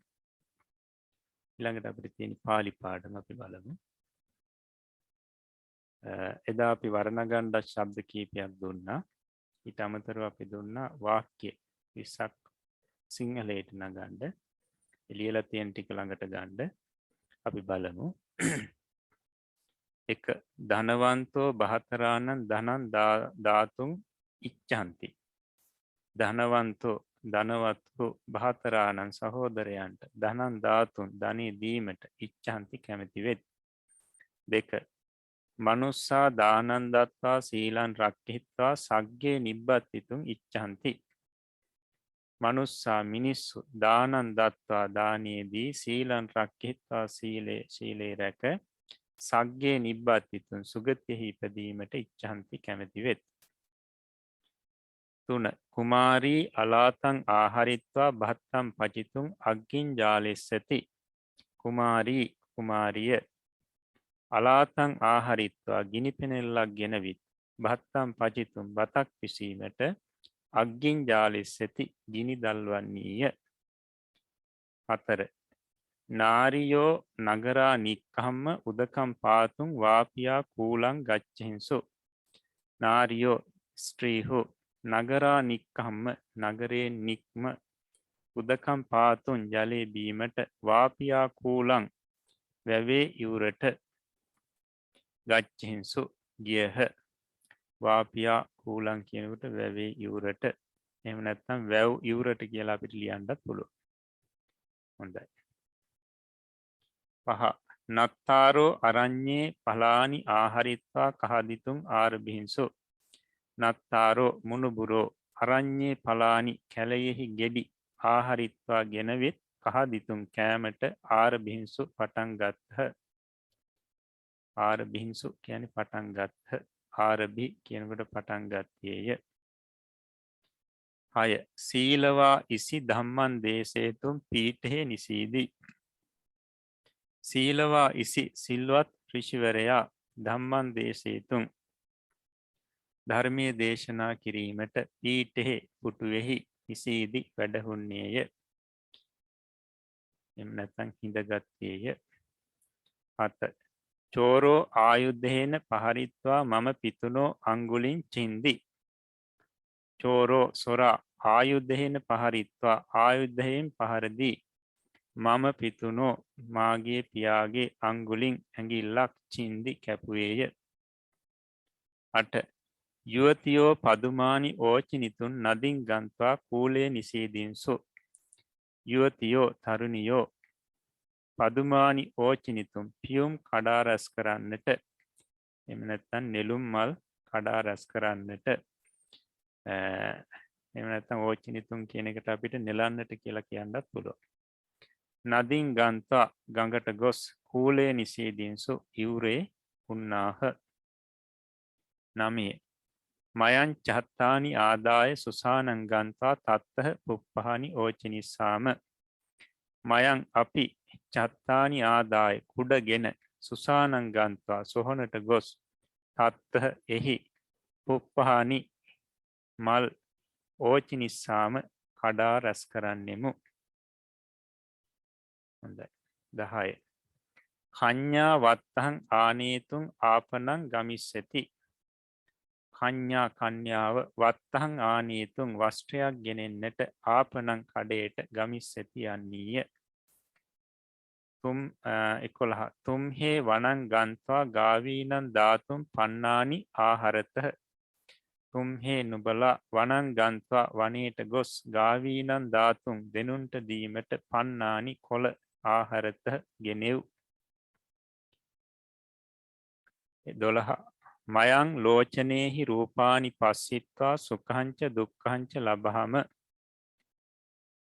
ඊළඟට අපිට තියෙන පාලි පාඩම අපි බලමු. එදා අපි වර්ණගණ්ඩ ශබ්ද කීපයක් දුන්නා. ඊට අමතරව අපි දුන්නා වාක්‍ය 20ක් සිංහලයට නගන්න. එළියලා තියෙන ටික ළඟට ගන්න. අපි බලමු. එක ධනවන්තෝ බහතරාණං ධනං දාතුං ඉච්ඡanti. ධනවත්තු බහතරාණං සහෝදරයන්ට ධනං දාතුන් ධනෙ දීමට ඉච්ඡanti කැමැති වෙත්. දෙක මනුස්සා දානං දත්වා සීලං රක්ඛිත්වා සග්ගේ නිබ්බත්තිතුං ඉච්ඡanti. මනුස්සා මිනිස්සු දානන් දත්වා දානයේදී සීලන් රක්කිත්වා ශීලයේ රැක සග්ගේ නිබ්බත්තිතුන් සුගතියෙහි ඉපදීමට ඉච්ඡන්ති කැමැති වෙත්. 3. කුමාරී අලාතං ආහරිත්වා භත්තම් පචිතුන් අග්ගින් ජාලෙස්සති. කුමාරිය අලාතං ආහරිත්වා ගිනි පෙනෙල්ලක් ගෙනවිත් භත්තම් පචිතුන් බතක් පිසීමට අග්ගින් ජාලෙස්සති ගිනි දල්වන්නීය. 4. නාරියෝ නගරා නික්කම්ම උදකම් පාතුන් වාපියා කූලං ගච්චහින්සු. නාරියෝ ස්ත්‍රීහු නගරා නික්කම්ම නගරේ නික්ම උදකම් පාතුන් ජලය බීමට වාපියා කූලං වැවේ ඉවුරට ගච්චහින්සු ගියහ. වාපියා කූලං කියනකට වැවේ ඉවුරට එහෙම නැත්නම් වැව් ඉවුරට කියලා අපිට ලියන්නත් පුළුවන්. හොඳයි. 5. නත්තාරෝ අරඤ්ඤේ පලානි ආහරිත්වා කහදිතුන් ආරබිහින්සු. නත්තාරෝ මුනුබුරෝ අරඤ්ඤේ පලානි කැලයෙහි ගෙඩි ආහරිත්වා ගෙනවිත් කහදිතුන් කෑමට ආරබිහින්සු පටන් ගත්හ. ආරබිහින්සු කියන්නේ පටන් ගත්හ. ආරබි කියනකොට පටන් ගත්තේය. 6. සීලවා ඉසි ධම්මන් දේශේතුම් පීඨේ නිසීදී. සීලවා ඉසි සිල්වත් ඍෂිවරයා ධම්මන් දේශේතුම් ධර්මය දේශනා කිරීමට පීඨෙහි පුටුවෙහි නිසීදි වැඩහුන්නේය. එම නැත්නම් හිඳගත්තේය. 7. චෝරෝ ආයුධේන පහරිත්වා මම පිතුනෝ අංගුලින් චින්දි. චෝරෝ සොරා ආයුධහෙන පහරිත්වා ආයුද්ධයෙන් පහරදී මම පිතුනෝ මාගේ පියාගේ අංගුලින් ඇඟිල්ලක් චින්දි කැපුවේය. 8. යුවතියෝ පදුමානි ඕචිනිතුන් නදින් ගන්ත්වා කූලේ නිසීදින්සු. යුවතියෝ තරුණියෝ පදුමානි ඕචිනිතුම් පියුම් කඩා රැස් කරන්නට එම නැත්නම් නෙළුම් මල් කඩා රැස් කරන්නට එහෙම නැත්නම් ඕචිනිතුන් කියන එකට අපිට නෙලන්නට කියලා කියන්නත් පුළුවන්. නදින් ගන්තා ගඟට ගොස් කූලේ නිසීදින්සු ඉවුරේ උන්නාහ. 9. මයං චත්තානි ආදාය සුසානං ගන්තා තත්තහ පුප්පහනි ඕචිනිස්සාම. මයං අපි චත්තානි ආදාය කුඩගෙන සුසානං ගන්තා සොහනට ගොස් තත්තහ එහි පුප්පහනි මල් ඕචිනිස්සාම කඩා රැස් කරන්නෙමු. හොඳයි. 10. කඤ්ඤා වත්තං ආනේතුං ආපනං ගමිස්සති. කඤ්ඤා කන්‍යාව වත්තං ආනේතුං වස්ත්‍රයක් ගෙනෙන්නට ආපනං කඩේට ගමිස්සති යන්නීය. 11. තුම්හේ වනං ගන්ත්වා ගාවීනං ධාතුම් පන්නානි ආහරතහ. තුම්හේ නුබලා වනං ගන්ත්වා වනයට ගොස් ගාවීනං ධාතුන් දෙනුන්ට දීමට පන්නානි කොළ ආහරතහ ගෙනෙව්. 12. මයං ලෝචනේහි රූපානි පස්සිත්වා සුඛංච දුක්ඛංච ලබහම.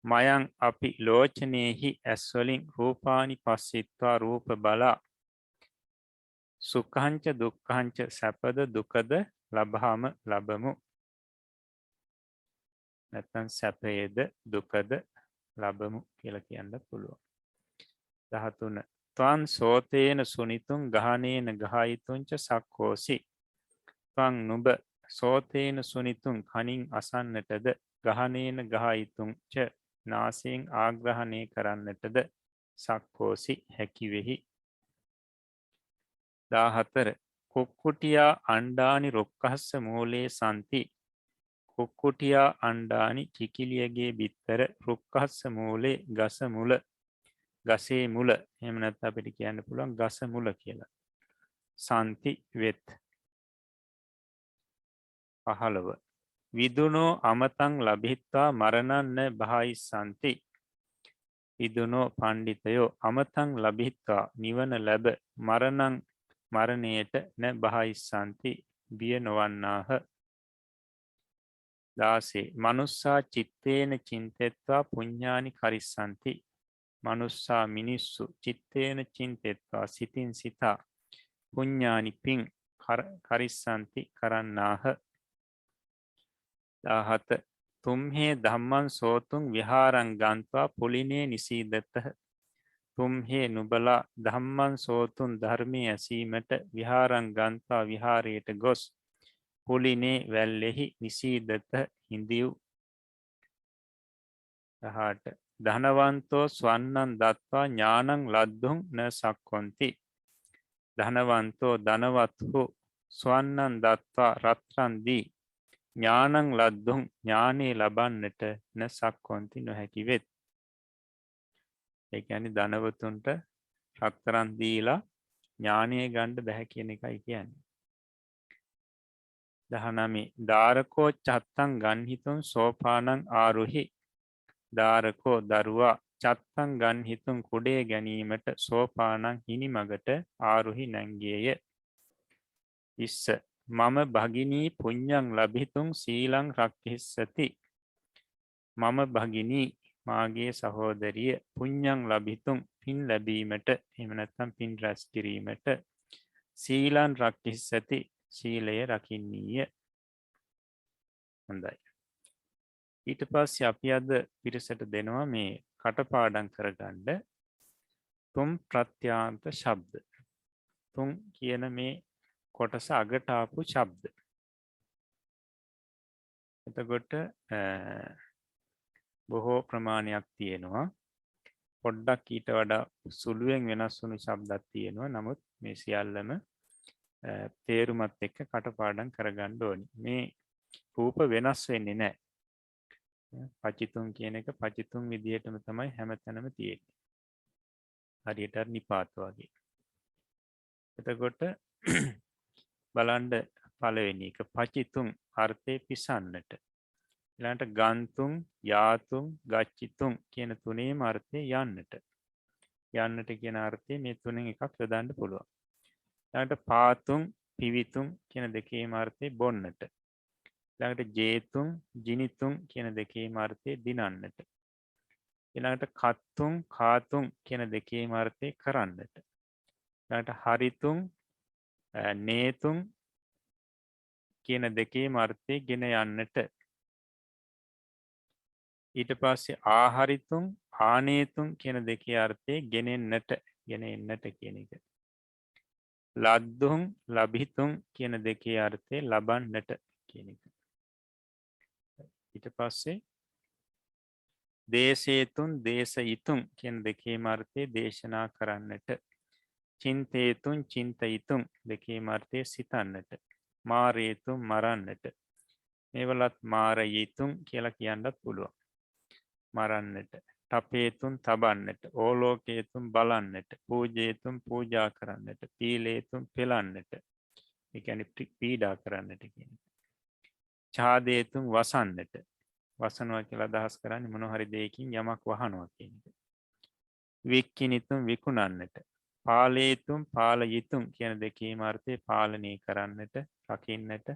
මයං අපි ලෝචනේහි ඇස්වලින් රූපානි පස්සිත්වා රූප බලා සුඛංච දුක්ඛංච සැපද දුකද ලබහම ලබමු. නැත්නම් සැපයේද දුකද ලබමු කියලා කියන්න පුළුවන්. 13. ත්වං සෝතේන සුනිතුං ගහනේන ගහයිතුංච සක්කෝසි. ත්වං නුඹ සෝතේන සුනිතුං කනින් අසන්නටද ගහනේන ගහයිතුංච නාසයෙන් ආග්‍රහණය කරන්නටද සක්කෝසි හැකිවෙහි. 14. කුක්කුටියා අණ්ඩානි රොක්කහස්ස මූලේ සන්ති. කුක්කුටියා අණ්ඩානි කිකිලියගේ බිත්තර රුක්කහස්ස මූලේ ගස මුල ගසේ මුල එහෙම නැත්නම් අපිට කියන්න පුළුවන් ගස මුල කියලා. සන්ති වෙත්. 15. විදුනෝ අමතං ලබිත්වා මරණන්න බහයිස්සන්ති. විදුනෝ පණ්ඩිතයෝ අමතං ලබිත්වා නිවන ලැබ මරණං මරණයට න බහයිස්සන්ති බිය නොවන්නාහ. 16 මනුස්සා චිත්තේන චින්තෙත්වා පුඤ්ඤානි කරිස්සanti මනුස්සා මිනිස්සු චිත්තේන චින්තෙත්වා සිතින් සිතා පුඤ්ඤානි පින් කරිස්සanti කරන්නාහ 17 තුම්හේ ධම්මං සෝතුං විහාරං ගන්්වා පුලිනේ නිසීදතහ තුම්හේ නුබලා ධම්මං සෝතුන් ධර්මයේ ඇසීමට විහාරං ගන්්වා විහාරයට ගොස් පුලිනේ වැල්ලෙහි නිසීදත හිඳිව් 18 ධනවන්තෝ ස්වන්නං දත්වා ඥානං ලද්දුං න සක්කොන්ති ධනවන්තෝ ධනවත්හු ස්වන්නං දත්වා රත්රන් දී ඥානං ලද්දුං ඥානේ ලබන්නට න සක්කොන්ති නොහැකි වෙත් ඒ කියන්නේ ධනවතුන්ට රත්තරන් දීලා ඥානය ගන්න බැහැ කියන එකයි කියන්නේ 19 දාරකෝ චත්තං ගන්හිතුං සෝපානං ආරුහි දාරකෝ දරුවා චත්තං ගන්හිතුං කුඩේ ගැනීමට සෝපානං හිනිමගට ආරුහි නැංගේය 20 මම භගිනී පුඤ්ඤං ලබිතුං සීලං රක්ඛිස්සති මම භගිනී මාගේ සහෝදරිය පුඤ්ඤං ලබිතුං පින් ලැබීමට එහෙම නැත්නම් පින් රැස් කිරීමට සීලං රක්ඛිස්සති සීලය රකින්නීය හොඳයි ඊට පස්සේ අපි අද පිරිසට දෙනවා මේ කටපාඩම් කරගන්න තුම් ප්‍රත්‍යාන්ත ශබ්ද තුම් කියන මේ කොටස අගට ආපු ශබ්ද එතකොට බොහෝ ප්‍රමාණයක් තියෙනවා පොඩ්ඩක් ඊට වඩා සුළුවෙන් වෙනස් වුණු ශබ්දක් තියෙනවා නමුත් මේ සියල්ලම තේරුමත් එක්ක කටපාඩම් කරගන්න ඕනි මේ රූප වෙනස් වෙන්නේ නැහැ පචිතුන් කියන එක පචිතුන් විදිහටම තමයි හැමතැනම තියෙන්නේ හරියට නිපාත වගේ එතකොට බලන්න පළවෙනි එක පචිතුන් අර්ථේ පිසන්නට ඊළඟට ගන්තුන් යාතුන් ගච්චිතුන් කියන තුනේම අර්ථය යන්නට යන්නට කියන අර්ථය මේ තුනෙන් එකක් යොදන්න පුළුවන් ඊළඟට පාතුන් පිවිතුන් කියන දෙකේම අර්ථය බොන්නට ඊළඟට ජේතුන් ජිනිතුන් කියන දෙකේම අර්ථය දිනන්නට ඊළඟට කත්තුන් කාතුන් කියන දෙකේම අර්ථය කරන්නට ඊළඟට හරිතුන් නේතුන් කියන දෙකේම අර්ථය ගෙන යන්නට ඊට පස්සේ ආහරිතුන් ආනේතුන් කියන දෙකේ අර්ථය ගෙනෙන්නට ගෙන එන්නට කියන එක ලද්දුන් ලබිතුන් කියන දෙකේ අර්ථය ලබන්නට කියන එක ඊට පස්සේ දේශේතුන් දේශයිතුන් කියන දෙකේම අර්ථය දේශනා කරන්නට චින්තේතුන් චින්තයිතුන් දෙකේම අර්ථය සිතන්නට මාරේතුන් මරන්නට මේවලත් මාරයිතුන් කියලා කියන්නත් පුළුවන් මරන්නට තපේතුන් තබන්නට ඕලෝකේතුන් බලන්නට පූජේතුන් පූජා කරන්නට පීලේතුන් පෙලන්නට ඒ කියන්නේ පීඩා කරන්නට කියන එක ඡාදේතුන් වසන්නට වසනවා කියලා අදහස් කරන්නේ මොන හරි දෙයකින් යමක් වහනවා කියන එක වික්කිනිතුන් විකුණන්නට පාලේතුන් පාලයිතුන් කියන දෙකේම අර්ථය පාලනය කරන්නට රකින්නට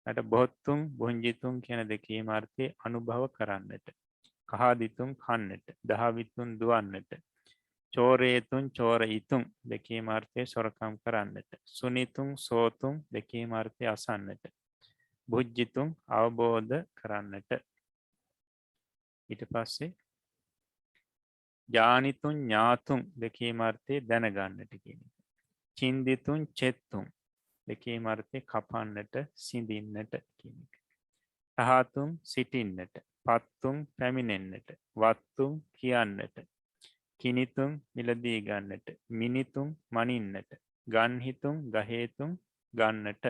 අට බොහොත්තුන් බොංජිතුන් කියන දෙකේම අර්ථය අනුභව කරන්නට කහදිතුන් කන්නට දහවිතුන් දුවන්නට චෝරේතුන් චෝරයිතුන් දෙකේම අර්ථය සොරකම් කරන්නට සුනිතුන් සෝතුන් දෙකේම අර්ථය අසන්නට බුද්ධිතුන් අවබෝධ කරන්නට ඊට පස්සේ ඥානිතුන් ඥාතුන් දෙකේම අර්ථය දැනගන්නට කියන එක චින්දිතුන් චෙත්තුන් දෙකේම අර්ථය කපන්නට සිඳින්නට කියන එක තහතුන් සිටින්නට පත්තුන් පැමිණෙන්නට වත්තුන් කියන්නට කිනිතුන් මිලදී ගන්නට මිනිතුන් මනින්නට ගන්හිතුන් ගහේතුන් ගන්නට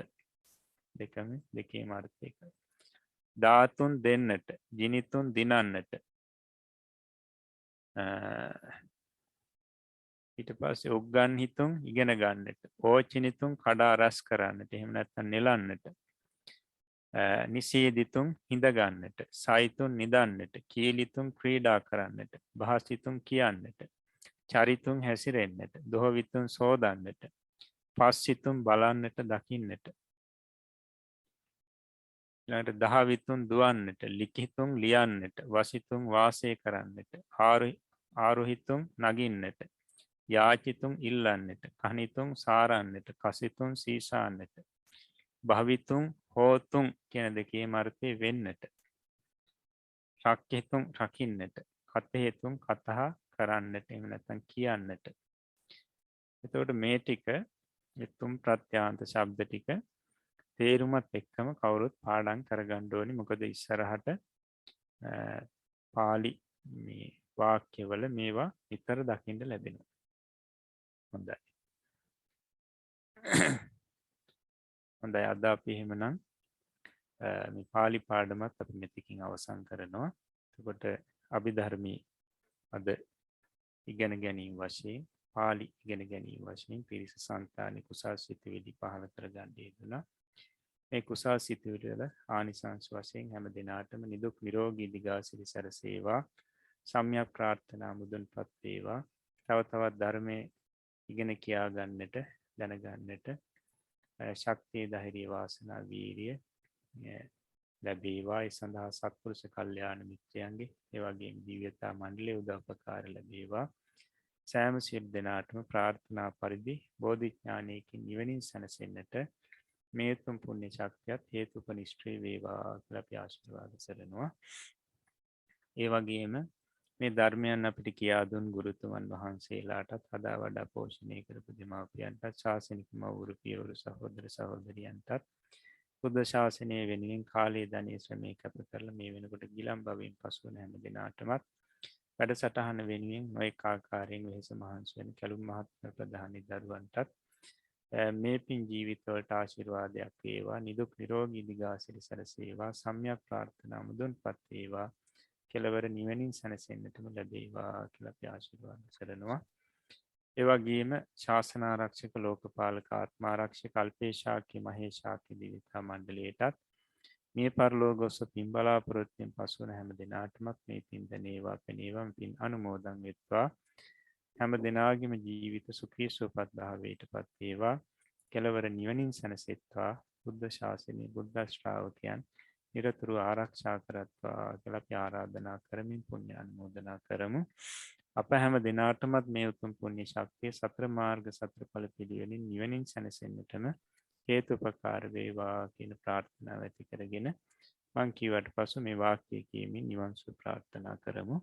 දෙකේම අර්ථය එකයි ධාතුන් දෙන්නට ජිනිතුන් දිනන්නට ඊට පස්සේ උග්ගන්හිතුන් ඉගෙන ගන්නට ඕචිනිතුන් කඩා රැස් කරන්නට එහෙම නැත්නම් නෙලන්නට නිසීදිතුන් හිඳ ගන්නට සයිතුන් නිදන්නට කීලිතුන් ක්‍රීඩා කරන්නට භාසිතුන් කියන්නට චරිතුන් හැසිරෙන්නට දොහවිතුන් සෝදන්නට පස්සිතුන් බලන්නට දකින්නට ඊළඟට දහවිතුන් දුවන්නට, ලිඛිතුන් ලියන්නට, වසිතුන් වාසය කරන්නට, ආරෝහිතුන් නගින්නට, යාචිතුන් ඉල්ලන්නට, කනිතුන් සාරන්නට, කසිතුන් සීසාන්නට, භවිතුන් හෝතුන් කියන දෙකේ අර්ථය වෙන්නට, ශක්්‍යතුන් රකින්නට, කතහෙතුන් කතා කරන්නට, එහෙම නැත්නම් කියන්නට. එතකොට මේ ටික තුන් ප්‍රත්‍යාන්ත ශබ්ද ටික තේරුමත් එක්කම කවුරුත් පාඩම් කරගන්න ඕනි. මොකද ඉස්සරහට පාලි මේ වාක්‍යවල මේවා විතර දකින්න ලැබෙනවා. හොඳයි. හොඳයි, අද අපි එහෙමනම් මේ පාලි පාඩමත් අපි මෙතකින් අවසන් කරනවා. එතකොට අභිධර්මී අද ඉගෙන ගැනීම වශයෙන්, පාලි ඉගෙන ගැනීම වශයෙන් පිරිස සංතානි කුසල් සිතුවිලි පහළ කරගන්න යෙදුණා. මේ කුසල් සිතුවිලි වල ආනිසංස වශයෙන් හැම දිනාටම නිදුක් නිරෝගී දිගාසිරි සැරසේවා. සම්‍යක් ප්‍රාර්ථනා මුදුන්පත් වේවා. තව තවත් ධර්මයේ ඉගෙන කියා ගන්නට, දැනගන්නට ශක්තිය, ධෛර්ය, වාසනාව, වීරිය ලැබේවා. ඒ සඳහා සත්පුරුෂ කල්යාණ මිත්‍රයන්ගේ ඒ වගේම දිව්‍යතා මණ්ඩලයේ උදව්පකාර ලැබේවා. සෑම සියලු දෙනාටම ප්‍රාර්ථනා පරිදි බෝධිඥානයකින් නිවනින් සැනසෙන්නට මේ උතුම් පුණ්‍ය ශක්තියත් හේතුපනිෂ්ඨේ වේවා කියලා අපි ආශිර්වාද කරනවා. ඒ වගේම මේ ධර්මයන් අපිට කියා දුන් ගුරුතුමන් වහන්සේලාටත්, අදා වඩා පෝෂණය කරපු දෙමාපියන්ටත්, ශාසනික මව්වරු, පියවරු, සහෝදර සහෝදරියන්ටත්, බුද්ධ ශාසනය වෙනුවෙන් කාලය, ධනය, ශ්‍රමය කැප කරලා මේ වෙනකොට ගිලන් භවයෙන් පසු වන හැම දිනාටමත් වැඩසටහන වෙනුවෙන් නොයෙක් ආකාරයෙන් වෙහෙස මහන්සි වෙන කැලුම් මහත්ම ප්‍රධානී දරුවන්ටත් මේ පින් ජීවිතවලට ආශිර්වාදයක් වේවා. නිදුක් නිරෝගී දිගාසිරි සැරසේවා. සම්‍යක් ප්‍රාර්ථනා මුදුන්පත් වේවා. කෙලවර නිවනින් සැනසෙන්නටම ලැබේවා කියලා අපි ආශිර්වාද කරනවා. ඒ වගේම ශාසනාරක්ෂක, ලෝකපාලක, ආත්මාරක්ෂක, කල්පේශාක්‍ය, මහේශාක්‍ය දිවිතා මණ්ඩලයටත් මේ පරලෝකෝස පින් බලාපොරොත්තුෙන් පසු වන හැම දිනාටමත් මේ පින් දනේවා, පෙනේවා, පින් අනුමෝදන් වෙත්වා. හැම දිනාගේම ජීවිත සුඛී සුවපත් භාවයටපත් වේවා. කෙලවර නිවනින් සැනසෙත්වා. බුද්ධ ශාසනය, බුද්ධ ශ්‍රාවකයන් නිරතුරු ආරක්ෂා කරත්වා කියලා අපි ආරාධනා කරමින් පුණ්‍ය අනුමෝදනා කරමු. අප හැම දිනාටමත් මේ උතුම් පුණ්‍ය ශක්තිය සතර මාර්ග සතර ඵල පිළිවෙලින් නිවනින් සැනසෙන්නටම හේතුපකාර වේවා කියන ප්‍රාර්ථනාව ඇති කරගෙන මං කීවට පසු මේ වාක්‍යය කියමින් නිවන් සුව ප්‍රාර්ථනා කරමු.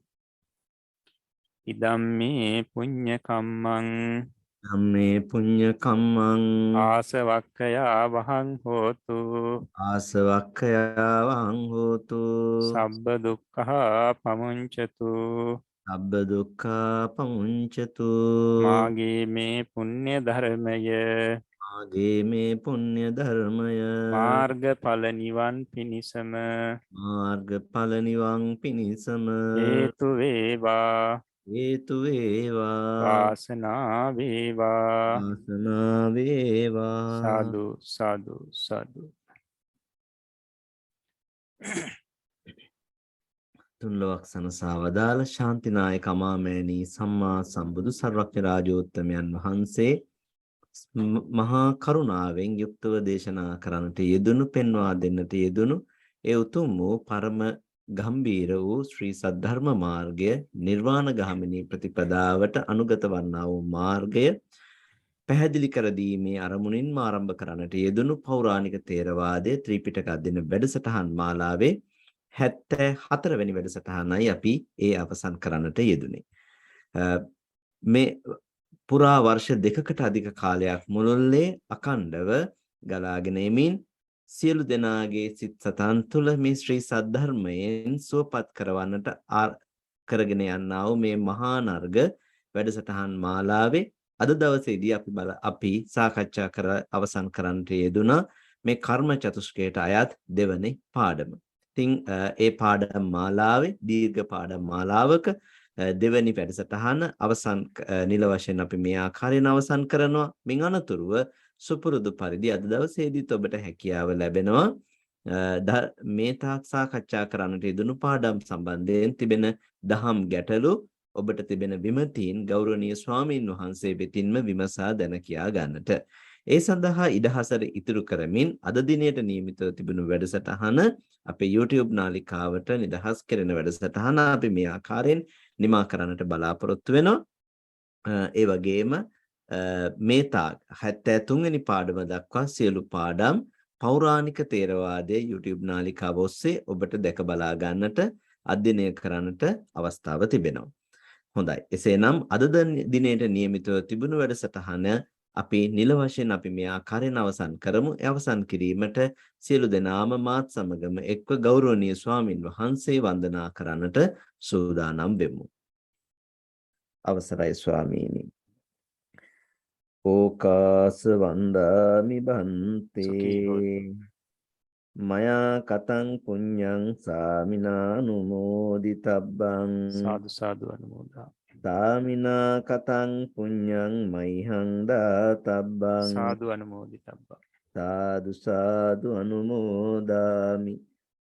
ඉදම්මේ පුඤ්ඤ කම්මං ධම්මේ පුඤ්ඤ කම්මං ආසවක්ඛයා වහං හෝතු ආසවක්ඛයවං හෝතු සබ්බ දුක්ඛා පමුංචතු සබ්බ දුක්ඛා පමුංචතු මාගේ මේ පුණ්‍ය ධර්මය මාගේ මේ පුණ්‍ය ධර්මය මාර්ගඵල නිවන් පිණිසම මාර්ගඵල නිවන් පිණිසම හේතු වේවා. හේතු වේවා වාසනාව වේවා. වාසනාව වේවා. සාදු සාදු සාදු. තුන්ලොවක් සනසා වදාළ ශාන්තිනායක අමාමෑණී සම්මා සම්බුදු සර්වඥ රාජෝත්තමයන් වහන්සේ මහා කරුණාවෙන් යුක්තව දේශනා කරන්නට යෙදුණු, පෙන්වා දෙන්නට යෙදුණු ඒ උතුම් වූ පරම ගම්බීර වූ ශ්‍රී සද්ධර්ම මාර්ගය, නිර්වාණ ගාමිනී ප්‍රතිපදාවට අනුගත වන්නා වූ මාර්ගය පැහැදිලි කර දීමේ අරමුණින්ම ආරම්භ කරන්නට යෙදුණු පෞරාණික ථේරවාදයේ ත්‍රිපිටක අධ්‍යයන වැඩසටහන් මාලාවේ 74 වෙනි වැඩසටහනයි අපි ඒ අවසන් කරන්නට යෙදුනේ. මේ පුරා වර්ෂ දෙකකට අධික කාලයක් මුළුල්ලේ අඛණ්ඩව ගලාගෙන එමින් සියලු දෙනාගේ සිත් සතන් තුළ මේ ශ්‍රී සද්ධර්මයෙන් සුවපත් කරවන්නට කරගෙන යනා වූ මේ මහා නර්ග වැඩසටහන් මාලාවේ අද දවසේදී අපි සාකච්ඡා කර අවසන් කරන්නට යෙදුණා මේ කර්ම චතුස්කයට අයත් දෙවැනි පාඩම. ඉතින් ඒ පාඩම් මාලාවේ දීර්ඝ පාඩම් මාලාවක දෙවැනි වැඩසටහන අවසන් නිල වශයෙන් අපි මේ ආකාරයෙන් අවසන් කරනවා. මින් අනතුරුව සුපුරුදු පරිදි අද දවසේදීත් ඔබට හැකියාව ලැබෙනවා මේ තාක් සාකච්ඡා කරන්නට යෙදුණු පාඩම් සම්බන්ධයෙන් තිබෙන දහම් ගැටලු ඔබට තිබෙන විමතීන් ගෞරවනීය ස්වාමීන් වහන්සේ වෙතින්ම විමසා දැන කියා ගන්නට. ඒ සඳහා ඉඩහසර ඉතුරු කරමින් අද දිනයට නියමිතව තිබුණු වැඩසටහන අපේ YouTube නාලිකාවට නිදහස් කෙරෙන වැඩසටහන අපි මේ ආකාරයෙන් නිමා කරන්නට බලාපොරොත්තු වෙනවා. ඒ වගේම මේ තාක් 73 වෙනි පාඩම දක්වා සියලු පාඩම් පෞරාණික තේරවාදයේ YouTube නාලිකාව ඔස්සේ ඔබට දැක බලා ගන්නට අධ්‍යයනය කරන්නට අවස්ථාව තිබෙනවා. හොඳයි. එසේනම් අද දිනේට නියමිතව තිබුණු වැඩසටහන අපි නිල වශයෙන් අපි මේ ආකාරයෙන් අවසන් කරමු. ඒ අවසන් කිරීමට සියලු දෙනාම මාත් සමගම එක්ව ගෞරවනීය ස්වාමින් වහන්සේ වන්දනා කරන්නට සූදානම් වෙමු. අවසරයි ස්වාමීනි. ඕකාස වන්දාමි බන්තේ මයා කතං පුඤ්ඤං සාමිනානුමෝදිතබ්බං සාදු සාදු අනුමෝදා. සාමිනා කතං පුඤ්ඤං මයිහං දාතබ්බං සාදු අනුමෝදිතබ්බා. සාදු සාදු අනුමෝදාමි.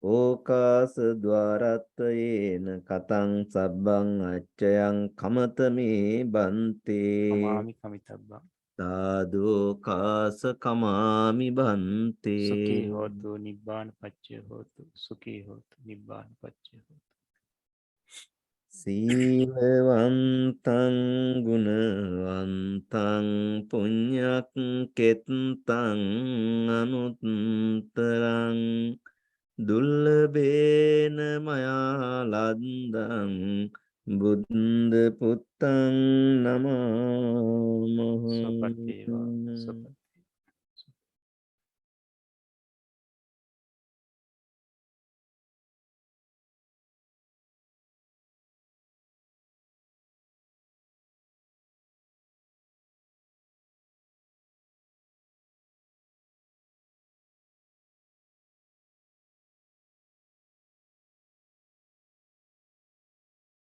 ඕකාස ద్వාරත්තයේන කතං සබ්බං අච්චයං කමතමේ බන්තේ කමාමි කමිතබ්බා. සාදු කාස කමාමි බන්තේ සුඛී හෝතු නිබ්බාන පච්චය හෝතු. සුඛී හෝතු නිබ්බාන පච්චය හෝතු. සීලවන්තං ගුණවන්තං පුඤ්ඤක්කෙත්තං අනුත්තරං දුල්ලභේන මයා ලද්දං බුද්ධ පුත්තං නමමහ සුපත්තිවා සුපත්